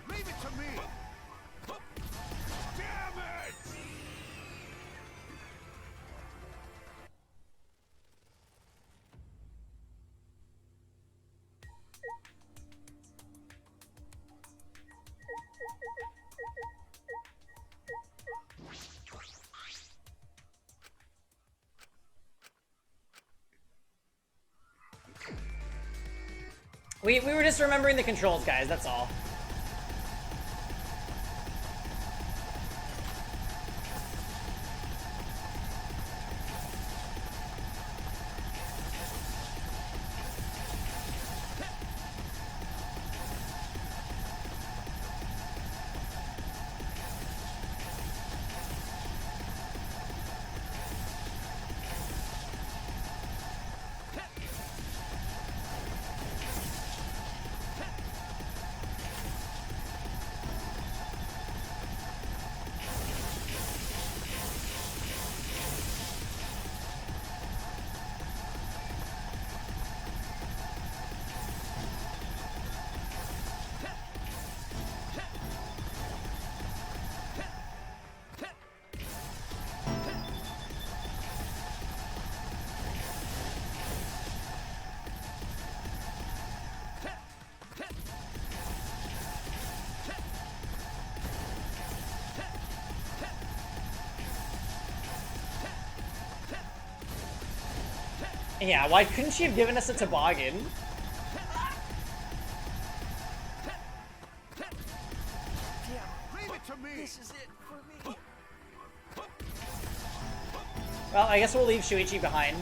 Leave it to me! Damn it! We were just remembering the controls, guys, that's all. Yeah, why couldn't she have given us a toboggan? Leave it to me! This is it for me. Well, I guess we'll leave Shuichi behind.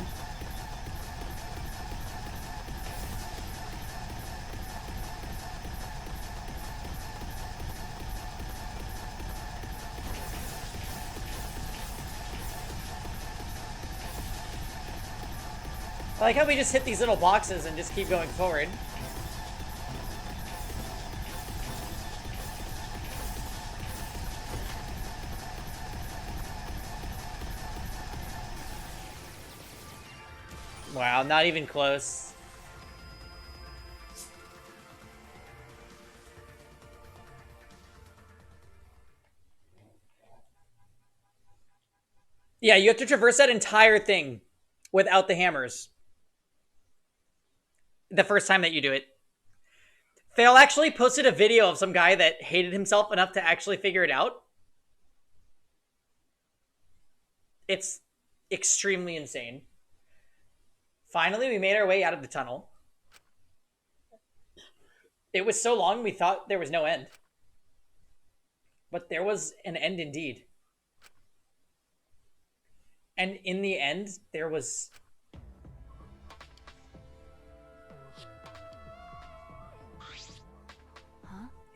I like how we just hit these little boxes and just keep going forward. Wow, not even close. Yeah, you have to traverse that entire thing without the hammers. The first time that you do it. Fail actually posted a video of some guy that hated himself enough to actually figure it out. It's extremely insane. Finally, we made our way out of the tunnel. It was so long we thought there was no end. But there was an end indeed. And in the end, there was...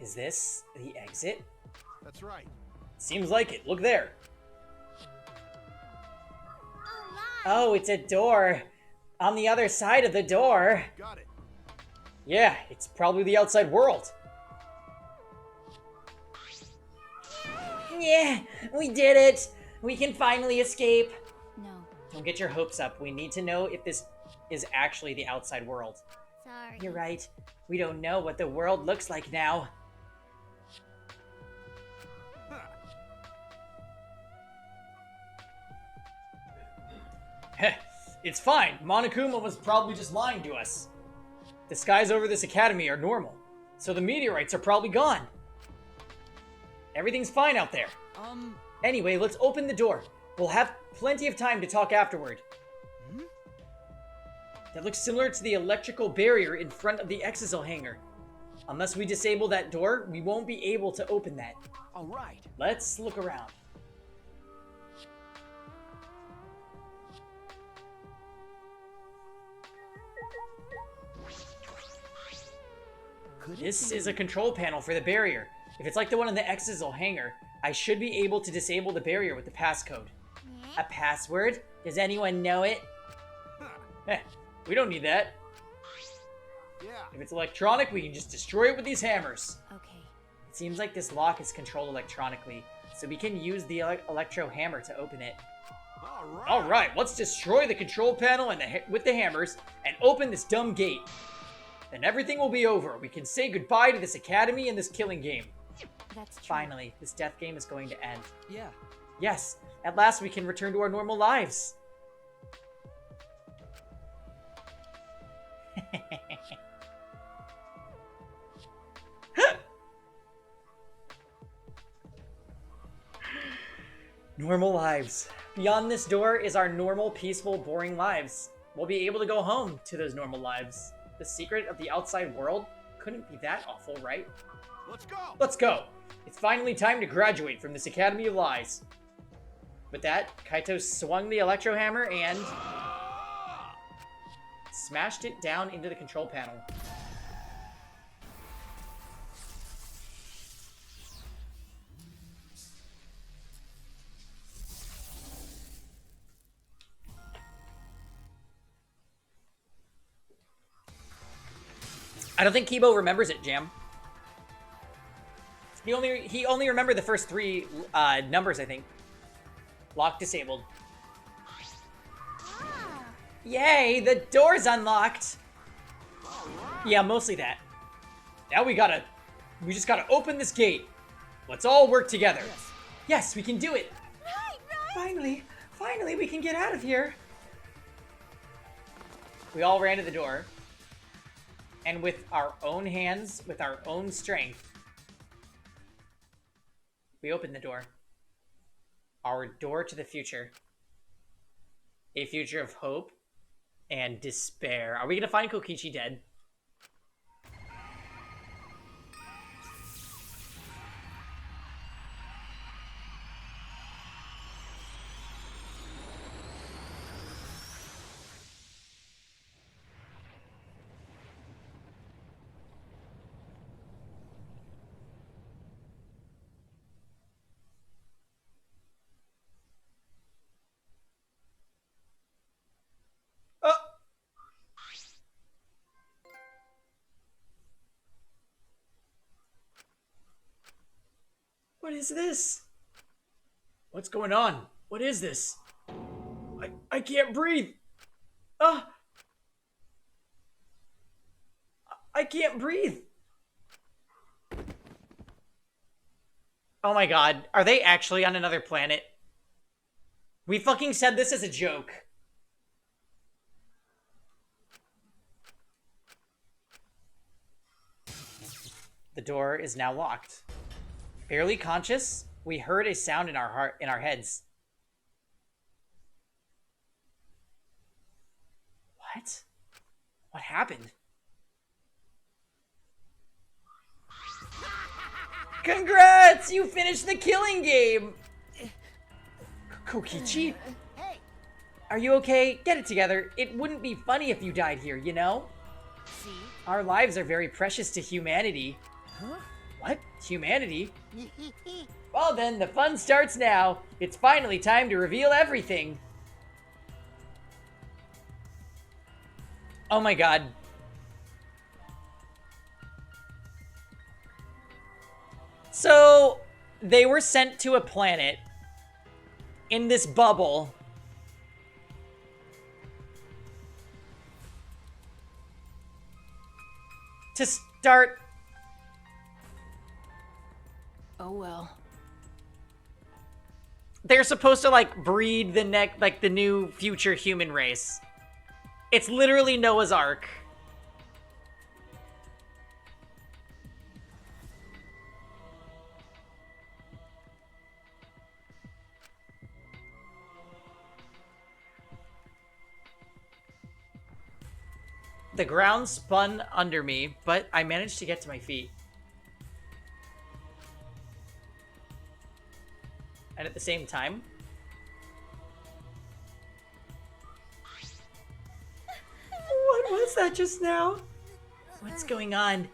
Is this the exit? That's right. Seems like it. Look there. Oh, it's a door. On the other side of the door. Got it. Yeah, it's probably the outside world. Yeah, we did it. We can finally escape. No. Don't get your hopes up. We need to know if this is actually the outside world. Sorry. You're right. We don't know what the world looks like now. Heh, it's fine. Monokuma was probably just lying to us. The skies over this academy are normal, so the meteorites are probably gone. Everything's fine out there. Anyway, let's open the door. We'll have plenty of time to talk afterward. That looks similar to the electrical barrier in front of the Exisal hangar. Unless we disable that door, we won't be able to open that. All right. Let's look around. This is a control panel for the barrier. If it's like the one in the Exisal hangar, I should be able to disable the barrier with the passcode. A password? Does anyone know it? We don't need that. Yeah. If it's electronic, we can just destroy it with these hammers. Okay. It seems like this lock is controlled electronically, so we can use the electro hammer to open it. All right, let's destroy the control panel and with the hammers and open this dumb gate. Then everything will be over. We can say goodbye to this academy and this killing game. That's true. Finally, this death game is going to end. Yeah. Yes, at last we can return to our normal lives. Normal lives. Beyond this door is our normal, peaceful, boring lives. We'll be able to go home to those normal lives. The secret of the outside world couldn't be that awful, right? Let's go. Let's go. It's finally time to graduate from this Academy of Lies. With that, Kaito swung the electro hammer and smashed it down into the control panel. I don't think Kibo remembers it, Jam. He only remembered the first three numbers, I think. Lock disabled. Yay, the door's unlocked. Yeah, mostly that. Now we just gotta open this gate. Let's all work together. Yes, we can do it. Finally we can get out of here. We all ran to the door. And with our own hands, with our own strength, we opened the door. Our door to the future. A future of hope and despair. Are we gonna find Kokichi dead? What is this? What's going on? What is this? I can't breathe. I can't breathe. Oh my god, are they actually on another planet? We fucking said this as a joke. The door is now locked. Barely conscious, we heard a sound in our heads. What? What happened? Congrats! You finished the killing game! Kokichi? Hey! Are you okay? Get it together. It wouldn't be funny if you died here, you know? See? Our lives are very precious to humanity. Huh? What? Humanity? Well then, the fun starts now. It's finally time to reveal everything. Oh my god. So, they were sent to a planet in this bubble. To start... Oh well. They're supposed to, like, breed the new future human race. It's literally Noah's Ark. The ground spun under me, but I managed to get to my feet. And at the same time... What was that just now? What's going on?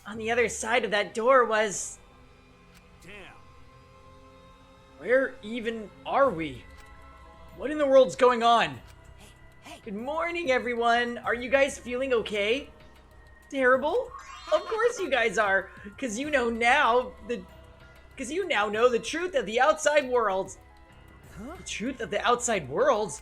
On the other side of that door was... Damn. Where even are we? What in the world's going on? Good morning, everyone. Are you guys feeling okay? Terrible? Of course you guys are, because you know now because you now know the truth of the outside world. Huh? The truth of the outside world?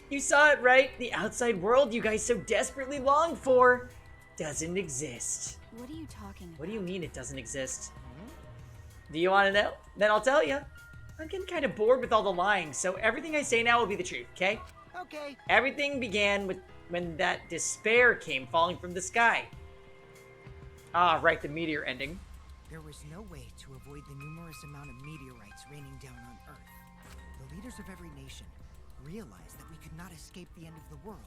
You saw it, right? The outside world you guys so desperately long for doesn't exist. What are you talking about? What do you mean it doesn't exist? Do you want to know? Then I'll tell you. I'm getting kind of bored with all the lying, so everything I say now will be the truth, okay? Okay. Everything began with when that despair came falling from the sky. Ah, right, the meteor ending. There was no way to avoid the numerous amount of meteorites raining down on Earth. The leaders of every nation realized that we could not escape the end of the world.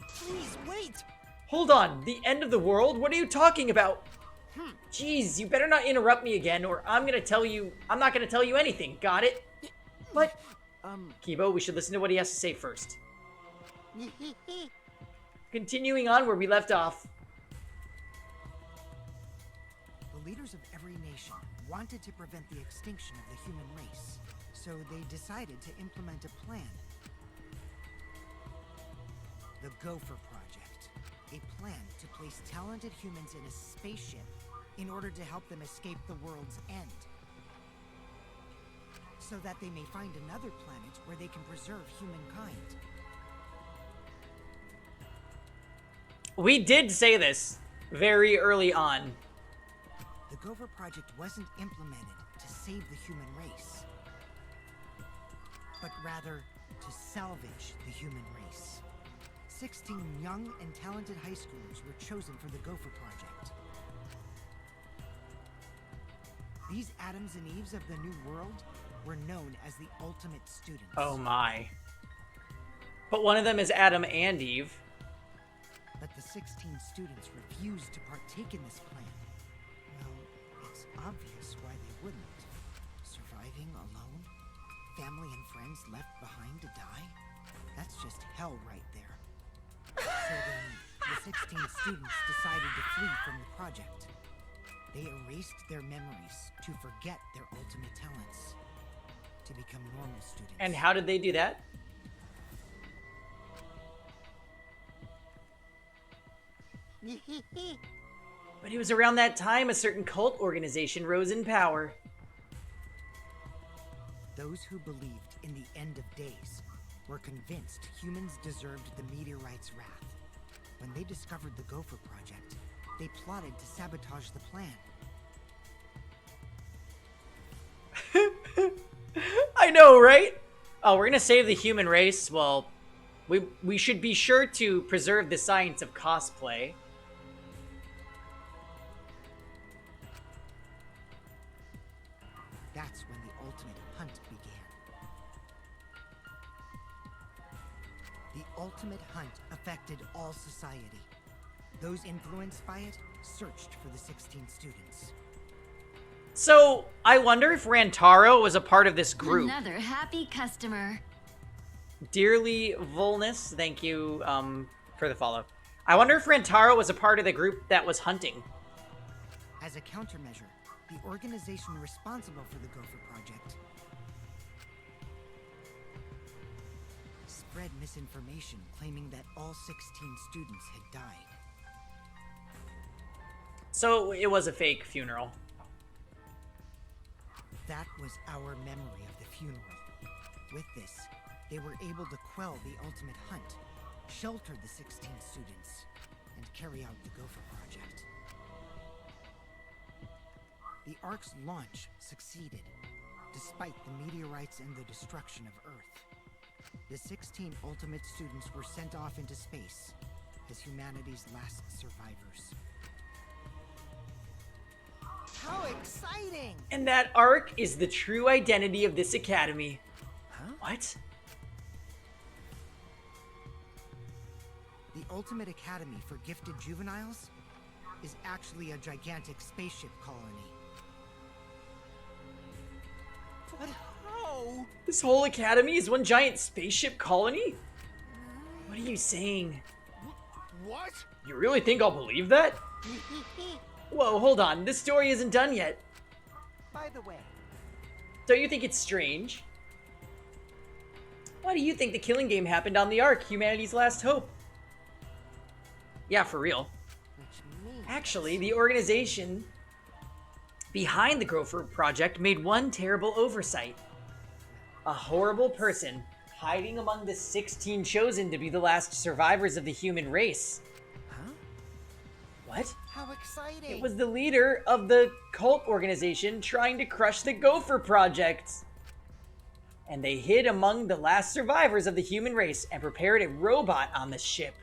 Please, wait! Hold on, the end of the world? What are you talking about? Jeez, you better not interrupt me again, or I'm not gonna tell you anything, got it? But, Kibo, we should listen to what he has to say first. Continuing on where we left off. The leaders of every nation wanted to prevent the extinction of the human race, so they decided to implement a plan. The Gopher Project, a plan to place talented humans in a spaceship in order to help them escape the world's end, so that they may find another planet where they can preserve humankind. We did say this very early on. The Gopher Project wasn't implemented to save the human race, but rather to salvage the human race. 16 young and talented high schoolers were chosen for the Gopher Project. These Adams and Eves of the New World were known as the ultimate students. Oh my. But one of them is Adam and Eve. But the 16 students refused to partake in this plan. Well, it's obvious why they wouldn't. Surviving alone? Family and friends left behind to die? That's just hell right there. So then, the 16 students decided to flee from the project. They erased their memories to forget their ultimate talents, to become normal students. And how did they do that? But it was around that time a certain cult organization rose in power. Those who believed in the end of days were convinced humans deserved the meteorite's wrath. When they discovered the Gopher Project, they plotted to sabotage the plan. I know, right? Oh, we're gonna save the human race. Well, we should be sure to preserve the science of cosplay. That's when the ultimate hunt began. The ultimate hunt affected all society. Those influenced by it searched for the 16 students. So, I wonder if Rantaro was a part of this group. Another happy customer. Dearly Volnus, thank you for the follow. I wonder if Rantaro was a part of the group that was hunting. As a countermeasure, the organization responsible for the Gopher Project spread misinformation claiming that all 16 students had died. So it was a fake funeral. That was our memory of the funeral. With this, they were able to quell the ultimate hunt, shelter the 16 students, and carry out the Gopher Project. The Ark's launch succeeded, despite the meteorites and the destruction of Earth. The 16 ultimate students were sent off into space as humanity's last survivors. How exciting! And that Ark is the true identity of this academy. Huh? What? The Ultimate Academy for Gifted Juveniles is actually a gigantic spaceship colony. But how? This whole academy is one giant spaceship colony? What are you saying? What? You really think I'll believe that? Whoa, hold on. This story isn't done yet. By the way, Don't you think it's strange? Why do you think the killing game happened on the Ark, humanity's last hope? Yeah, for real. which means... Actually, the organization behind the Gopher Project made one terrible oversight. A horrible person hiding among the 16 chosen to be the last survivors of the human race. Huh? What? How exciting! It was the leader of the cult organization trying to crush the Gopher Project. And they hid among the last survivors of the human race and prepared a robot on the ship.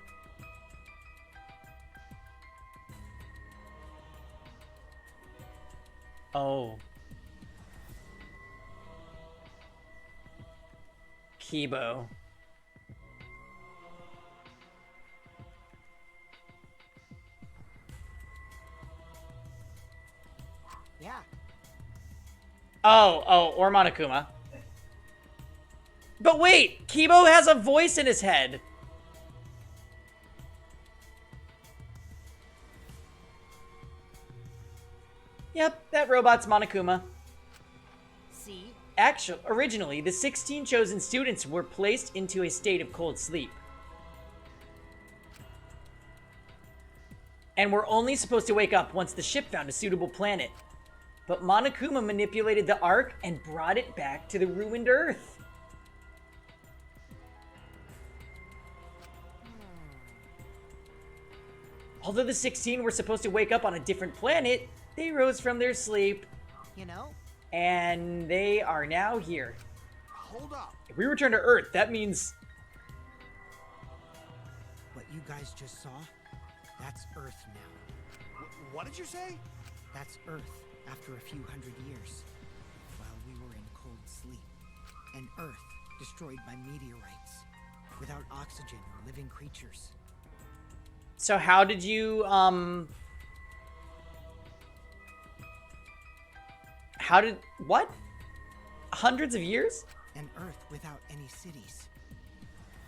Oh. Kibo. Yeah. Oh, or Monokuma. But wait, Kibo has a voice in his head. Yep, that robot's Monokuma. See? Originally, the 16 chosen students were placed into a state of cold sleep. And were only supposed to wake up once the ship found a suitable planet. But Monokuma manipulated the Ark and brought it back to the ruined Earth. Although the 16 were supposed to wake up on a different planet, they rose from their sleep, You know? and they are now here. Hold up. If we return to Earth, that means... What you guys just saw, that's Earth now. What did you say? That's Earth after a few hundred years, while we were in cold sleep. And Earth destroyed by meteorites, without oxygen or living creatures. So how did you, what? Hundreds of years? An Earth without any cities,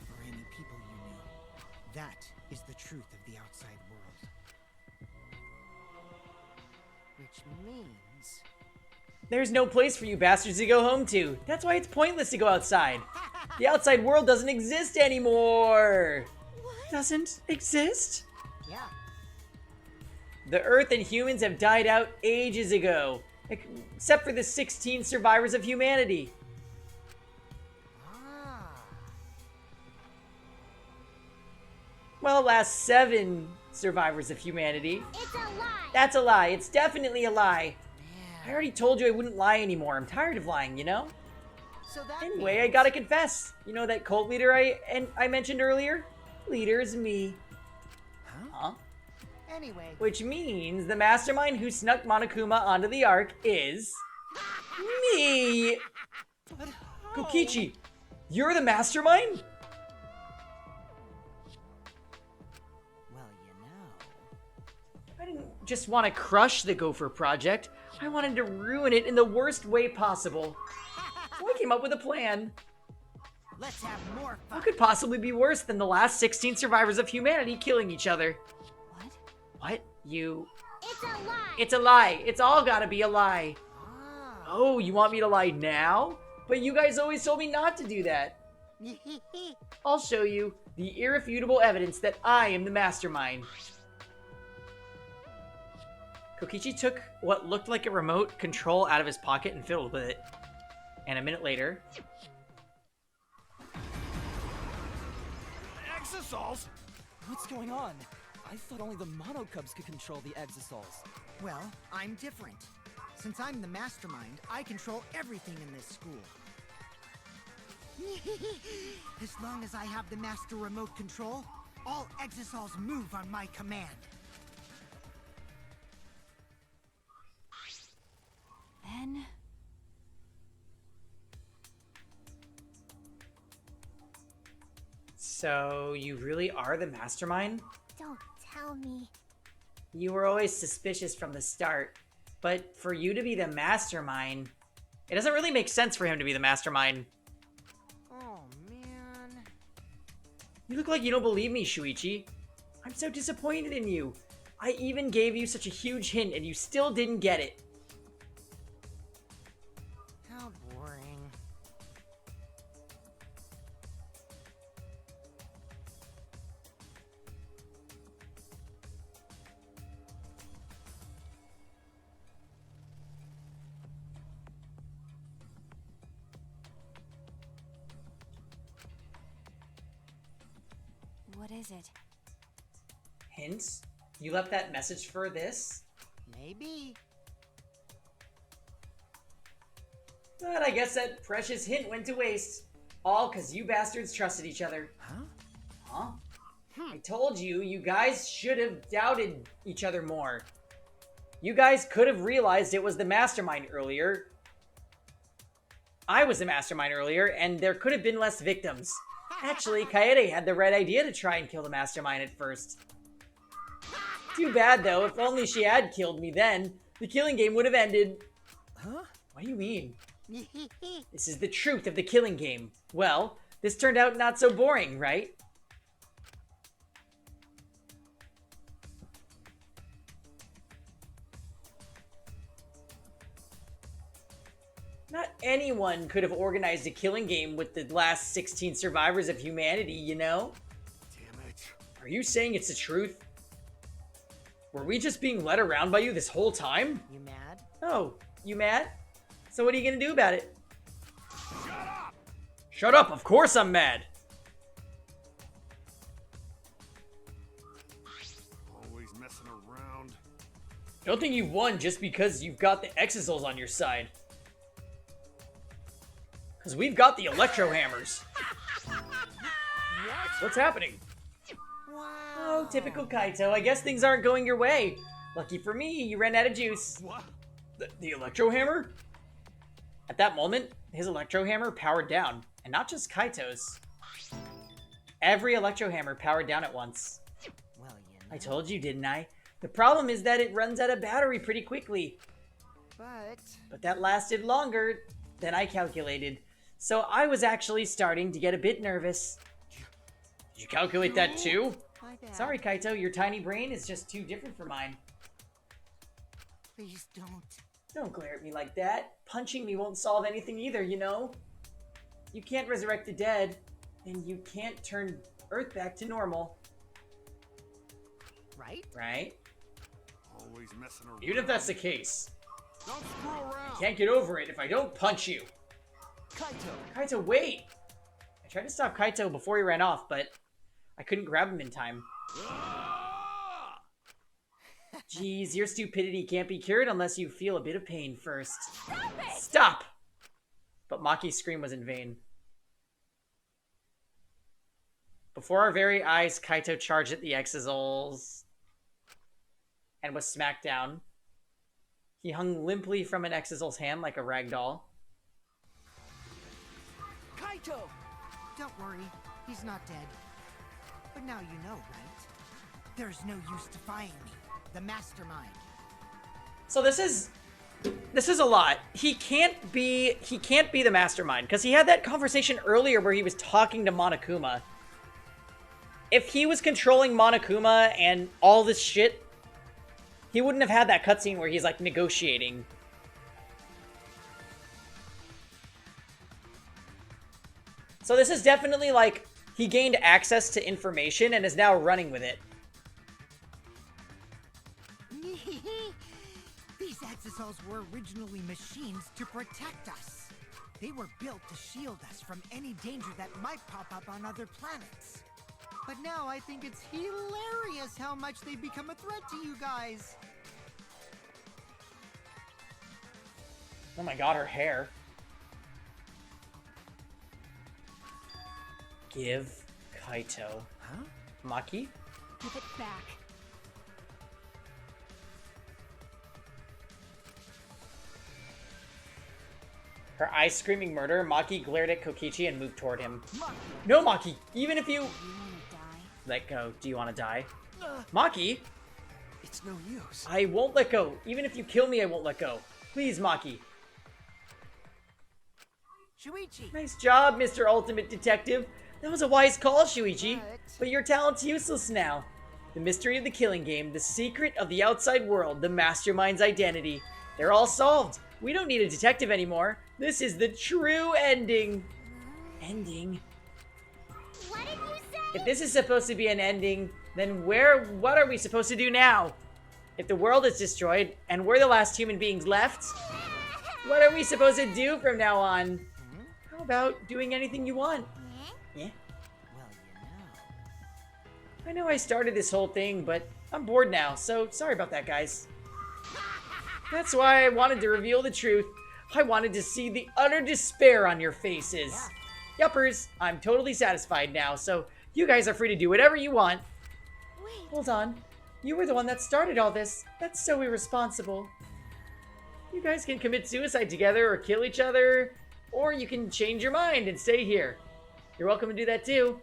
or any people you knew. That is the truth of the outside world. Which means... There's no place for you bastards to go home to. That's why it's pointless to go outside. The outside world doesn't exist anymore. What? Doesn't exist? Yeah. The Earth and humans have died out ages ago. Except for the 16 survivors of humanity. Ah. Well, last 7 survivors of humanity. It's a lie! That's a lie. It's definitely a lie. I Man. already told you I wouldn't lie anymore. I'm tired of lying, you know? So that Anyway, I means... gotta confess. You know that cult leader I mentioned earlier? Leader is me. Huh? Anyway, Which means the mastermind who snuck Monokuma onto the Ark is... me! but how? Kokichi, you're the mastermind? Well, you know... I didn't just want to crush the Gopher Project. I wanted to ruin it in the worst way possible. So I came up with a plan. Let's have more fun. What could possibly be worse than the last 16 survivors of humanity killing each other? What? What? You... It's a lie. It's a lie. It's all gotta be a lie. Ah. Oh, you want me to lie now? But you guys always told me not to do that. I'll show you the irrefutable evidence that I am the mastermind. Kokichi took what looked like a remote control out of his pocket and fiddled with it. And a minute later... Exosols? What's going on? I thought only the Mono Cubs could control the Exosols. Well, I'm different. Since I'm the mastermind, I control everything in this school. As long as I have the master remote control, all Exosols move on my command. Then... So, you really are the mastermind? Don't tell me. You were always suspicious from the start, but for you to be the mastermind, it doesn't really make sense for him to be the mastermind. Oh, man. You look like you don't believe me, Shuichi. I'm so disappointed in you. I even gave you such a huge hint and you still didn't get it. How boring. What is it? Hints? You left that message for this? Maybe. But I guess that precious hint went to waste. All because you bastards trusted each other. Huh? Huh? I told you, you guys should have doubted each other more. You guys could have realized it was the mastermind earlier. I was the mastermind earlier, and there could have been less victims. Actually, Kaede had the right idea to try and kill the mastermind at first. Too bad, though. If only she had killed me then, the killing game would have ended. Huh? What do you mean? This is the truth of the killing game. Well, this turned out not so boring, right? Not anyone could have organized a killing game with the last 16 survivors of humanity, you know? Damn it. Are you saying it's the truth? Were we just being led around by you this whole time? You mad? Oh, you mad? So what are you gonna do about it? Shut up! Shut up, of course I'm mad! Always messing around. Don't think you've won just because you've got the Exosols on your side. Because we've got the Electro Hammers. What's happening? Wow. Oh, typical Kaito. I guess things aren't going your way. Lucky for me, you ran out of juice. What? The Electro Hammer? At that moment, his Electro Hammer powered down. And not just Kaito's. Every Electro Hammer powered down at once. Well, you know. I told you, didn't I? The problem is that it runs out of battery pretty quickly. But that lasted longer than I calculated. So I was actually starting to get a bit nervous. Did you calculate that too? My bad. Sorry, Kaito, your tiny brain is just too different for mine. Please don't. Don't glare at me like that. Punching me won't solve anything either, you know? You can't resurrect the dead, and you can't turn Earth back to normal. Right? Right? Always messing around. Even if that's the case, Don't screw around. I can't get over it if I don't punch you. Kaito! Kaito, wait! I tried to stop Kaito before he ran off, but I couldn't grab him in time. Ah! Jeez, your stupidity can't be cured unless you feel a bit of pain first. Stop it! Stop! But Maki's scream was in vain. Before our very eyes, Kaito charged at the Exosols and was smacked down. He hung limply from an Exosol's hand like a rag doll. Kaito! Don't worry. He's not dead. But now you know, right? There's no use defying me. The mastermind. So this is This is a lot. He can't be the mastermind, because he had that conversation earlier where he was talking to Monokuma. If he was controlling Monokuma and all this shit, he wouldn't have had that cutscene where he's, like, negotiating. So this is definitely, like, he gained access to information and is now running with it. These exosols were originally machines to protect us. They were built to shield us from any danger that might pop up on other planets. But now I think it's hilarious how much they've become a threat to you guys. Oh my god, her hair. Give Kaito. Huh? Maki? Give it back. Her eyes screaming murder, Maki glared at Kokichi and moved toward him. Maki. No, Maki! Even if you... You wanna die? Let go. Do you want to die? Maki? It's no use. I won't let go. Even if you kill me, I won't let go. Please, Maki. Shuichi. Nice job, Mr. Ultimate Detective. That was a wise call, Shuichi. But your talent's useless now. The mystery of the killing game, the secret of the outside world, the mastermind's identity. They're all solved. We don't need a detective anymore. This is the true ending. Ending? What did you say? If this is supposed to be an ending, then what are we supposed to do now? If the world is destroyed, and we're the last human beings left, what are we supposed to do from now on? How about doing anything you want? Yeah? Well, I know I started this whole thing, but I'm bored now, so sorry about that, guys. That's why I wanted to reveal the truth. I wanted to see the utter despair on your faces. Yuppers, I'm totally satisfied now, so you guys are free to do whatever you want. Wait. Hold on. You were the one that started all this. That's so irresponsible. You guys can commit suicide together or kill each other, or you can change your mind and stay here. You're welcome to do that too.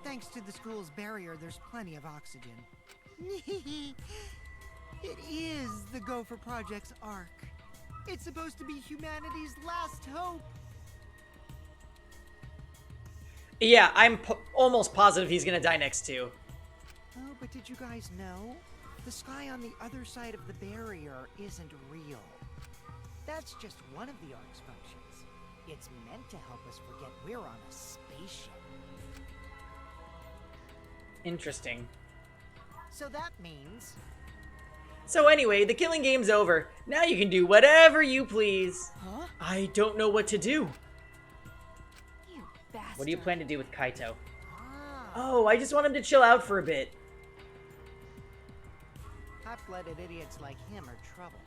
Thanks to the school's barrier, there's plenty of oxygen. It is the Gopher Project's arc. It's supposed to be humanity's last hope. Yeah, I'm almost positive he's gonna die next too. Oh, but did you guys know? The sky on the other side of the barrier isn't real. That's just one of the arc's functions. It's meant to help us forget we're on a spaceship. Interesting. So that means... So anyway, the killing game's over. Now you can do whatever you please. Huh? I don't know what to do. You bastard. What do you plan to do with Kaito? Ah. Oh, I just want him to chill out for a bit. Hot-blooded idiots like him are trouble.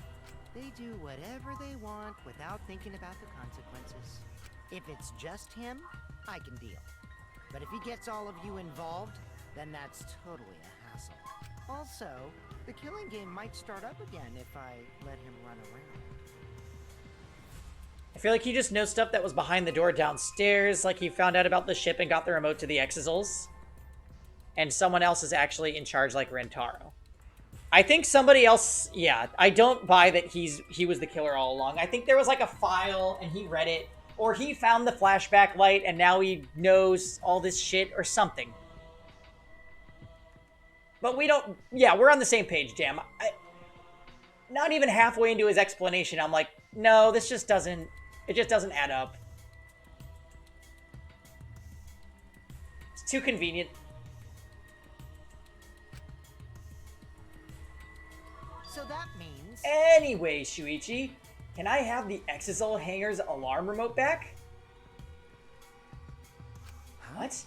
They do whatever they want without thinking about the consequences. If it's just him, I can deal. But if he gets all of you involved, then that's totally a hassle. Also, the killing game might start up again if I let him run around. I feel like he just knows stuff that was behind the door downstairs, like he found out about the ship and got the remote to the Exosols. And someone else is actually in charge like Rentaro. I think somebody else, yeah, I don't buy that he was the killer all along. I think there was like a file and he read it, or he found the flashback light and now he knows all this shit or something. But we don't, yeah, we're on the same page, Jam. Not even halfway into his explanation, I'm like, no, this just doesn't, it just doesn't add up. It's too convenient. So that means... Anyway, Shuichi, can I have the Exosol Hangar's alarm remote back? What?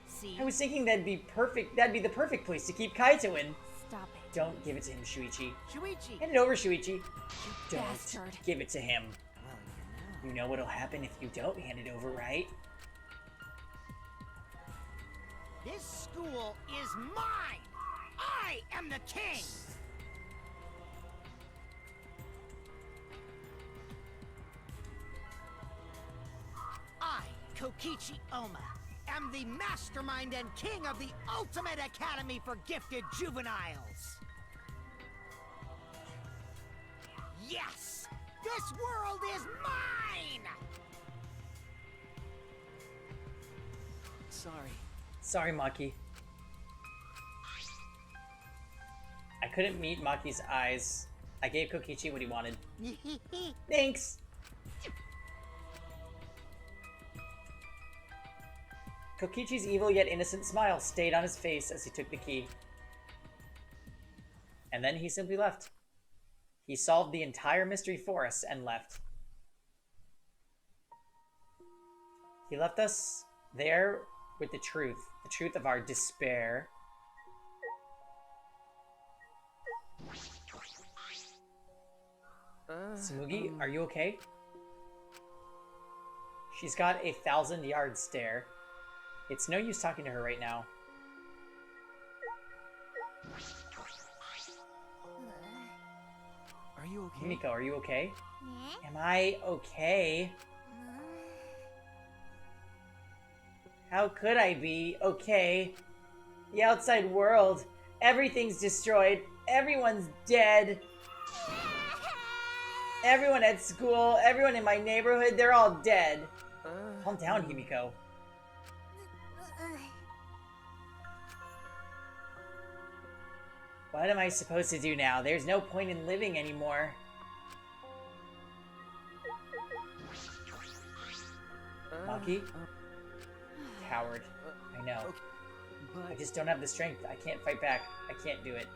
See? I was thinking that'd be the perfect place to keep Kaito in. Stop it. Don't give it to him, Shuichi. Shuichi! Hand it over, Shuichi. Don't bastard. give it to him. Well, You know what'll happen if you don't hand it over, right? This school is mine! I am the king! I, Kokichi Oma, am the mastermind and king of the ultimate academy for gifted juveniles! Yes! This world is mine! Sorry. Sorry, Maki. I couldn't meet Maki's eyes. I gave Kokichi what he wanted. Thanks! Kokichi's evil yet innocent smile stayed on his face as he took the key. And then he simply left. He solved the entire mystery for us and left. He left us there with the truth of our despair. Tsumugi, are you okay? She's got a 1,000-yard stare. It's no use talking to her right now. Are you okay? Himiko, are you okay? Am I okay? How could I be okay? The outside world, everything's destroyed, everyone's dead. Everyone at school, everyone in my neighborhood, they're all dead. Calm down, Himiko. What am I supposed to do now? There's no point in living anymore. Maki? Coward. I know. I just don't have the strength. I can't fight back. I can't do it.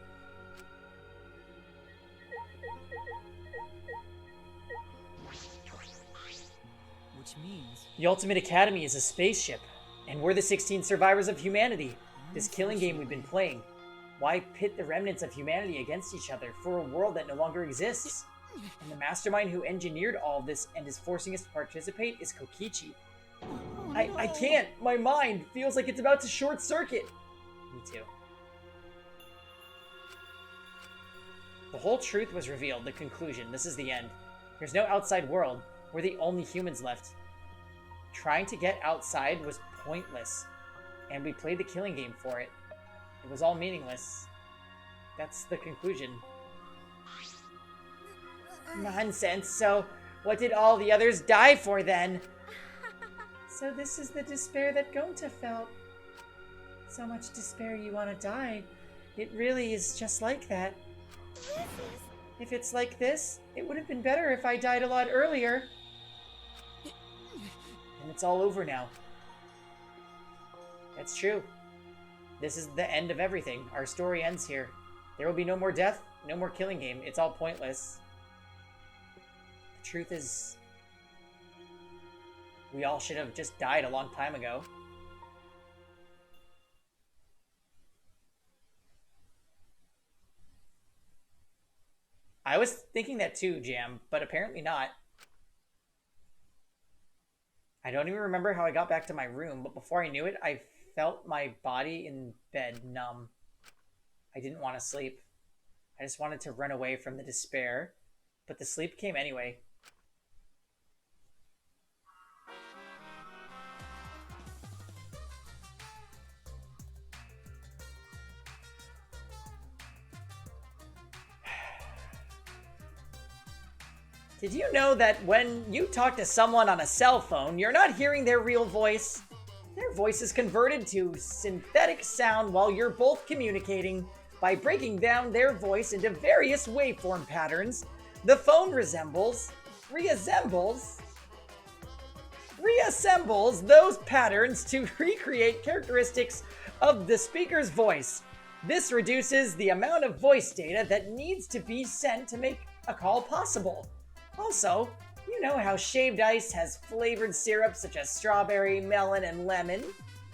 Which means... The Ultimate Academy is a spaceship, and we're the 16 survivors of humanity. This killing game we've been playing. Why pit the remnants of humanity against each other for a world that no longer exists? And the mastermind who engineered all of this and is forcing us to participate is Kokichi. I can't! My mind feels like it's about to short circuit! Me too. The whole truth was revealed, the conclusion. This is the end. There's no outside world. We're the only humans left. Trying to get outside was pointless, and we played the killing game for it. It was all meaningless. That's the conclusion. Nonsense. So, what did all the others die for then? So this is the despair that Gonta felt. So much despair you want to die. It really is just like that. If it's like this, it would have been better if I died a lot earlier. And it's all over now. That's true. This is the end of everything. Our story ends here. There will be no more death, no more killing game. It's all pointless. The truth is, we all should have just died a long time ago. I was thinking that too, Jam, but apparently not. I don't even remember how I got back to my room, but before I knew it, I felt my body in bed numb. I didn't want to sleep. I just wanted to run away from the despair, but the sleep came anyway. Did you know that when you talk to someone on a cell phone, you're not hearing their real voice? Their voice is converted to synthetic sound while you're both communicating. By breaking down their voice into various waveform patterns, the phone reassembles those patterns to recreate characteristics of the speaker's voice. This reduces the amount of voice data that needs to be sent to make a call possible. Also, you know how shaved ice has flavored syrups such as strawberry, melon, and lemon?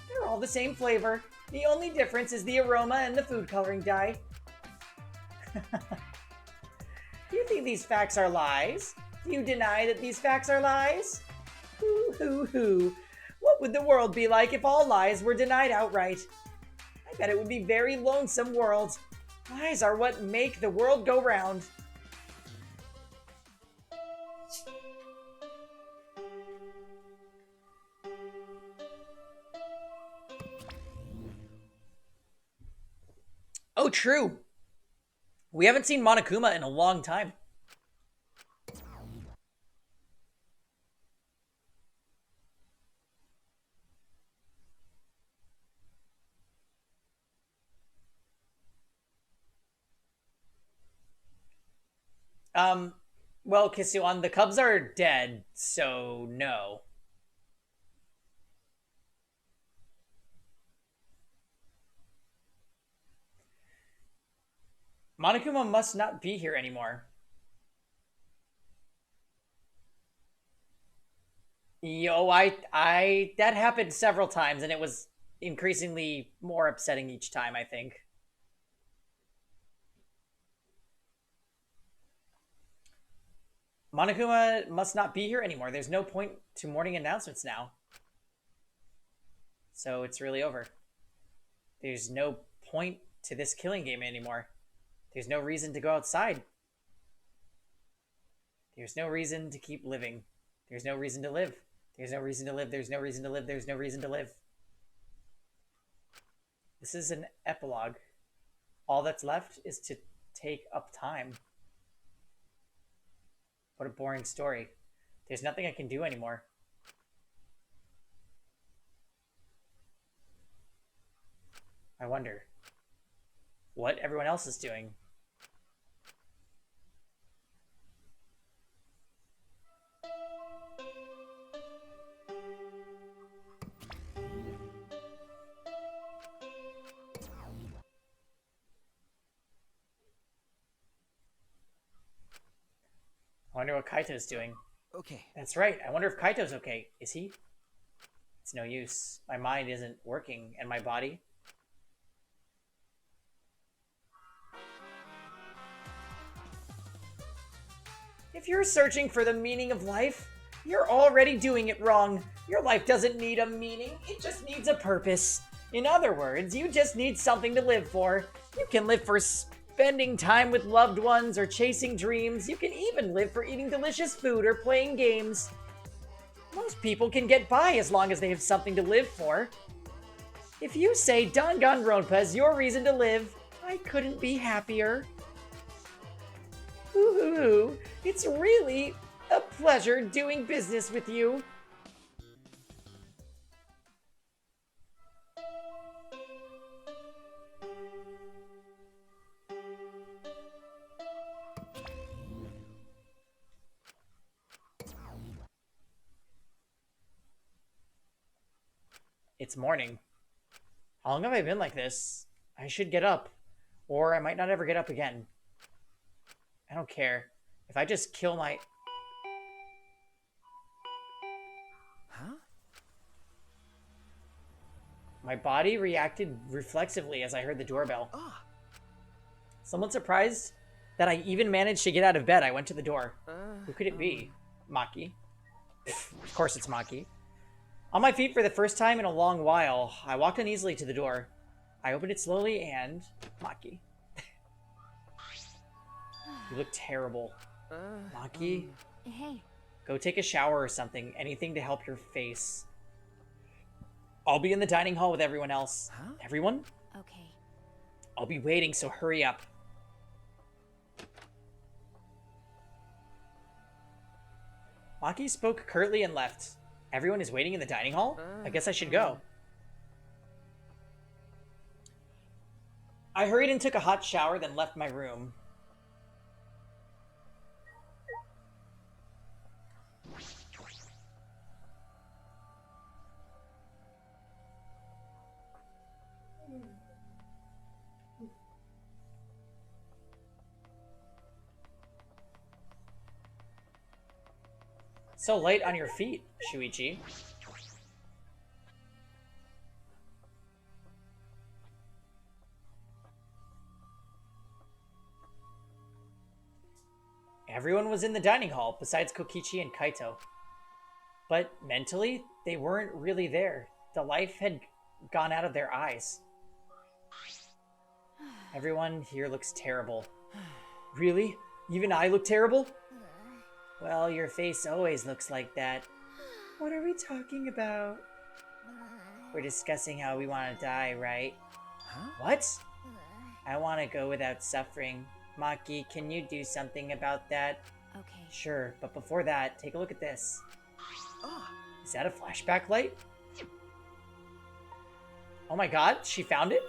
They're all the same flavor. The only difference is the aroma and the food coloring dye. Do you think these facts are lies? Do you deny that these facts are lies? Hoo hoo hoo. What would the world be like if all lies were denied outright? I bet it would be a very lonesome world. Lies are what make the world go round. Oh, true. We haven't seen Monokuma in a long time. Well, Kisuan, the Cubs are dead, so no. Monokuma must not be here anymore. That happened several times, and it was increasingly more upsetting each time, I think. Monokuma must not be here anymore. There's no point to morning announcements now. So it's really over. There's no point to this killing game anymore. There's no reason to go outside. There's no reason to keep living. There's no reason to live. There's no reason to live. There's no reason to live. There's no reason to live. This is an epilogue. All that's left is to take up time. What a boring story. There's nothing I can do anymore. I wonder what everyone else is doing. I wonder what Kaito's doing. Okay. That's right. I wonder if Kaito's okay. Is he? It's no use. My mind isn't working, and my body? If you're searching for the meaning of life, you're already doing it wrong. Your life doesn't need a meaning. It just needs a purpose. In other words, you just need something to live for. You can live for spending time with loved ones or chasing dreams. You can even live for eating delicious food or playing games. Most people can get by as long as they have something to live for. If you say Danganronpa is your reason to live, I couldn't be happier. Ooh, it's really a pleasure doing business with you. It's morning. How long have I been like this? I should get up, or I might not ever get up again. I don't care. If I just kill my... Huh? My body reacted reflexively as I heard the doorbell. Ah. Somewhat surprised that I even managed to get out of bed, I went to the door. Who could it be? Maki. Of course it's Maki. On my feet for the first time in a long while, I walked uneasily to the door. I opened it slowly and... Maki. You look terrible. Maki? Hey. Go take a shower or something. Anything to help your face. I'll be in the dining hall with everyone else. Huh? Everyone? Okay. I'll be waiting, so hurry up. Maki spoke curtly and left. Everyone is waiting in the dining hall? I guess I should go. I hurried and took a hot shower, then left my room. So light on your feet, Shuichi. Everyone was in the dining hall, besides Kokichi and Kaito. But mentally, they weren't really there. The life had gone out of their eyes. Everyone here looks terrible. Really? Even I look terrible? Well, your face always looks like that. What are we talking about? We're discussing how we want to die, right? Huh? What? I want to go without suffering. Maki, can you do something about that? Okay. Sure, but before that, take a look at this. Ah. Is that a flashback light? Oh my god, she found it?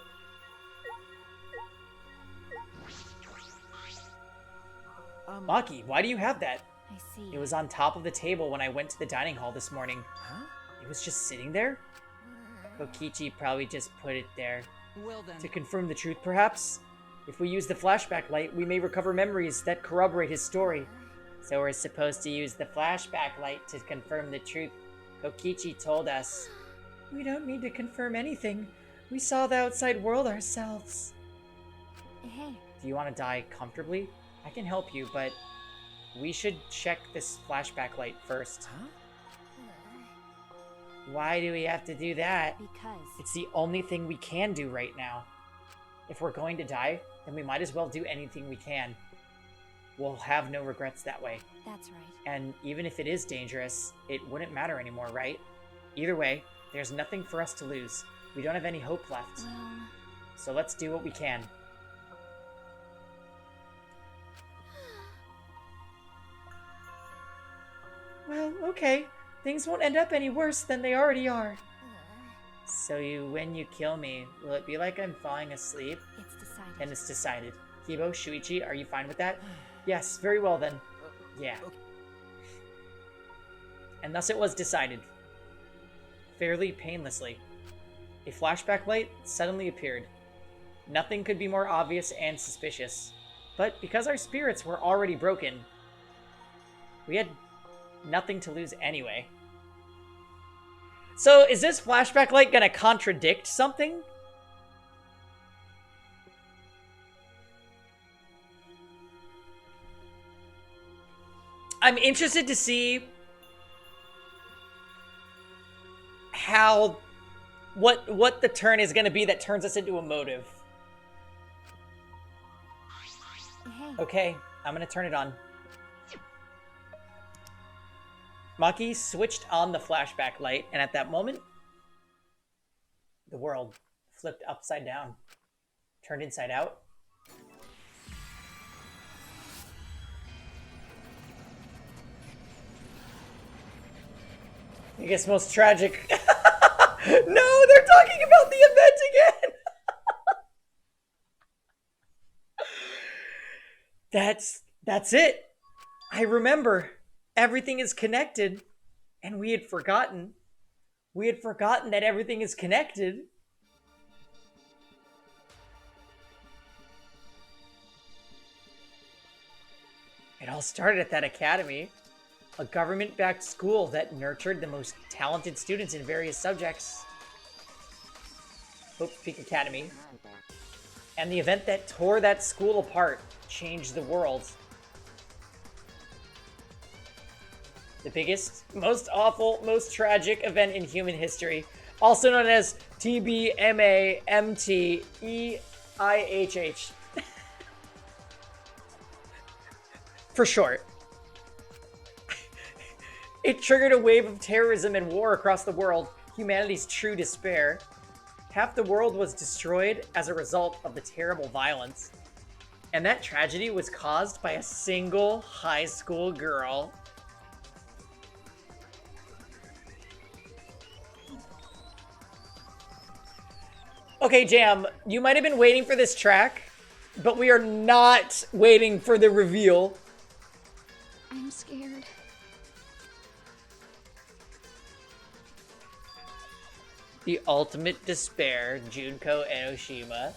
Maki, why do you have that? I see. It was on top of the table when I went to the dining hall this morning. Huh? It was just sitting there? Kokichi probably just put it there. Well then. To confirm the truth, perhaps? If we use the flashback light, we may recover memories that corroborate his story. So we're supposed to use the flashback light to confirm the truth. Kokichi told us. We don't need to confirm anything. We saw the outside world ourselves. Hey. Do you want to die comfortably? I can help you, but we should check this flashback light first. Huh? Why do we have to do that? Because. It's the only thing we can do right now. If we're going to die, then we might as well do anything we can. We'll have no regrets that way. That's right. And even if it is dangerous, it wouldn't matter anymore, right? Either way, there's nothing for us to lose. We don't have any hope left. Well. So let's do what we can. Well, okay. Things won't end up any worse than they already are. So when you kill me, will it be like I'm falling asleep? It's decided. Then it's decided. Kibo, Shuichi, are you fine with that? Yes, very well then. Yeah. Okay. And thus it was decided. Fairly painlessly. A flashback light suddenly appeared. Nothing could be more obvious and suspicious. But because our spirits were already broken, we had nothing to lose anyway. So is this flashback light gonna contradict something? I'm interested to see how what the turn is gonna be that turns us into a motive. Hey. Okay, I'm gonna turn it on. Maki switched on the flashback light, and at that moment, the world flipped upside down, turned inside out. I guess most tragic. No, they're talking about the event again. That's it. I remember. Everything is connected, and we had forgotten. We had forgotten that everything is connected. It all started at that academy, a government-backed school that nurtured the most talented students in various subjects. Hope's Peak Academy. And the event that tore that school apart changed the world. The biggest, most awful, most tragic event in human history, also known as TBMAMTEIHH. For short. It triggered a wave of terrorism and war across the world, humanity's true despair. Half the world was destroyed as a result of the terrible violence. And that tragedy was caused by a single high school girl. Okay, Jam, you might have been waiting for this track, but we are not waiting for the reveal. I'm scared. The ultimate despair, Junko Enoshima.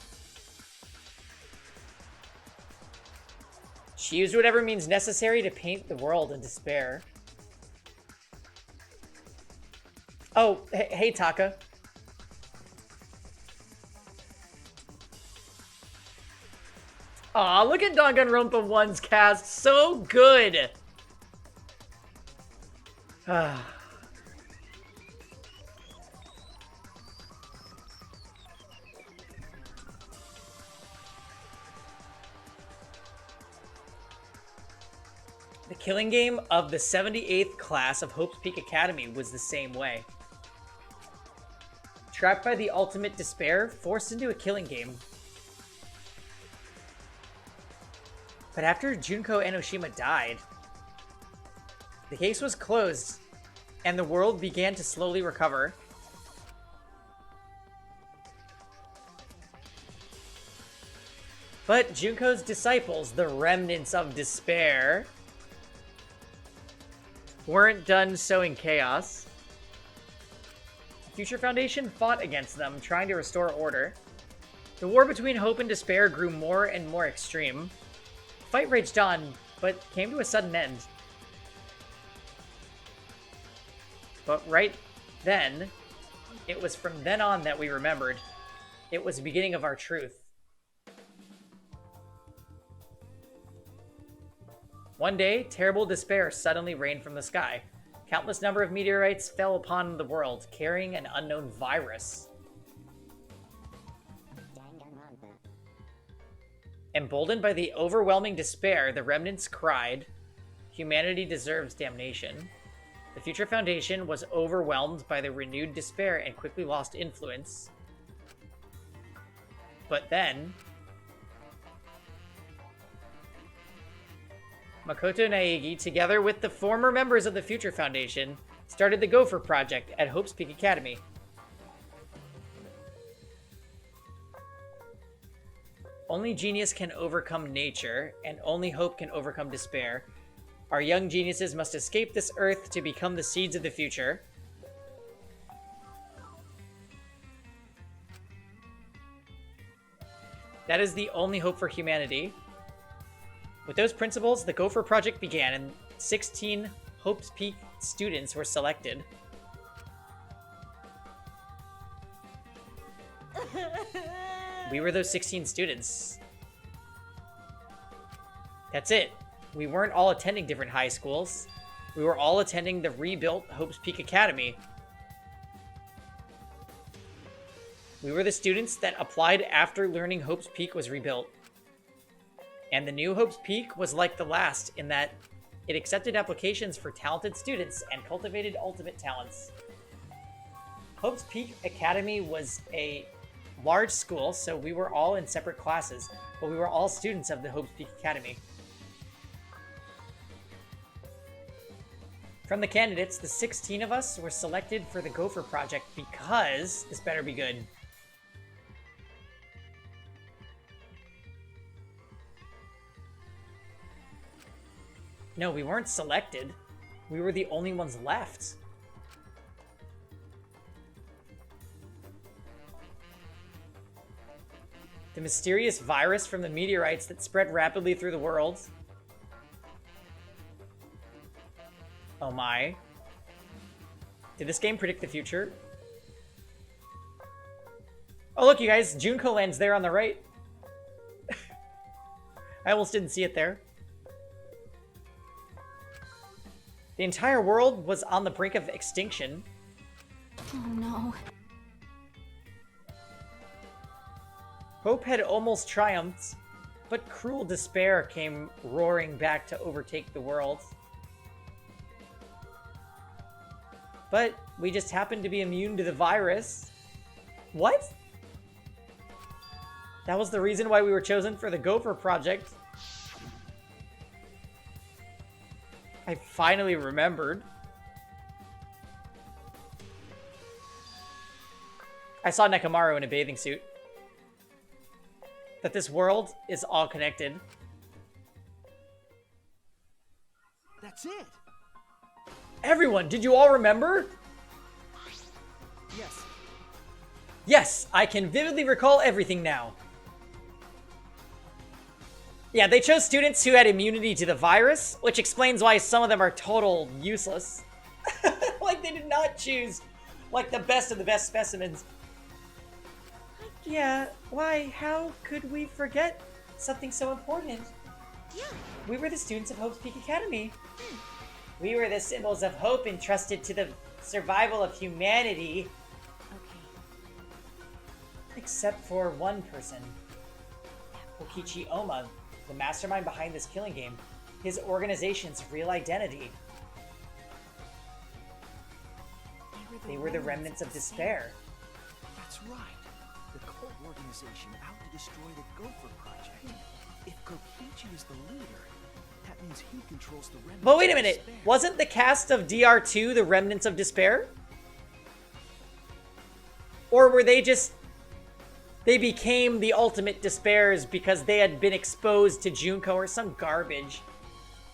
She used whatever means necessary to paint the world in despair. Oh, hey Taka. Aw, look at Danganronpa 1's cast. So good. The killing game of the 78th class of Hope's Peak Academy was the same way. Trapped by the ultimate despair, forced into a killing game. But after Junko Enoshima died, the case was closed, and the world began to slowly recover. But Junko's disciples, the remnants of despair, weren't done sowing chaos. The Future Foundation fought against them, trying to restore order. The war between hope and despair grew more and more extreme. The fight raged on, but came to a sudden end. But right then, it was from then on that we remembered. It was the beginning of our truth. One day, terrible despair suddenly rained from the sky. Countless number of meteorites fell upon the world, carrying an unknown virus. Emboldened by the overwhelming despair, the remnants cried, "Humanity deserves damnation." The Future Foundation was overwhelmed by the renewed despair and quickly lost influence. But then, Makoto Naegi, together with the former members of the Future Foundation, started the Gopher Project at Hope's Peak Academy. Only genius can overcome nature, and only hope can overcome despair. Our young geniuses must escape this earth to become the seeds of the future. That is the only hope for humanity. With those principles, the Gopher Project began, and 16 Hope's Peak students were selected. We were those 16 students. That's it. We weren't all attending different high schools. We were all attending the rebuilt Hope's Peak Academy. We were the students that applied after learning Hope's Peak was rebuilt. And the new Hope's Peak was like the last in that it accepted applications for talented students and cultivated ultimate talents. Hope's Peak Academy was a large school, so we were all in separate classes, but we were all students of the Hope's Peak Academy. From the candidates, the 16 of us were selected for the Gopher Project because this better be good. No, we weren't selected. We were the only ones left. The mysterious virus from the meteorites that spread rapidly through the world. Oh my. Did this game predict the future? Oh look, you guys, Junko lands there on the right. I almost didn't see it there. The entire world was on the brink of extinction. Oh no. Hope had almost triumphed, but cruel despair came roaring back to overtake the world. But we just happened to be immune to the virus. What? That was the reason why we were chosen for the Gopher Project. I finally remembered. I saw Nekomaru in a bathing suit. That this world is all connected. That's it. Everyone, did you all remember? Yes. Yes, I can vividly recall everything now. Yeah, they chose students who had immunity to the virus, which explains why some of them are total useless. Like, they did not choose, like, the best of the best specimens. Yeah, why, how could we forget something so important? Yeah. We were the students of Hope's Peak Academy. We were the symbols of hope entrusted to the survival of humanity. Okay. Except for one person. Kokichi Oma, the mastermind behind this killing game. His organization's real identity. They were the remnants of despair. That's right. The cult organization out to destroy the Gopher Project. If Kokichi is the leader, that means he controls the remnants. But wait a minute, wasn't the cast of DR2 the remnants of despair? Or were they just they became the ultimate despairs because they had been exposed to Junko or some garbage.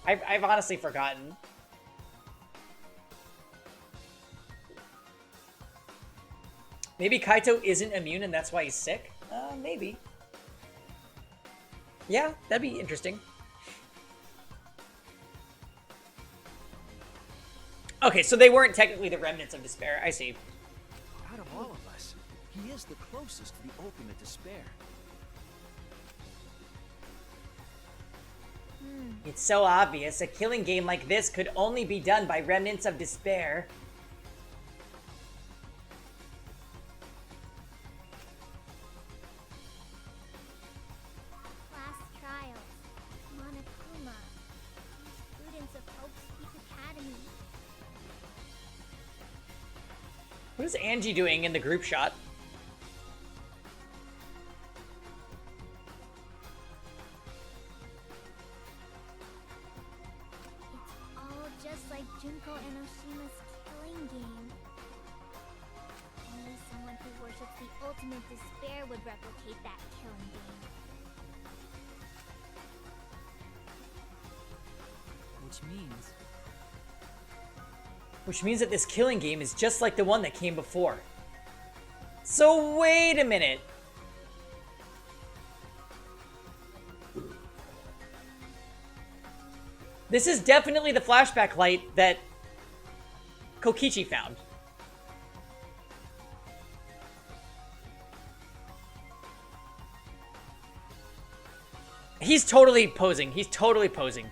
I've honestly forgotten. Maybe Kaito isn't immune and that's why he's sick? Maybe. Yeah, that'd be interesting. Okay, so they weren't technically the remnants of despair. I see. Out of all of us, he is the closest to the ultimate despair. It's so obvious. A killing game like this could only be done by remnants of despair. Class trials. Monokuma. Students of Hope's Peak Academy. What is Angie doing in the group shot? It's all just like Junko Enoshima's killing game. Only someone who worships the ultimate despair would replicate that killing game. Which means that this killing game is just like the one that came before. So wait a minute. This is definitely the flashback light that Kokichi found. He's totally posing. He's totally posing.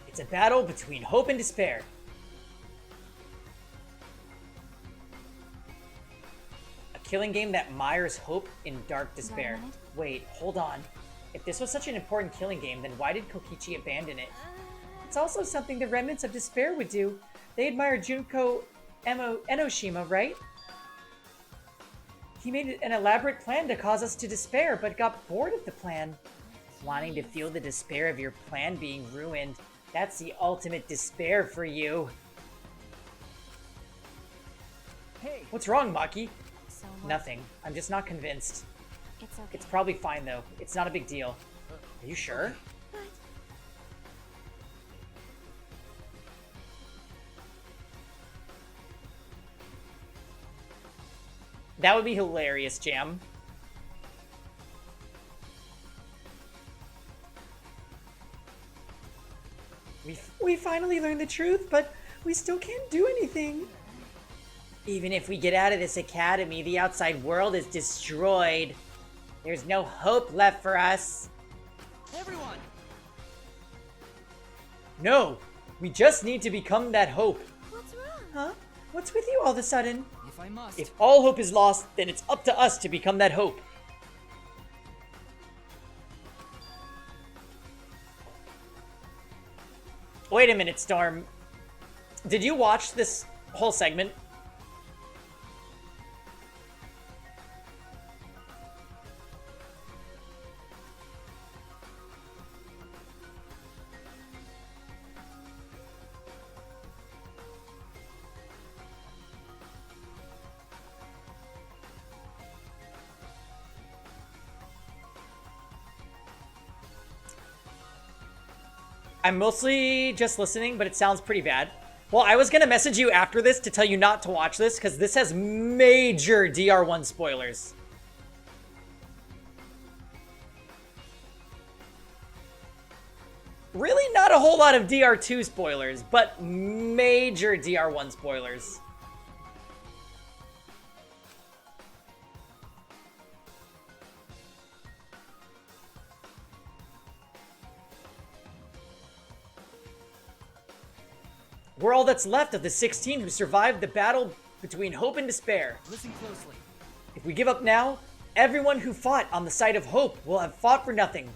It's a battle between hope and despair. A killing game that mires hope in dark despair. Wait, hold on. If this was such an important killing game, then why did Kokichi abandon it? It's also something the remnants of despair would do. They admire Junko Enoshima, right? He made an elaborate plan to cause us to despair, but got bored of the plan. Wanting to feel the despair of your plan being ruined. That's the ultimate despair for you. Hey! What's wrong, Maki? So what? Nothing. I'm just not convinced. It's okay. It's probably fine, though. It's not a big deal. Are you sure? That would be hilarious, Jam. We finally learned the truth, but we still can't do anything. Even if we get out of this academy, the outside world is destroyed. There's no hope left for us. Everyone! No, we just need to become that hope. What's wrong? Huh? What's with you all of a sudden? If I must. If all hope is lost, then it's up to us to become that hope. Wait a minute, Storm. Did you watch this whole segment? I'm mostly just listening, but it sounds pretty bad. Well, I was gonna message you after this to tell you not to watch this, because this has major DR1 spoilers. Really not a whole lot of DR2 spoilers, but major DR1 spoilers. We're all that's left of the 16 who survived the battle between hope and despair. Listen closely. If we give up now, everyone who fought on the side of hope will have fought for nothing.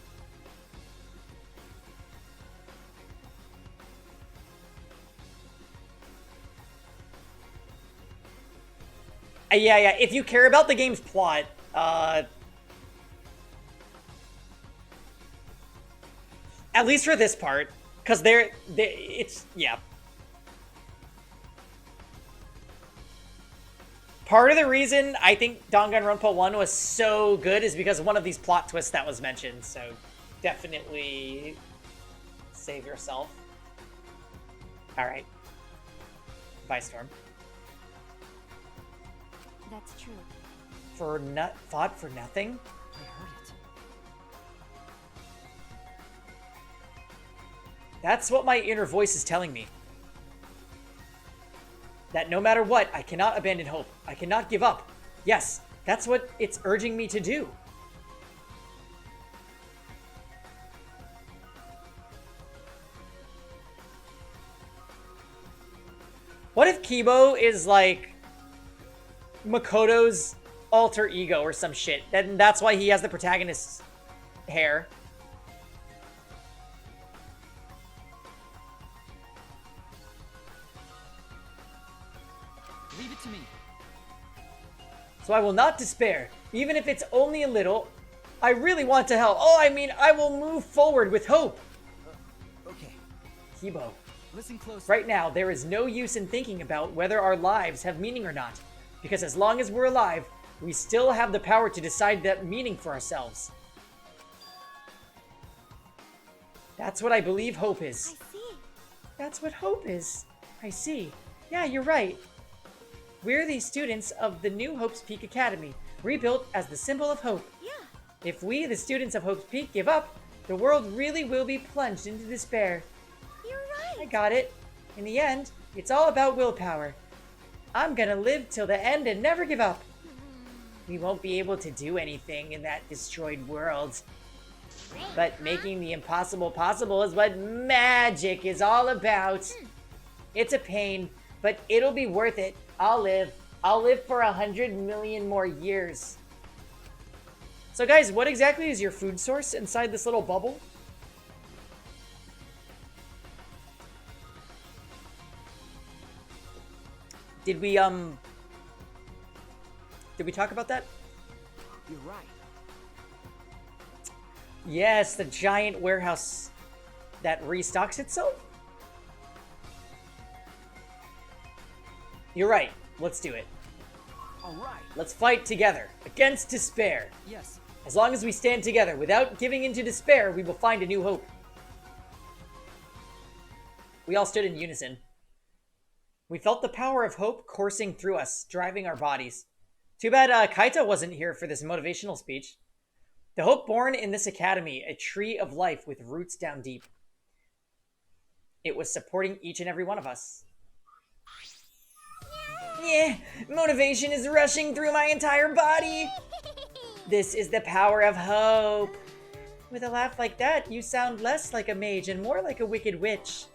Yeah, if you care about the game's plot, at least for this part, because yeah. Part of the reason I think Danganronpa 1 was so good is because of one of these plot twists that was mentioned, so definitely save yourself. Alright. Bye, Storm. That's true. Thought for nothing? I heard it. That's what my inner voice is telling me. That no matter what, I cannot abandon hope. I cannot give up. Yes, that's what it's urging me to do. What if Kibo is like Makoto's alter ego or some shit? Then that's why he has the protagonist's hair. Leave it to me. So I will not despair, even if it's only a little. I really want to help. Oh, I mean, I will move forward with hope. Okay. Kibo. Listen closely. Right now, there is no use in thinking about whether our lives have meaning or not. Because as long as we're alive, we still have the power to decide that meaning for ourselves. That's what I believe hope is. I see. That's what hope is. I see. Yeah, you're right. We're the students of the new Hope's Peak Academy, rebuilt as the symbol of hope. Yeah. If we, the students of Hope's Peak, give up, the world really will be plunged into despair. You're right. I got it. In the end, it's all about willpower. I'm gonna live till the end and never give up. We won't be able to do anything in that destroyed world. But making the impossible possible is what magic is all about. It's a pain, but it'll be worth it. I'll live. I'll live for 100 million more years. So guys, what exactly is your food source inside this little bubble? Did we talk about that? You're right. Yes, the giant warehouse that restocks itself? You're right. Let's do it. All right. Let's fight together against despair. Yes. As long as we stand together without giving into despair, we will find a new hope. We all stood in unison. We felt the power of hope coursing through us, driving our bodies. Too bad Kaito wasn't here for this motivational speech. The hope born in this academy, a tree of life with roots down deep. It was supporting each and every one of us. Yeah, motivation is rushing through my entire body. This is the power of hope. With a laugh like that, you sound less like a mage and more like a wicked witch.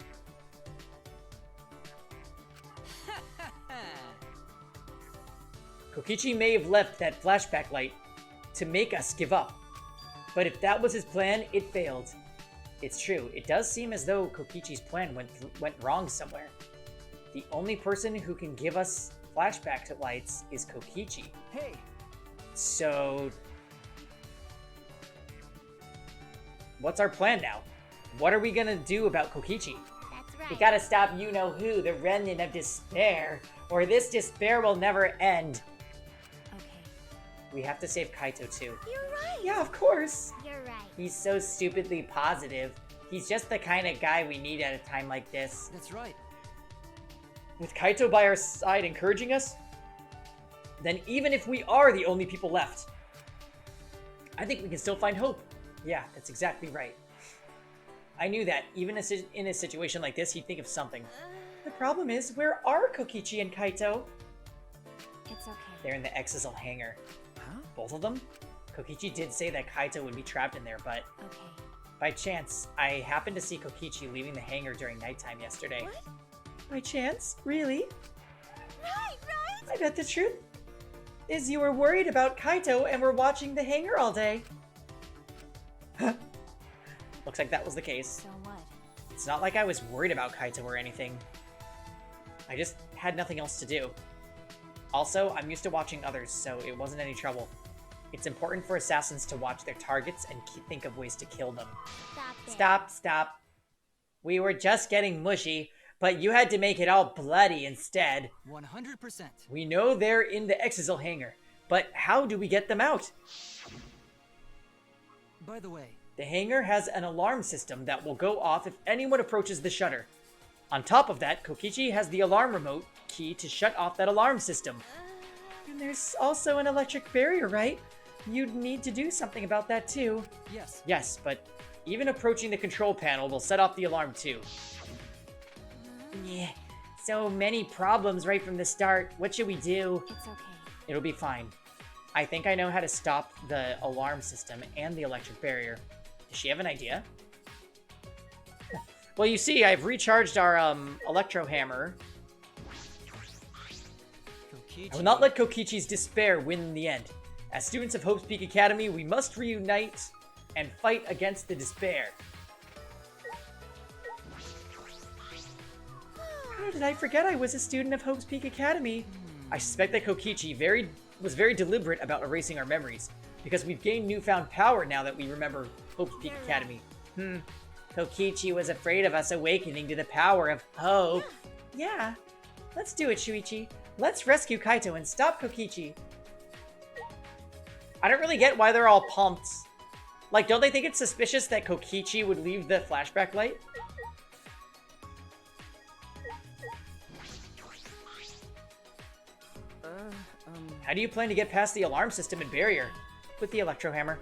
Kokichi may have left that flashback light to make us give up. But if that was his plan, it failed. It's true, it does seem as though Kokichi's plan went wrong somewhere. The only person who can give us flashback lights is Kokichi. Hey! So... what's our plan now? What are we gonna do about Kokichi? That's right. We gotta stop you-know-who, the remnant of despair, or this despair will never end. Okay. We have to save Kaito too. You're right. Yeah, of course. You're right. He's so stupidly positive. He's just the kind of guy we need at a time like this. That's right. With Kaito by our side encouraging us, then even if we are the only people left, I think we can still find hope. Yeah, that's exactly right. I knew that, even in a situation like this, he'd think of something. The problem is, where are Kokichi and Kaito? It's okay. They're in the Exisal hangar. Huh? Both of them? Kokichi did say that Kaito would be trapped in there, but Okay. by chance, I happened to see Kokichi leaving the hangar during nighttime yesterday. What? By chance? Really? Right, right? I bet the truth is you were worried about Kaito and were watching the hangar all day. Looks like that was the case. So what? It's not like I was worried about Kaito or anything. I just had nothing else to do. Also, I'm used to watching others, so it wasn't any trouble. It's important for assassins to watch their targets and think of ways to kill them. Stop there. Stop. We were just getting mushy. But you had to make it all bloody instead. 100%. We know they're in the Exisal hangar, but how do we get them out? By the way, The hangar has an alarm system that will go off if anyone approaches the shutter. On top of that, Kokichi has the alarm remote key to shut off that alarm system. And there's also an electric barrier, right? You'd need to do something about that too. yes. Yes, but even approaching the control panel will set off the alarm too. Yeah, so many problems right from the start. What should we do? It's okay. It'll be fine. I think I know how to stop the alarm system and the electric barrier. Does she have an idea? Well, you see, I've recharged our electro hammer. I will not let Kokichi's despair win in the end. As students of Hope's Peak Academy, we must reunite and fight against the despair. How did I forget I was a student of Hope's Peak Academy? I suspect that Kokichi was very deliberate about erasing our memories, because we've gained newfound power now that we remember Hope's Peak Academy. Kokichi was afraid of us awakening to the power of hope. Yeah, let's do it, Shuichi. Let's rescue Kaito and stop Kokichi. I don't really get why they're all pumped. Like, don't they think it's suspicious that Kokichi would leave the flashback light? How do you plan to get past the alarm system and barrier? With the electro hammer.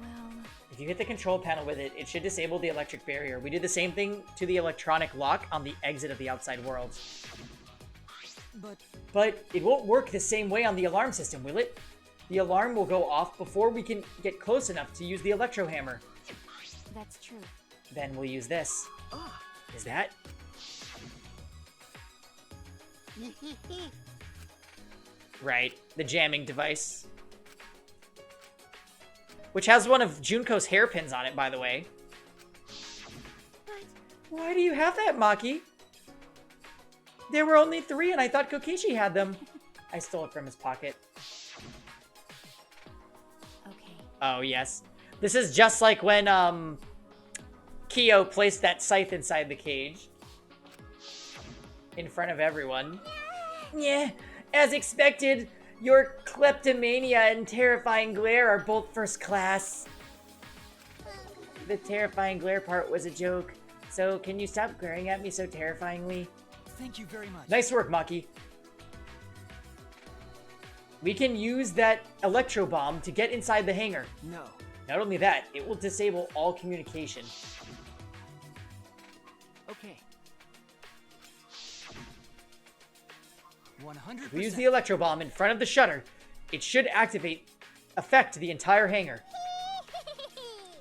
Well, If you hit the control panel with it, it should disable the electric barrier. We did the same thing to the electronic lock on the exit of the outside world. But it won't work the same way on the alarm system, will it? The alarm will go off before we can get close enough to use the electro hammer. that's true. Then we'll use this. Is that? Right, the jamming device. Which has one of Junko's hairpins on it, by the way. Why do you have that, Maki? There were only 3 and I thought Kokichi had them. I stole it from his pocket. Okay. Oh, yes. This is just like when, Kyo placed that scythe inside the cage. In front of everyone. Yeah, as expected, your kleptomania and terrifying glare are both first class. The terrifying glare part was a joke, so can you stop glaring at me so terrifyingly? Thank you very much. Nice work, Maki. We can use that electro bomb to get inside the hangar. No. Not only that, it will disable all communication. Okay. 100%. If we use the electro bomb in front of the shutter, it should affect the entire hangar.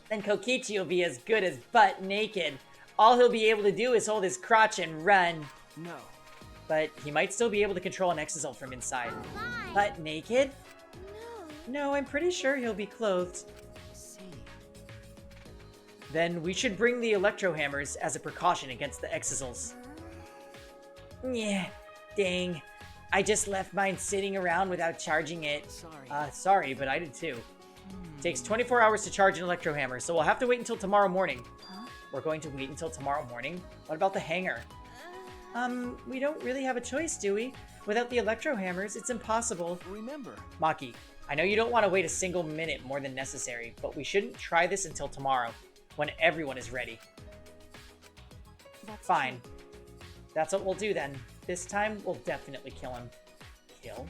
Then Kokichi will be as good as butt naked. All he'll be able to do is hold his crotch and run. No. But he might still be able to control an exisal from inside. Butt naked? No, I'm pretty sure he'll be clothed. See. Then we should bring the electro hammers as a precaution against the exisals. Yeah, dang. I just left mine sitting around without charging it. Sorry. Sorry, but I did too. Takes 24 hours to charge an electro hammer, so we'll have to wait until tomorrow morning. Huh? We're going to wait until tomorrow morning? What about the hangar? We don't really have a choice, do we? Without the electro hammers, it's impossible. Remember. Maki, I know you don't want to wait a single minute more than necessary, but we shouldn't try this until tomorrow, when everyone is ready. That's Fine. true. That's what we'll do then. This time, we'll definitely kill him. Kill?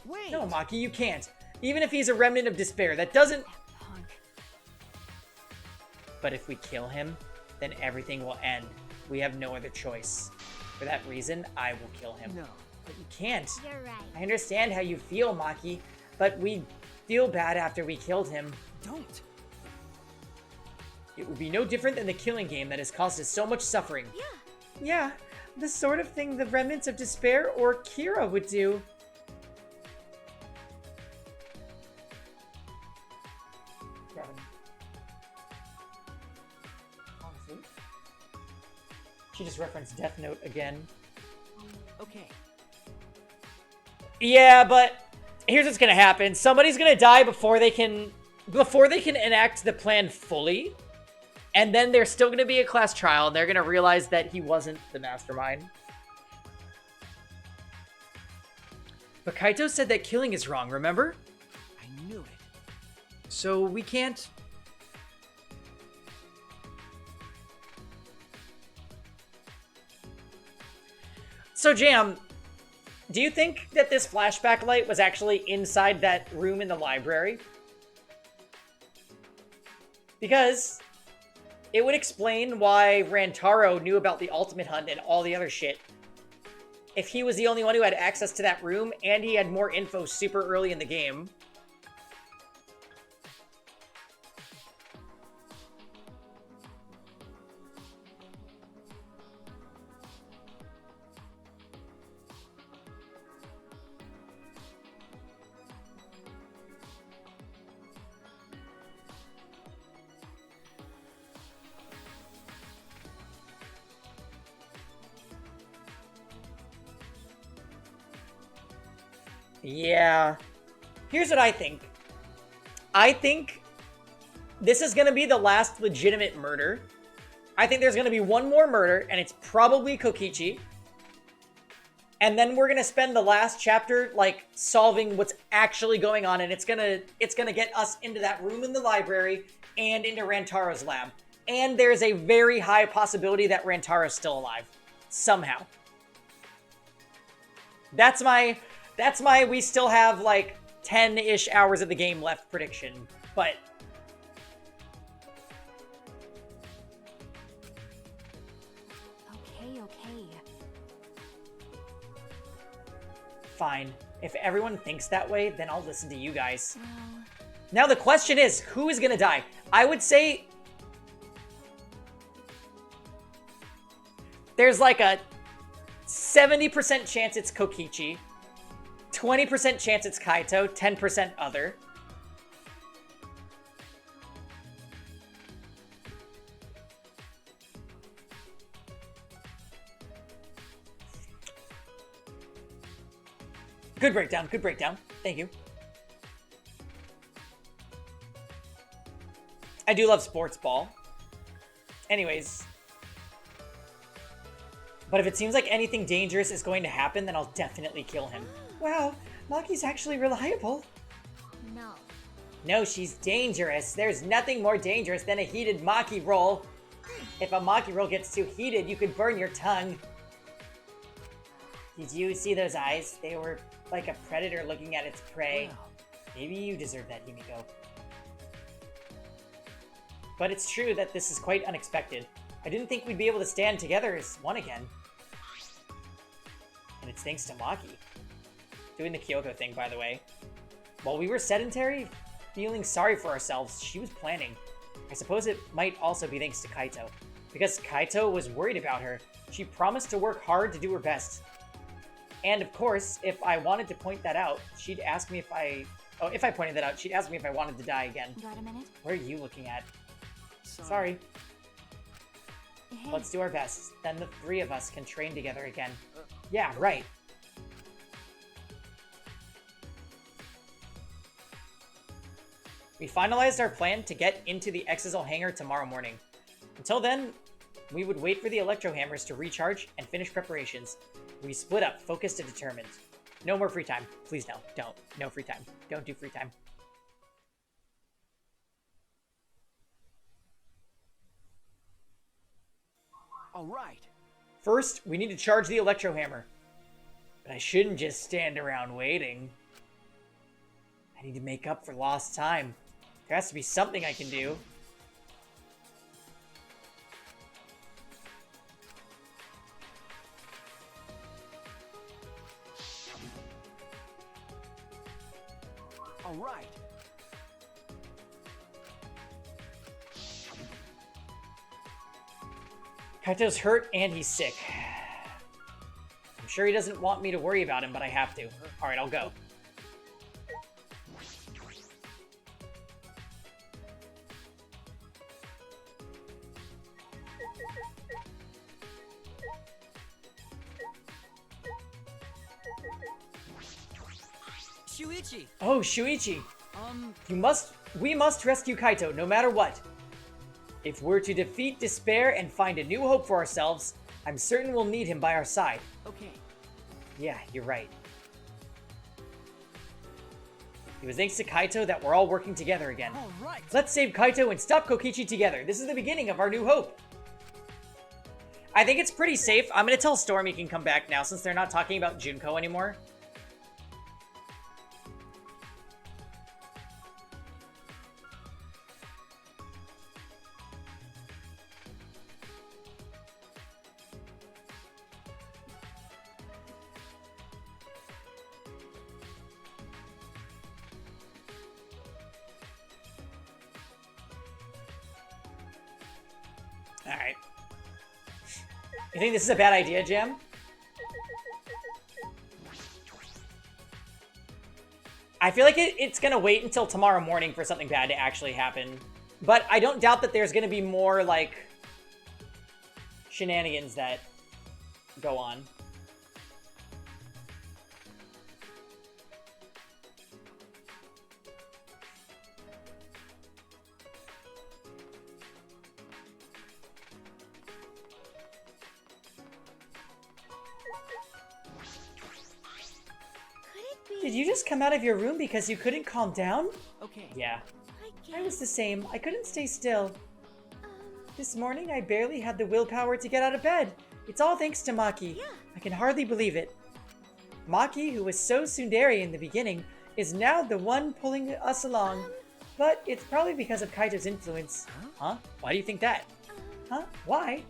Wait. No, Maki, you can't. Even if he's a remnant of despair, that doesn't... Punk. But if we kill him, then everything will end. We have no other choice. For that reason, I will kill him. No. But you can't. You're right. I understand how you feel, Maki, but we'd feel bad after we killed him. Don't. It would be no different than the killing game that has caused us so much suffering. Yeah, the sort of thing the remnants of despair or Kira would do. She just referenced Death Note again. Okay. Yeah, but here's what's gonna happen. Somebody's gonna die before they can enact the plan fully. And then there's still going to be a class trial, and they're going to realize that he wasn't the mastermind. But Kaito said that killing is wrong, remember? I knew it. So we can't... So, Jam, do you think that this flashback light was actually inside that room in the library? Because it would explain why Rantaro knew about the Ultimate Hunt and all the other shit. If he was the only one who had access to that room, and he had more info super early in the game. Yeah. Here's what I think. I think this is going to be the last legitimate murder. I think there's going to be one more murder, and it's probably Kokichi. And then we're going to spend the last chapter, like, solving what's actually going on, and it's gonna get us into that room in the library and into Rantaro's lab. And there's a very high possibility that Rantaro's still alive. Somehow. That's my we still have, like, 10-ish hours of the game left prediction. But... Okay. Fine. If everyone thinks that way, then I'll listen to you guys. Well... Now the question is, who is gonna die? I would say... there's like a 70% chance it's Kokichi. 20% chance it's Kaito, 10% other. Good breakdown. Thank you. I do love sports ball. Anyways. But if it seems like anything dangerous is going to happen, then I'll definitely kill him. Wow, Maki's actually reliable. No. No, she's dangerous. There's nothing more dangerous than a heated Maki roll. If a Maki roll gets too heated, you could burn your tongue. Did you see those eyes? They were like a predator looking at its prey. Well. Maybe you deserve that, Himiko. But it's true that this is quite unexpected. I didn't think we'd be able to stand together as one again. And it's thanks to Maki. Doing the Kyoko thing, by the way. While we were sedentary, feeling sorry for ourselves, she was planning. I suppose it might also be thanks to Kaito. Because Kaito was worried about her, she promised to work hard to do her best. And of course, if I wanted to point that out, she'd ask me if I... oh, if I pointed that out, she'd ask me if I wanted to die again. Got a minute? What are you looking at? Sorry. Hey. Let's do our best. Then the three of us can train together again. Yeah, right. We finalized our plan to get into the Exisal hangar tomorrow morning. Until then, we would wait for the electro hammers to recharge and finish preparations. We split up, focused and determined. No more free time. Please no, don't. No free time. Don't do free time. All right. First, we need to charge the electro hammer. But I shouldn't just stand around waiting. I need to make up for lost time. There has to be something I can do. All right. Kaito's hurt and he's sick. I'm sure he doesn't want me to worry about him, but I have to. All right, I'll go. Shuichi! Oh, Shuichi! We must rescue Kaito, no matter what. If we're to defeat despair and find a new hope for ourselves, I'm certain we'll need him by our side. Okay. Yeah, you're right. It was thanks to Kaito that we're all working together again. All right. Let's save Kaito and stop Kokichi together. This is the beginning of our new hope. I think it's pretty safe. I'm going to tell Storm he can come back now since they're not talking about Junko anymore. Alright. You think this is a bad idea, Jam? I feel like it's gonna wait until tomorrow morning for something bad to actually happen. But I don't doubt that there's gonna be more, like, shenanigans that go on. Did you just come out of your room because you couldn't calm down? Okay. Yeah. I was the same. I couldn't stay still. This morning, I barely had the willpower to get out of bed. It's all thanks to Maki. I can hardly believe it. Maki, who was so tsundere in the beginning, is now the one pulling us along. But it's probably because of Kaito's influence. Huh? Why do you think that? Huh? Why?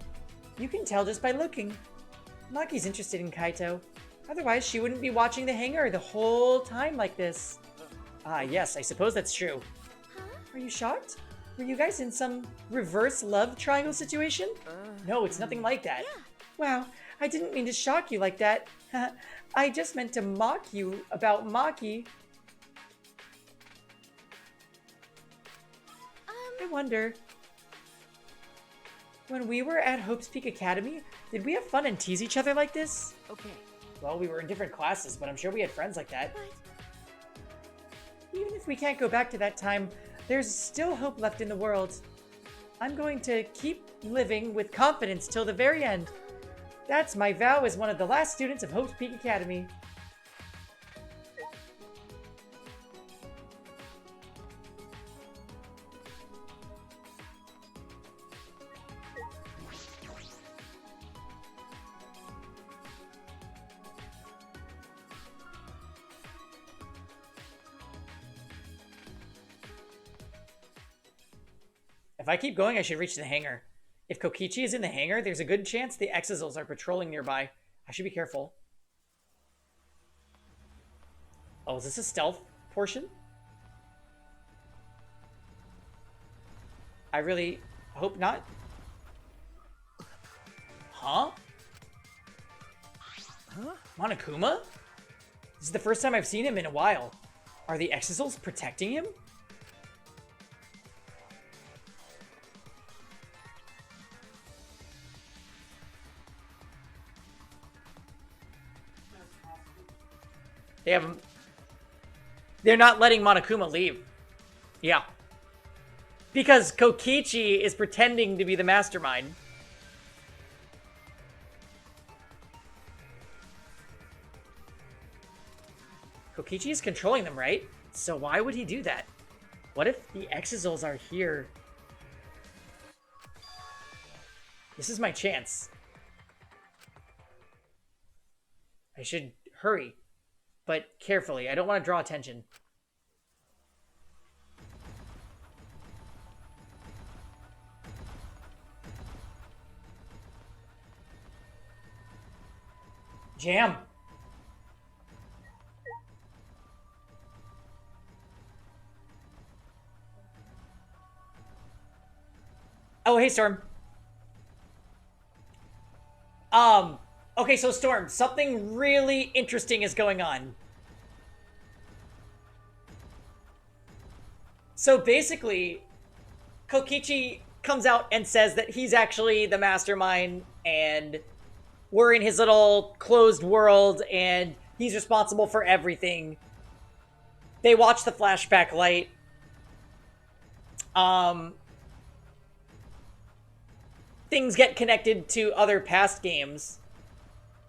You can tell just by looking. Maki's interested in Kaito. Otherwise, she wouldn't be watching the hangar the whole time like this. Ah, yes, I suppose that's true. Are you shocked? Were you guys in some reverse love triangle situation? No, it's nothing like that. Wow, I didn't mean to shock you like that. I just meant to mock you about Maki. I wonder, when we were at Hope's Peak Academy, did we have fun and tease each other like this? Okay. Well, we were in different classes, but I'm sure we had friends like that. Even if we can't go back to that time, there's still hope left in the world. I'm going to keep living with confidence till the very end. That's my vow as one of the last students of Hope's Peak Academy. If I keep going, I should reach the hangar. If Kokichi is in the hangar, there's a good chance the Exazils are patrolling nearby. I should be careful. Oh, is this a stealth portion? I really hope not. Huh? Huh? Monokuma? This is the first time I've seen him in a while. Are the Exazils protecting him? They have him. They're not letting Monokuma leave. Yeah. Because Kokichi is pretending to be the mastermind. Kokichi is controlling them, right? So why would he do that? What if the Exazils are here? This is my chance. I should hurry. But carefully, I don't want to draw attention. Jam! Oh, hey, Storm. Okay, so Storm, something really interesting is going on. So basically, Kokichi comes out and says that he's actually the mastermind and we're in his little closed world and he's responsible for everything. They watch the flashback light. things get connected to other past games,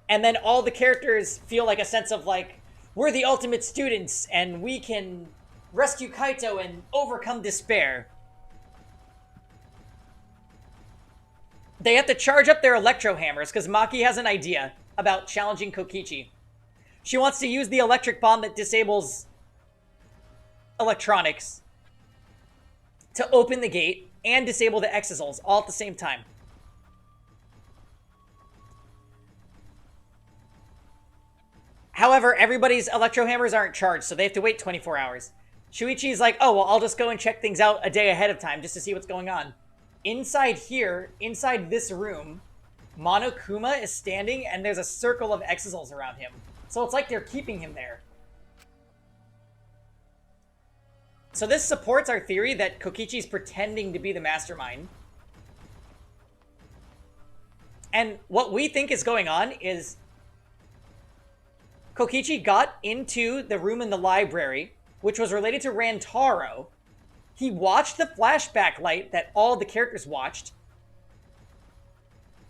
and then all the characters feel like a sense of like, we're the ultimate students and we can rescue Kaito and overcome despair. They have to charge up their electro hammers because Maki has an idea about challenging Kokichi. She wants to use the electric bomb that disables electronics to open the gate and disable the exisals all at the same time. However, everybody's electro hammers aren't charged, so they have to wait 24 hours. Shuichi's like, oh, well, I'll just go and check things out a day ahead of time just to see what's going on. Inside here, inside this room, Monokuma is standing and there's a circle of exisals around him. So it's like they're keeping him there. So this supports our theory that Kokichi's pretending to be the mastermind. And what we think is going on is Kokichi got into the room in the library, which was related to Rantaro. He watched the flashback light that all the characters watched.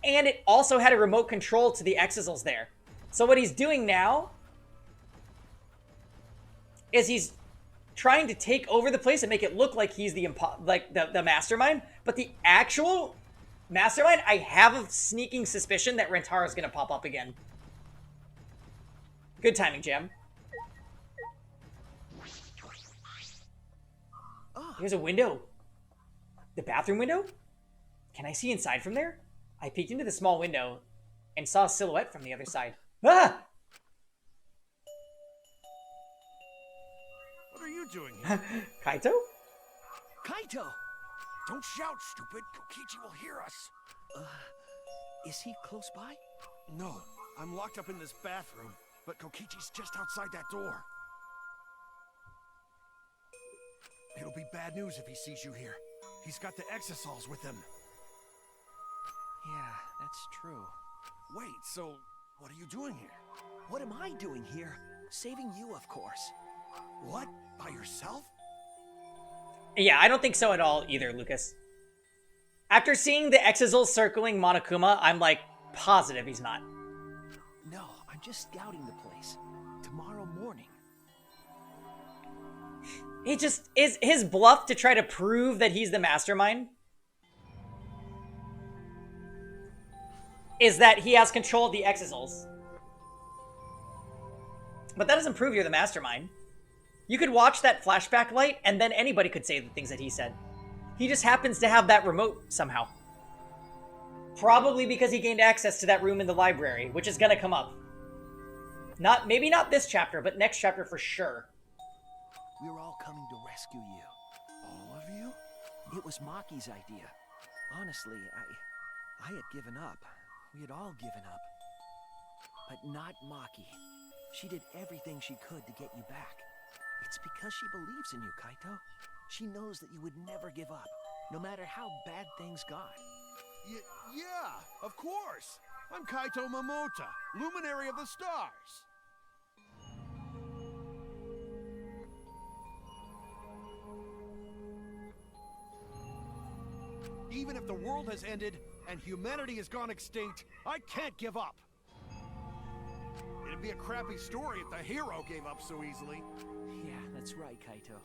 And it also had a remote control to the exisals there. So what he's doing now is he's trying to take over the place and make it look like he's the mastermind. But the actual mastermind, I have a sneaking suspicion that Rantaro's going to pop up again. Good timing, Jam. Here's a window. The bathroom window? Can I see inside from there? I peeked into the small window and saw a silhouette from the other side. Ah! What are you doing here? Kaito? Kaito! Don't shout, stupid. Kokichi will hear us. Is he close by? No, I'm locked up in this bathroom, but Kokichi's just outside that door. It'll be bad news if he sees you here. He's got the exisals with him. Yeah, that's true. Wait, so what are you doing here? What am I doing here? Saving you, of course. What? By yourself? Yeah, I don't think so at all either, Lucas. After seeing the exisals circling Monokuma, I'm like positive he's not. No, I'm just scouting the place. Tomorrow morning. He just is his bluff to try to prove that he's the mastermind is that he has control of the exisals. But that doesn't prove you're the mastermind. You could watch that flashback light and then anybody could say the things that he said. He just happens to have that remote somehow. Probably because he gained access to that room in the library, which is gonna come up. Maybe not this chapter, but next chapter for sure. We're all coming to rescue you. All of you? It was Maki's idea. Honestly, I had given up. We had all given up. But not Maki. She did everything she could to get you back. It's because she believes in you, Kaito. She knows that you would never give up, no matter how bad things got. Yeah, of course. I'm Kaito Momota, luminary of the stars. Even if the world has ended and humanity has gone extinct, I can't give up. It'd be a crappy story if the hero gave up so easily. Yeah, that's right, Kaito.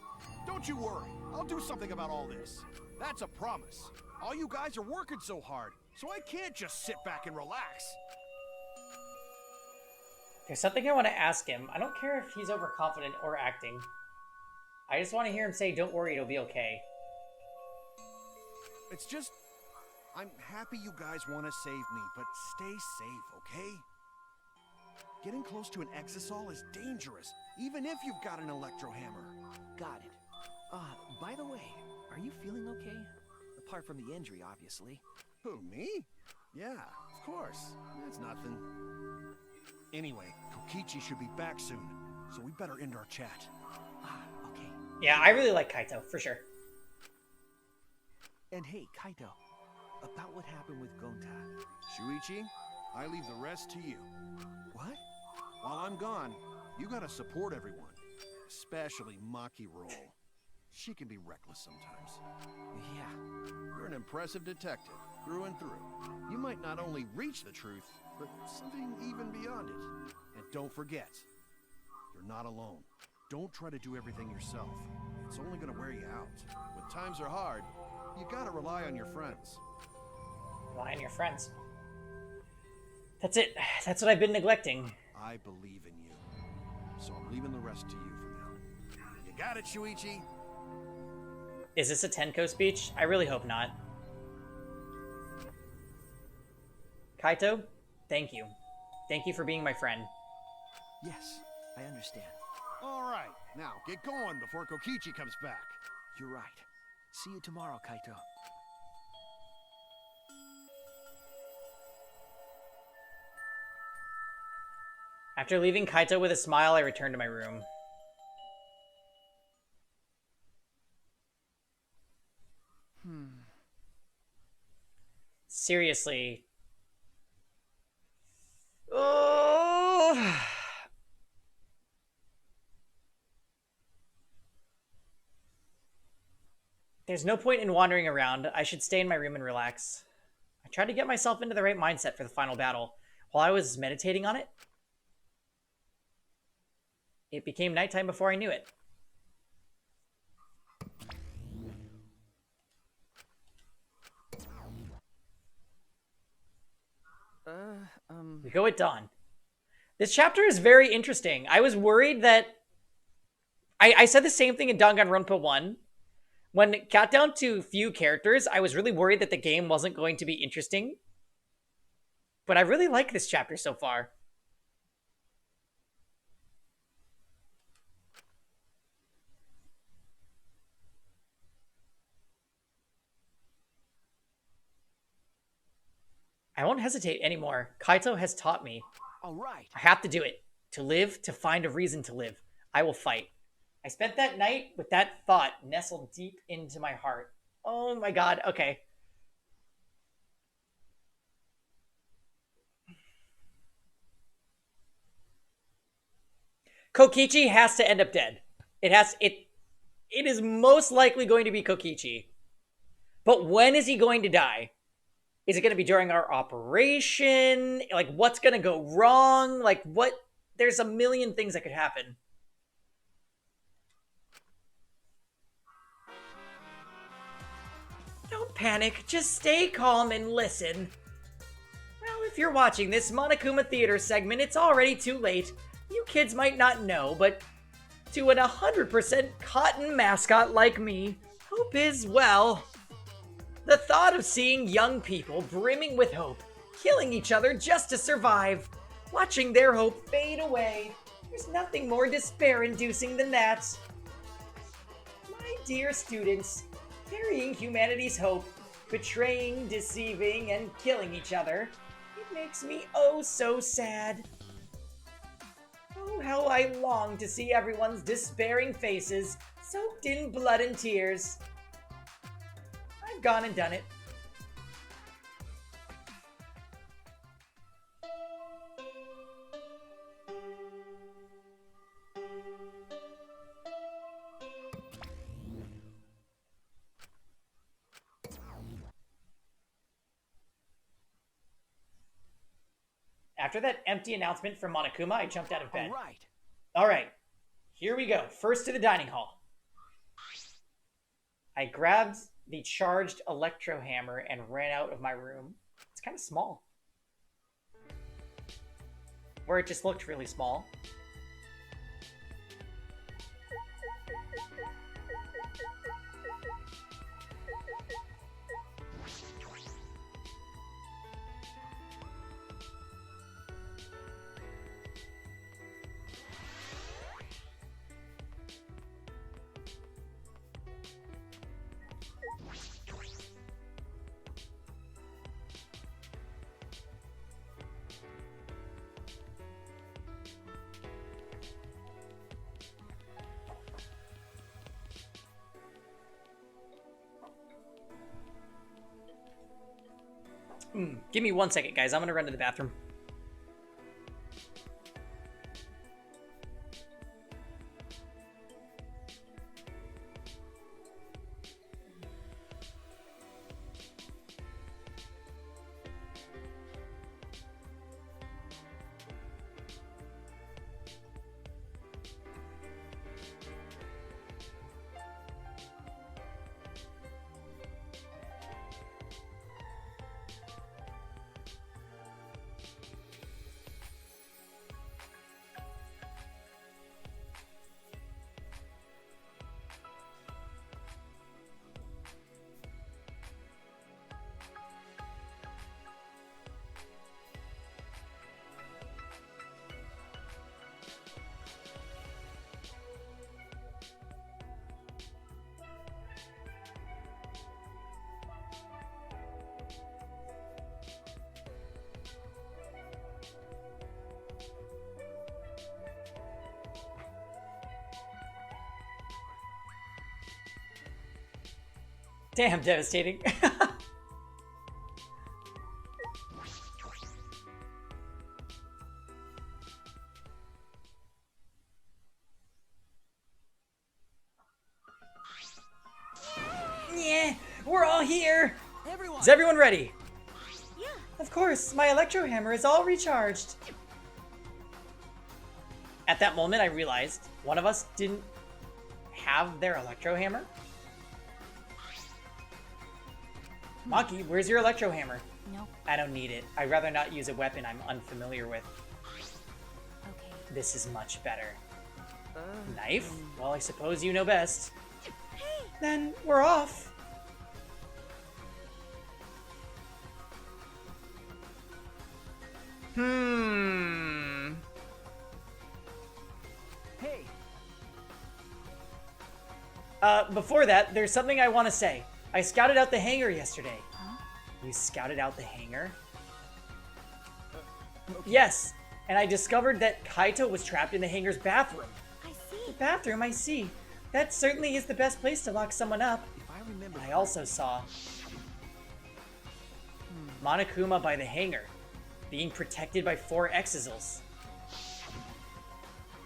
Don't you worry. I'll do something about all this. That's a promise. All you guys are working so hard, so I can't just sit back and relax. There's something I want to ask him. I don't care if he's overconfident or acting. I just want to hear him say, don't worry, it'll be okay. It's just, I'm happy you guys want to save me, but stay safe, okay? Getting close to an exisal is dangerous, even if you've got an electro hammer. Got it. By the way, are you feeling okay? Apart from the injury, obviously. Who, me? Yeah, of course. It's nothing. Anyway, Kokichi should be back soon, so we better end our chat. Okay. Yeah, I really like Kaito, for sure. And hey, Kaito, about what happened with Gonta. Shuichi, I leave the rest to you. What? While I'm gone, you gotta support everyone. Especially Maki Roll. She can be reckless sometimes. Yeah. You're an impressive detective. through and through. You might not only reach the truth, but something even beyond it. And don't forget, you're not alone. Don't try to do everything yourself. It's only gonna wear you out. When times are hard, you gotta rely on your friends. Rely on your friends. That's it. That's what I've been neglecting. I believe in you. So I'm leaving the rest to you for now. You got it, Shuichi? Is this a Tenko speech? I really hope not. Kaito, thank you. Thank you for being my friend. Yes, I understand. All right, now get going before Kokichi comes back. You're right. See you tomorrow, Kaito. After leaving Kaito with a smile, I returned to my room. Seriously. Oh. There's no point in wandering around. I should stay in my room and relax. I tried to get myself into the right mindset for the final battle. While I was meditating on it, it became nighttime before I knew it. We go at dawn. This chapter is very interesting. I was worried that... I said the same thing in Danganronpa 1. When it got down to few characters, I was really worried that the game wasn't going to be interesting. But I really like this chapter so far. I won't hesitate anymore. Kaito has taught me. All right. I have to do it. To live, to find a reason to live. I will fight. I spent that night with that thought nestled deep into my heart. Oh my god, okay. Kokichi has to end up dead. It is most likely going to be Kokichi. But when is he going to die? Is it going to be during our operation? Like, what's going to go wrong? Like, what? There's a million things that could happen. Don't panic. Just stay calm and listen. Well, if you're watching this Monokuma Theater segment, it's already too late. You kids might not know, but to an 100% cotton mascot like me, hope is, well... The thought of seeing young people brimming with hope, killing each other just to survive, watching their hope fade away, there's nothing more despair-inducing than that. My dear students, carrying humanity's hope, betraying, deceiving, and killing each other, it makes me oh so sad. Oh, how I long to see everyone's despairing faces, soaked in blood and tears. I've gone and done it. After that empty announcement from Monokuma, I jumped out of bed. All right, here we go. First to the dining hall. I grabbed the charged electro hammer and ran out of my room. It's kind of small. Where it just looked really small. Give me 1 second, guys. I'm gonna run to the bathroom. Damn, devastating. Yeah, we're all here. Everyone. Is everyone ready? Yeah. Of course, my electro hammer is all recharged. At that moment, I realized one of us didn't have their electro hammer. Maki, where's your electro hammer? Nope. I don't need it. I'd rather not use a weapon I'm unfamiliar with. Okay. This is much better. Knife? Well, I suppose you know best. Then we're off. Hey. Before that, there's something I want to say. I scouted out the hangar yesterday. Huh? You scouted out the hangar? Yes, and I discovered that Kaito was trapped in the hangar's bathroom. I The see. bathroom, I see. That certainly is the best place to lock someone up. If I remember. I also saw Monokuma by the hangar, being protected by 4 exisals.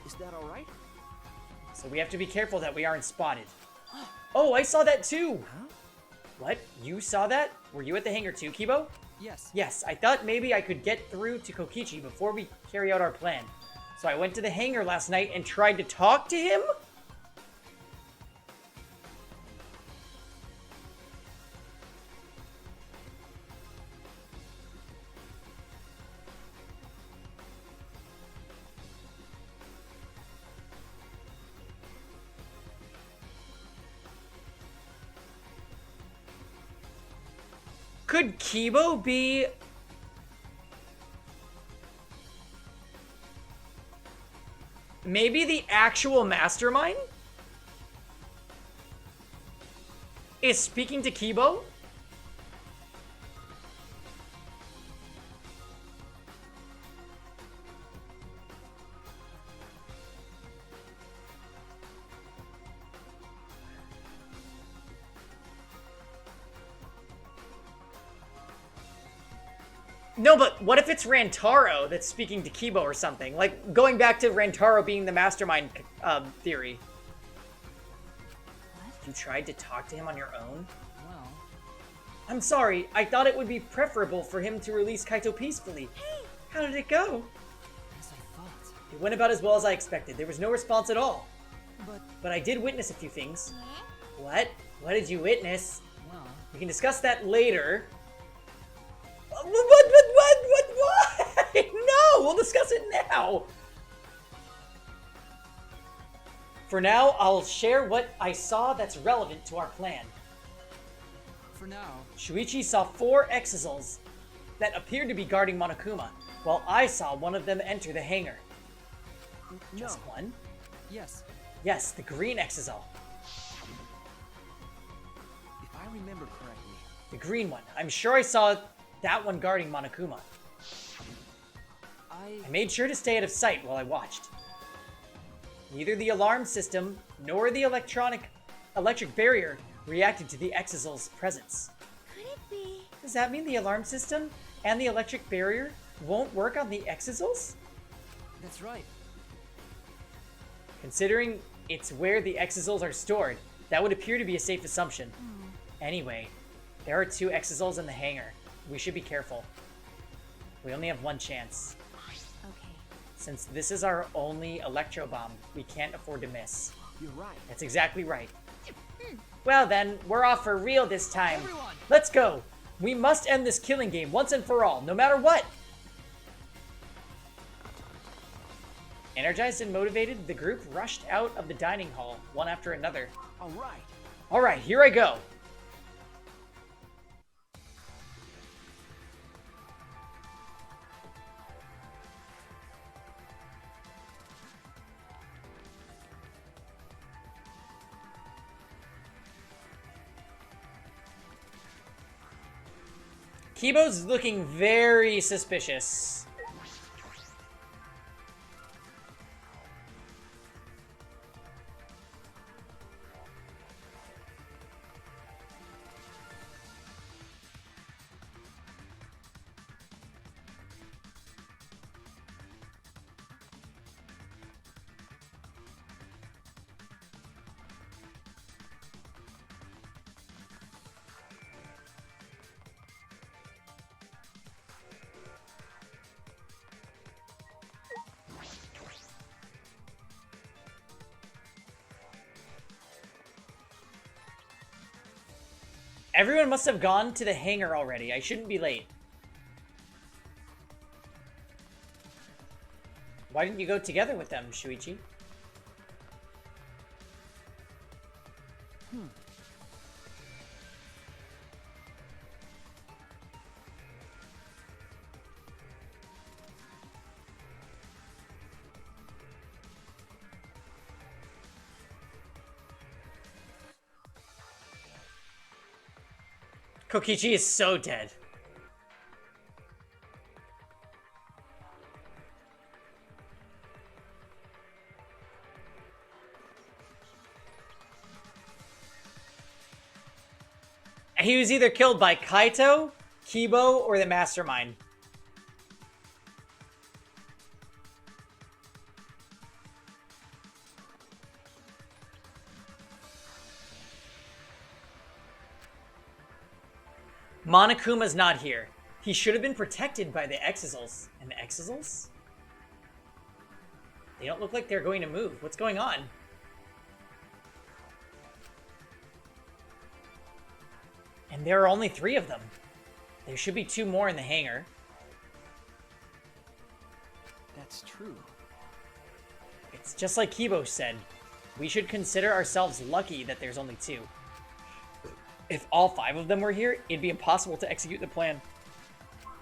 Is that all right? So we have to be careful that we aren't spotted. Oh, I saw that too! Huh? What? You saw that? Were you at the hangar too, Kibo? Yes. Yes, I thought maybe I could get through to Kokichi before we carry out our plan. So I went to the hangar last night and tried to talk to him? Could Kibo be... maybe the actual mastermind? Is speaking to Kibo? No, but what if it's Rantaro that's speaking to Kibo or something? Like, going back to Rantaro being the mastermind theory. What? You tried to talk to him on your own? Well. I'm sorry, I thought it would be preferable for him to release Kaito peacefully. How did it go? As I thought. It went about as well as I expected. There was no response at all. But. But I did witness a few things. Yeah? What? What did you witness? Well. We can discuss that later. What? No! We'll discuss it now! For now, I'll share what I saw that's relevant to our plan. For now. Shuichi saw 4 exisals that appeared to be guarding Monokuma, while I saw one of them enter the hangar. No. Just one? Yes. Yes, the green exisal. If I remember correctly. The green one. I'm sure I saw that one guarding Monokuma. I made sure to stay out of sight while I watched. Neither the alarm system nor the electric barrier reacted to the Exisal's presence. Could it be? Does that mean the alarm system and the electric barrier won't work on the Exisals? That's right. Considering it's where the Exisals are stored, that would appear to be a safe assumption. Anyway, there are 2 Exisals in the hangar. We should be careful. We only have one chance. Okay. Since this is our only electro bomb, we can't afford to miss. You're right. That's exactly right. Well then, we're off for real this time. Everyone! Let's go! We must end this killing game once and for all, no matter what! Energized and motivated, the group rushed out of the dining hall, one after another. All right. Alright, here I go! Kibo's looking very suspicious. Everyone must have gone to the hangar already. I shouldn't be late. Why didn't you go together with them, Shuichi? Kokichi is so dead. He was either killed by Kaito, Kibo, or the Mastermind. Monokuma's not here. He should have been protected by the Exisals. And the Exisals? They don't look like they're going to move. What's going on? And there are only 3 of them. There should be 2 more in the hangar. That's true. It's just like Kibo said. We should consider ourselves lucky that there's only 2. If all 5 of them were here, it'd be impossible to execute the plan.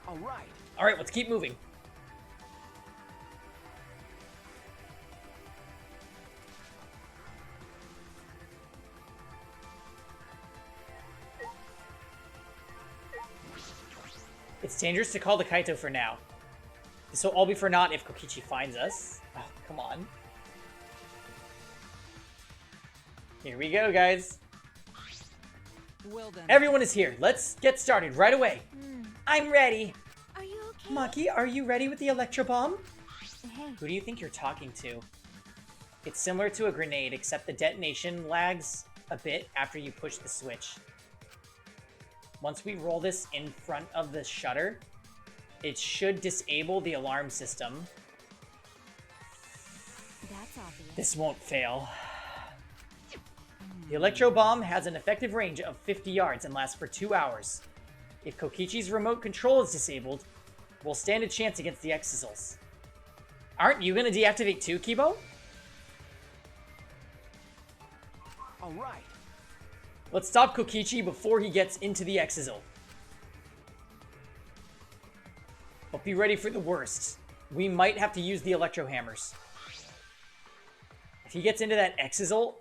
All right. All right, let's keep moving. It's dangerous to call the Kaito for now. This will all be for naught if Kokichi finds us. Oh, come on. Here we go, guys. Well then. Everyone is here. Let's get started right away. I'm ready. Are you okay? Maki, are you ready with the electro bomb? Hey. Who do you think you're talking to? It's similar to a grenade, except the detonation lags a bit after you push the switch. Once we roll this in front of the shutter, it should disable the alarm system. That's obvious. This won't fail. The electro bomb has an effective range of 50 yards and lasts for 2 hours. If Kokichi's remote control is disabled, we'll stand a chance against the Exisals. Aren't you gonna deactivate too, Kibo? All right. Let's stop Kokichi before he gets into the Exisal. But be ready for the worst. We might have to use the electro hammers. If he gets into that Exisal,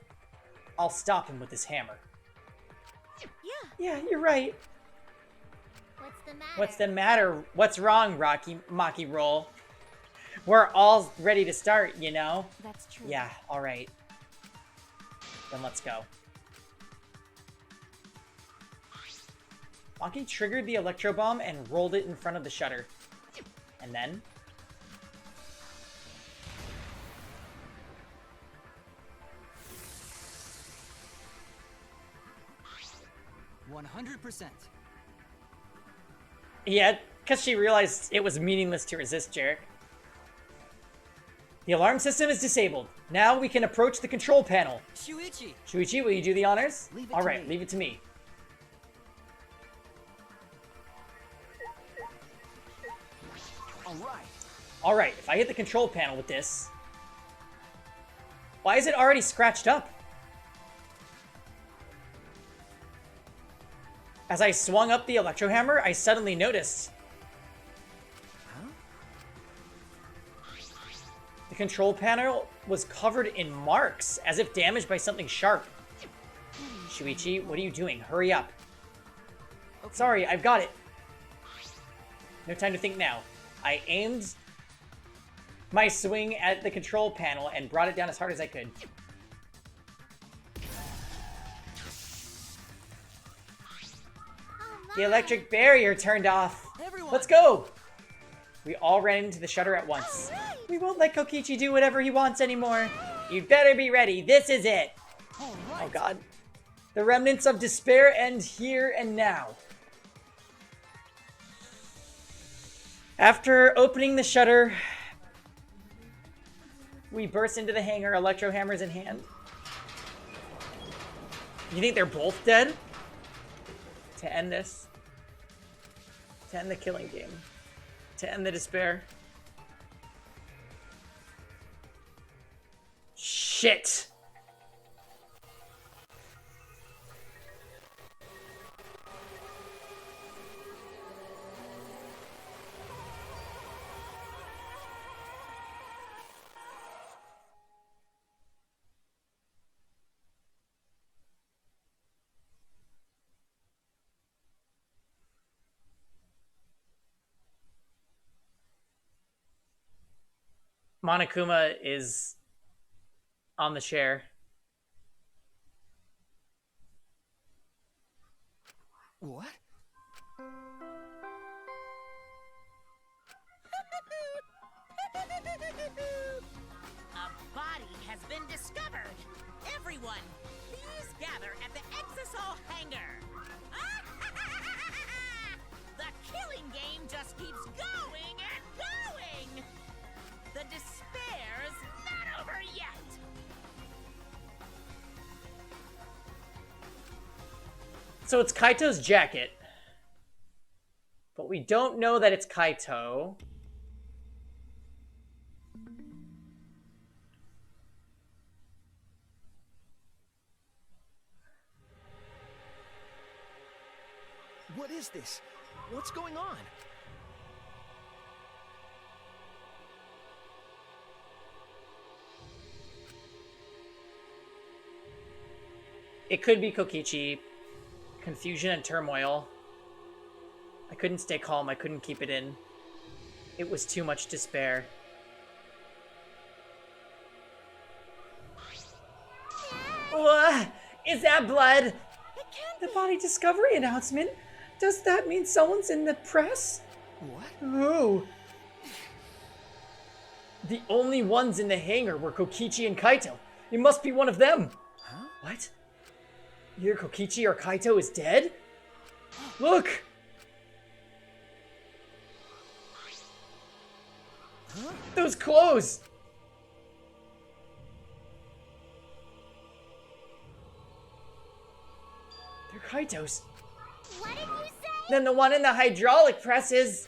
I'll stop him with this hammer. Yeah, you're right. What's the matter? What's the matter? What's wrong, Maki Roll? We're all ready to start, you know? That's true. Yeah, alright. Then let's go. Maki triggered the electro bomb and rolled it in front of the shutter. And then... 100%. Yeah, because she realized it was meaningless to resist, Jarek. The alarm system is disabled. Now we can approach the control panel. Shuichi! Shuichi, will you do the honors? Leave it All to right, me. leave it to me. All right, if I hit the control panel with this... Why is it already scratched up? As I swung up the electro hammer, I suddenly noticed... The control panel was covered in marks, as if damaged by something sharp. Shuichi, what are you doing? Hurry up. Sorry, I've got it. No time to think now. I aimed my swing at the control panel and brought it down as hard as I could. The electric barrier turned off. Everyone. Let's go! We all ran into the shutter at once. We won't let Kokichi do whatever he wants anymore. You'd better be ready. This is it. Oh god. The remnants of despair end here and now. After opening the shutter, we burst into the hangar, electro hammers in hand. You think they're both dead? to end this. To end the killing game. To end the despair. Shit! Monokuma is on the chair. What? A body has been discovered. Everyone, please gather at the Exisol hangar. The killing game just keeps going and going. The despair's not over yet. So it's Kaito's jacket. But we don't know that it's Kaito. What is this? What's going on? It could be Kokichi. Confusion and turmoil. I couldn't stay calm. I couldn't keep it in. It was too much despair. What? Is that blood? The body discovery announcement? Does that mean someone's in the press? What? Who? The only ones in the hangar were Kokichi and Kaito. It must be one of them. Huh? What? Either Kokichi or Kaito is dead? Look! Huh? Those clothes! They're Kaito's. What did you say? Then the one in the hydraulic press is...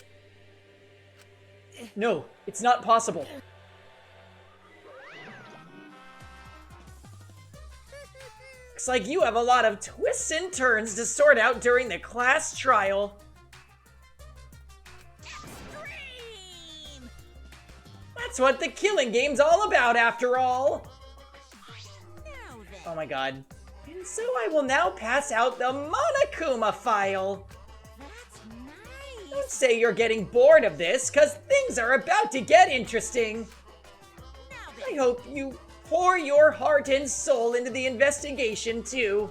No, it's not possible. Looks like you have a lot of twists and turns to sort out during the class trial. Extreme! That's what the killing game's all about, after all. Now then. Oh my god. And so I will now pass out the Monokuma file. That's nice. Don't say you're getting bored of this, because things are about to get interesting. Now I then. hope you pour your heart and soul into the investigation, too.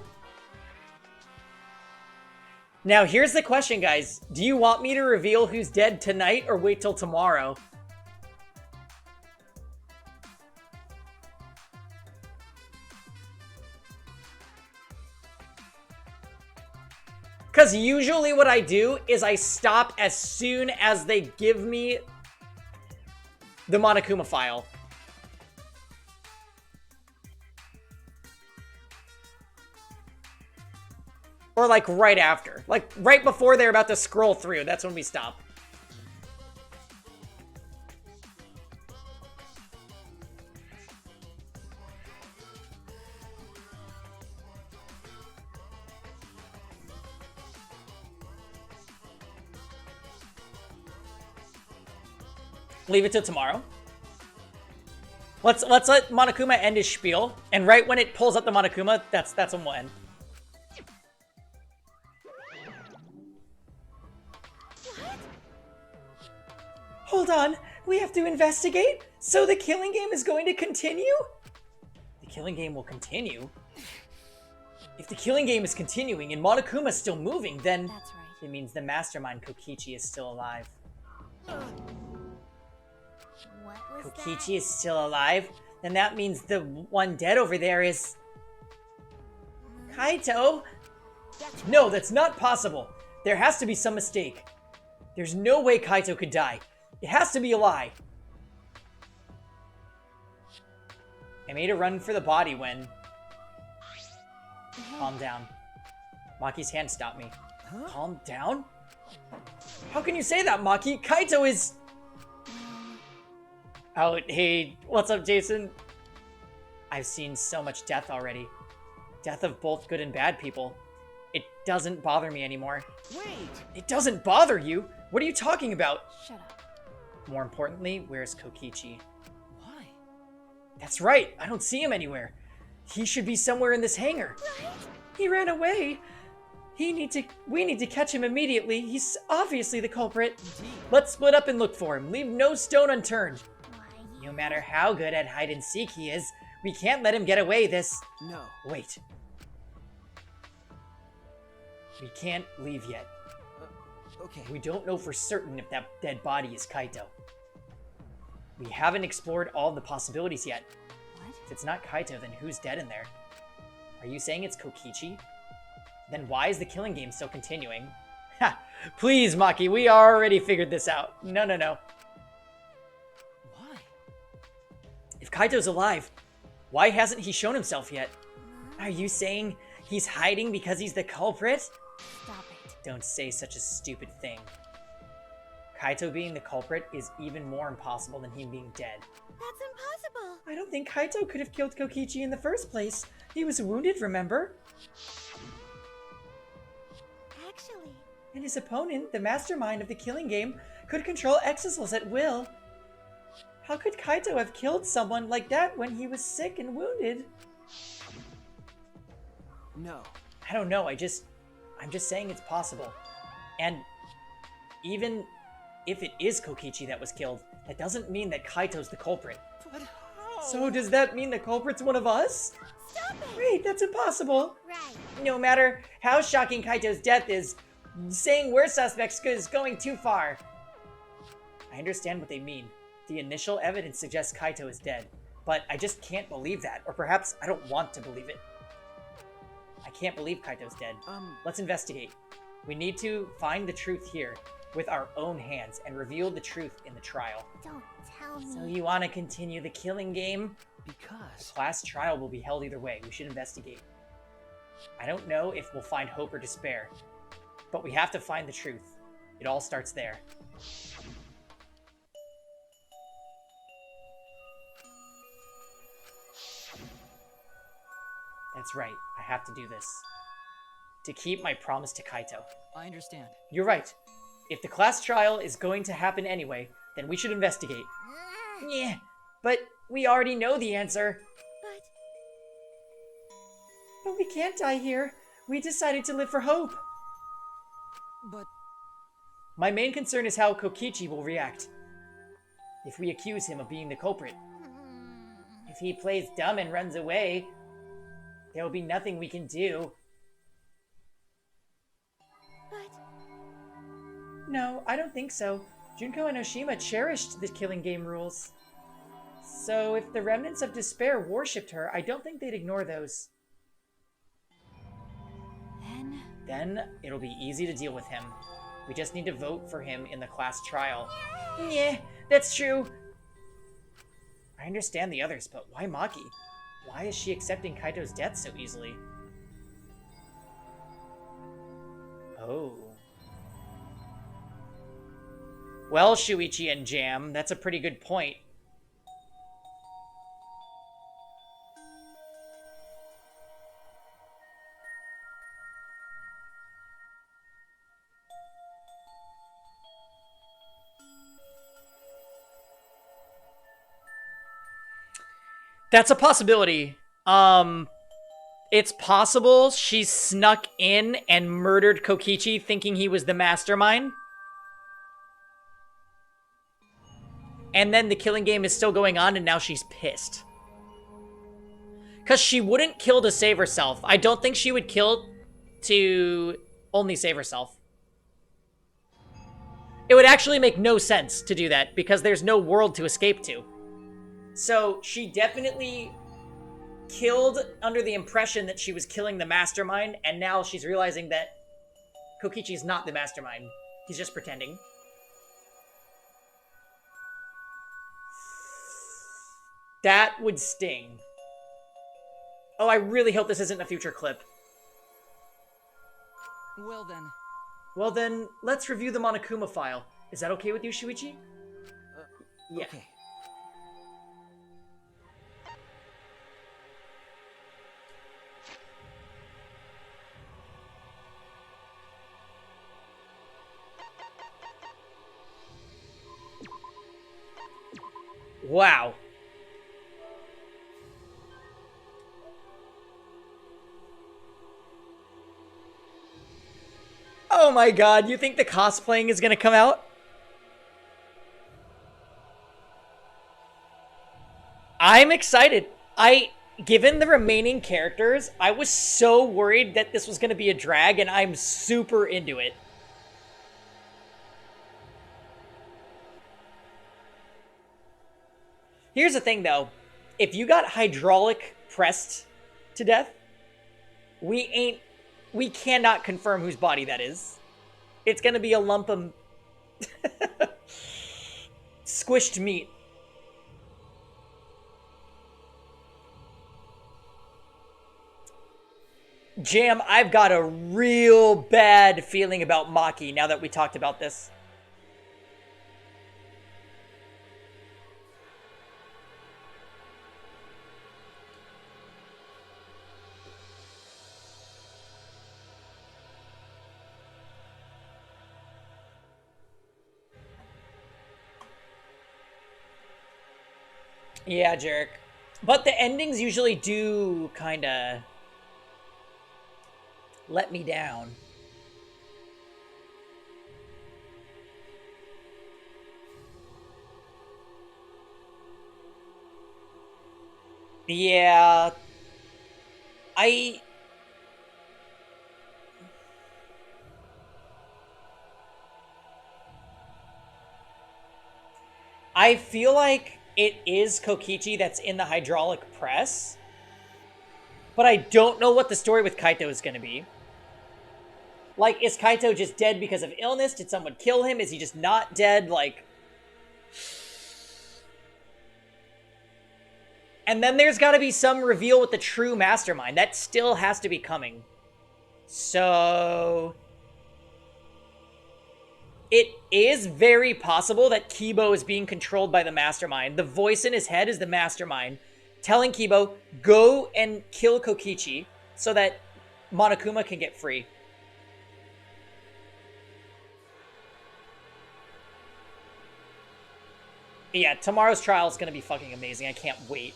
Now, here's the question, guys. Do you want me to reveal who's dead tonight or wait till tomorrow? Because usually what I do is I stop as soon as they give me the Monokuma file. Or like right after. Like right before they're about to scroll through. That's when we stop. Leave it till tomorrow. Let's let Monokuma end his spiel, and right when it pulls up the Monokuma, that's when we'll end. Hold on, we have to investigate? So the killing game is going to continue? The killing game will continue? If the killing game is continuing and Monokuma is still moving, then That's right. it means the mastermind Kokichi is still alive. What was Kokichi is still alive? Then that means the one dead over there is... Kaito? No, that's not possible. There has to be some mistake. There's no way Kaito could die. It has to be a lie. I made a run for the body when... Calm down. Maki's hand stopped me. Calm down? How can you say that, Maki? Kaito is... Oh, hey, what's up, Jason? I've seen so much death already. Death of both good and bad people. It doesn't bother me anymore. Wait! It doesn't bother you? What are you talking about? Shut up. More importantly, where's Kokichi? Why? That's right, I don't see him anywhere. He should be somewhere in this hangar. He ran away. We need to catch him immediately. He's obviously the culprit. Let's split up and look for him. Leave no stone unturned. No matter how good at hide and seek he is, we can't let him get away this... No. Wait. We can't leave yet. Okay. We don't know for certain if that dead body is Kaito. We haven't explored all the possibilities yet. What? If it's not Kaito, then who's dead in there? Are you saying it's Kokichi? Then why is the killing game still continuing? Ha! Please, Maki, we already figured this out. No. Why? If Kaito's alive, why hasn't he shown himself yet? Are you saying he's hiding because he's the culprit? Stop it. Don't say such a stupid thing. Kaito being the culprit is even more impossible than him being dead. That's impossible. I don't think Kaito could have killed Kokichi in the first place. He was wounded, remember? Actually, And his opponent, the mastermind of the killing game, could control exisals at will. How could Kaito have killed someone like that when he was sick and wounded? No. I don't know, I'm just saying it's possible. And even if it is Kokichi that was killed, that doesn't mean that Kaito's the culprit. But how? So does that mean the culprit's one of us? stop it. Wait, that's impossible. Right. No matter how shocking Kaito's death is, saying we're suspects is going too far. I understand what they mean. The initial evidence suggests Kaito is dead, but I just can't believe that, or perhaps I don't want to believe it. I can't believe Kaito's dead. Let's investigate. We need to find the truth here with our own hands and reveal the truth in the trial. Don't tell me. So you want to continue the killing game? Because... Class trial will be held either way. We should investigate. I don't know if we'll find hope or despair, but we have to find the truth. It all starts there. That's right. I have to do this. To keep my promise to Kaito. I understand. You're right. If the class trial is going to happen anyway, then we should investigate. Yeah, but we already know the answer. But we can't die here. We decided to live for hope. But... My main concern is how Kokichi will react. If we accuse him of being the culprit. If he plays dumb and runs away, there will be nothing we can do. But... No, I don't think so. Junko and Oshima cherished the killing game rules. So if the remnants of despair worshipped her, I don't think they'd ignore those. Then it'll be easy to deal with him. We just need to vote for him in the class trial. Yeah, that's true. I understand the others, but why Maki? Why is she accepting Kaito's death so easily? Oh. Well, Shuichi and Jam, that's a pretty good point. That's a possibility. It's possible she snuck in and murdered Kokichi thinking he was the mastermind. And then the killing game is still going on and now she's pissed. Because she wouldn't kill to save herself. I don't think she would kill to only save herself. It would actually make no sense to do that because there's no world to escape to. So she definitely killed under the impression that she was killing the mastermind, and now she's realizing that Kokichi's not the mastermind. He's just pretending. That would sting. Oh, I really hope this isn't a future clip. Well then, Well then, let's review the Monokuma file. Is that okay with you, Shuichi? Yeah. Okay. Wow. Oh my god, you think the cosplaying is gonna come out? I'm excited. Given the remaining characters, I was so worried that this was gonna be a drag, and I'm super into it. Here's the thing, though. If you got hydraulic pressed to death, we cannot confirm whose body that is. It's gonna be a lump of squished meat. Jam, I've got a real bad feeling about Maki now that we talked about this. Yeah, Jarek. But the endings usually do kind of let me down. Yeah. I feel like it is Kokichi that's in the hydraulic press. But I don't know what the story with Kaito is going to be. Like, is Kaito just dead because of illness? Did someone kill him? Is he just not dead? Like... And then there's got to be some reveal with the true mastermind. That still has to be coming. So... It is very possible that Kibo is being controlled by the mastermind. The voice in his head is the mastermind, telling Kibo, go and kill Kokichi so that Monokuma can get free. Yeah, tomorrow's trial is going to be fucking amazing. I can't wait.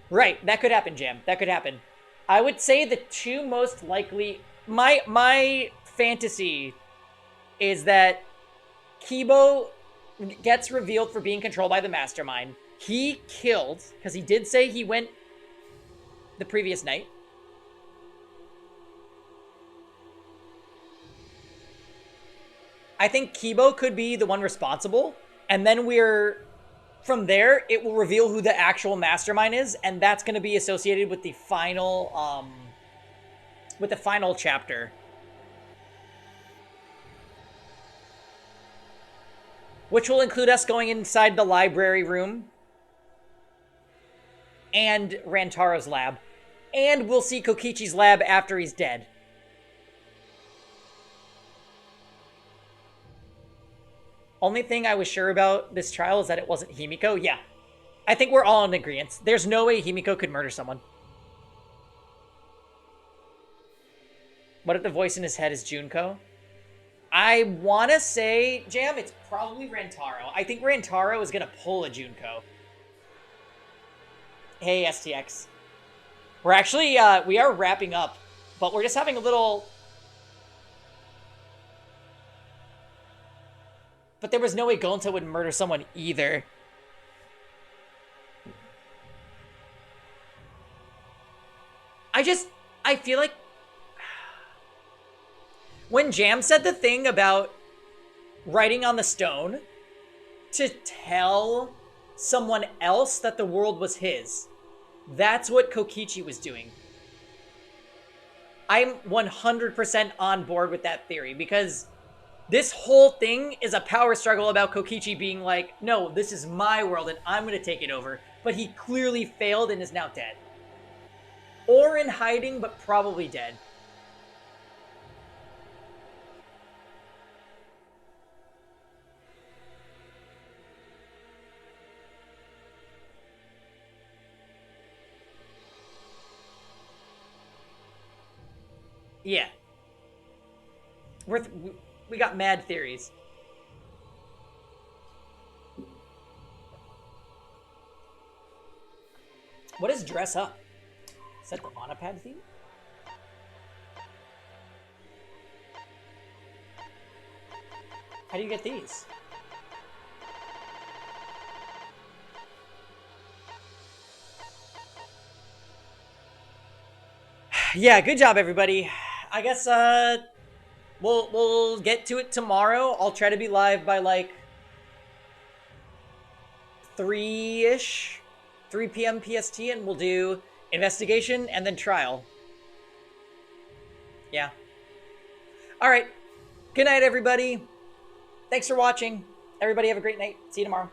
Right, that could happen, Jam. That could happen. I would say the two most likely... My fantasy is that Kibo gets revealed for being controlled by the mastermind. He killed, because he did say he went the previous night. I think Kibo could be the one responsible, and then from there, it will reveal who the actual mastermind is, and that's going to be associated with the final, chapter. Which will include us going inside the library room, and Rantaro's lab, and we'll see Kokichi's lab after he's dead. Only thing I was sure about this trial is that it wasn't Himiko. Yeah. I think we're all in agreement. There's no way Himiko could murder someone. What if the voice in his head is Junko? I want to say, Jam, it's probably Rantaro. I think Rantaro is going to pull a Junko. Hey, STX. We're actually, we are wrapping up, but we're just having a little... But there was no way Gonta would murder someone either. I feel like... When Jam said the thing about writing on the stone to tell someone else that the world was his, that's what Kokichi was doing. I'm 100% on board with that theory, because... This whole thing is a power struggle about Kokichi being like, no, this is my world and I'm going to take it over. But he clearly failed and is now dead. Or in hiding, but probably dead. Yeah. We got mad theories. What is dress up? Is that the Monopad theme? How do you get these? Yeah, good job, everybody. I guess we'll get to it tomorrow. I'll try to be live by like 3-ish, 3 p.m. PST, and we'll do investigation and then trial. Yeah. All right. Good night, everybody. Thanks for watching. Everybody have a great night. See you tomorrow.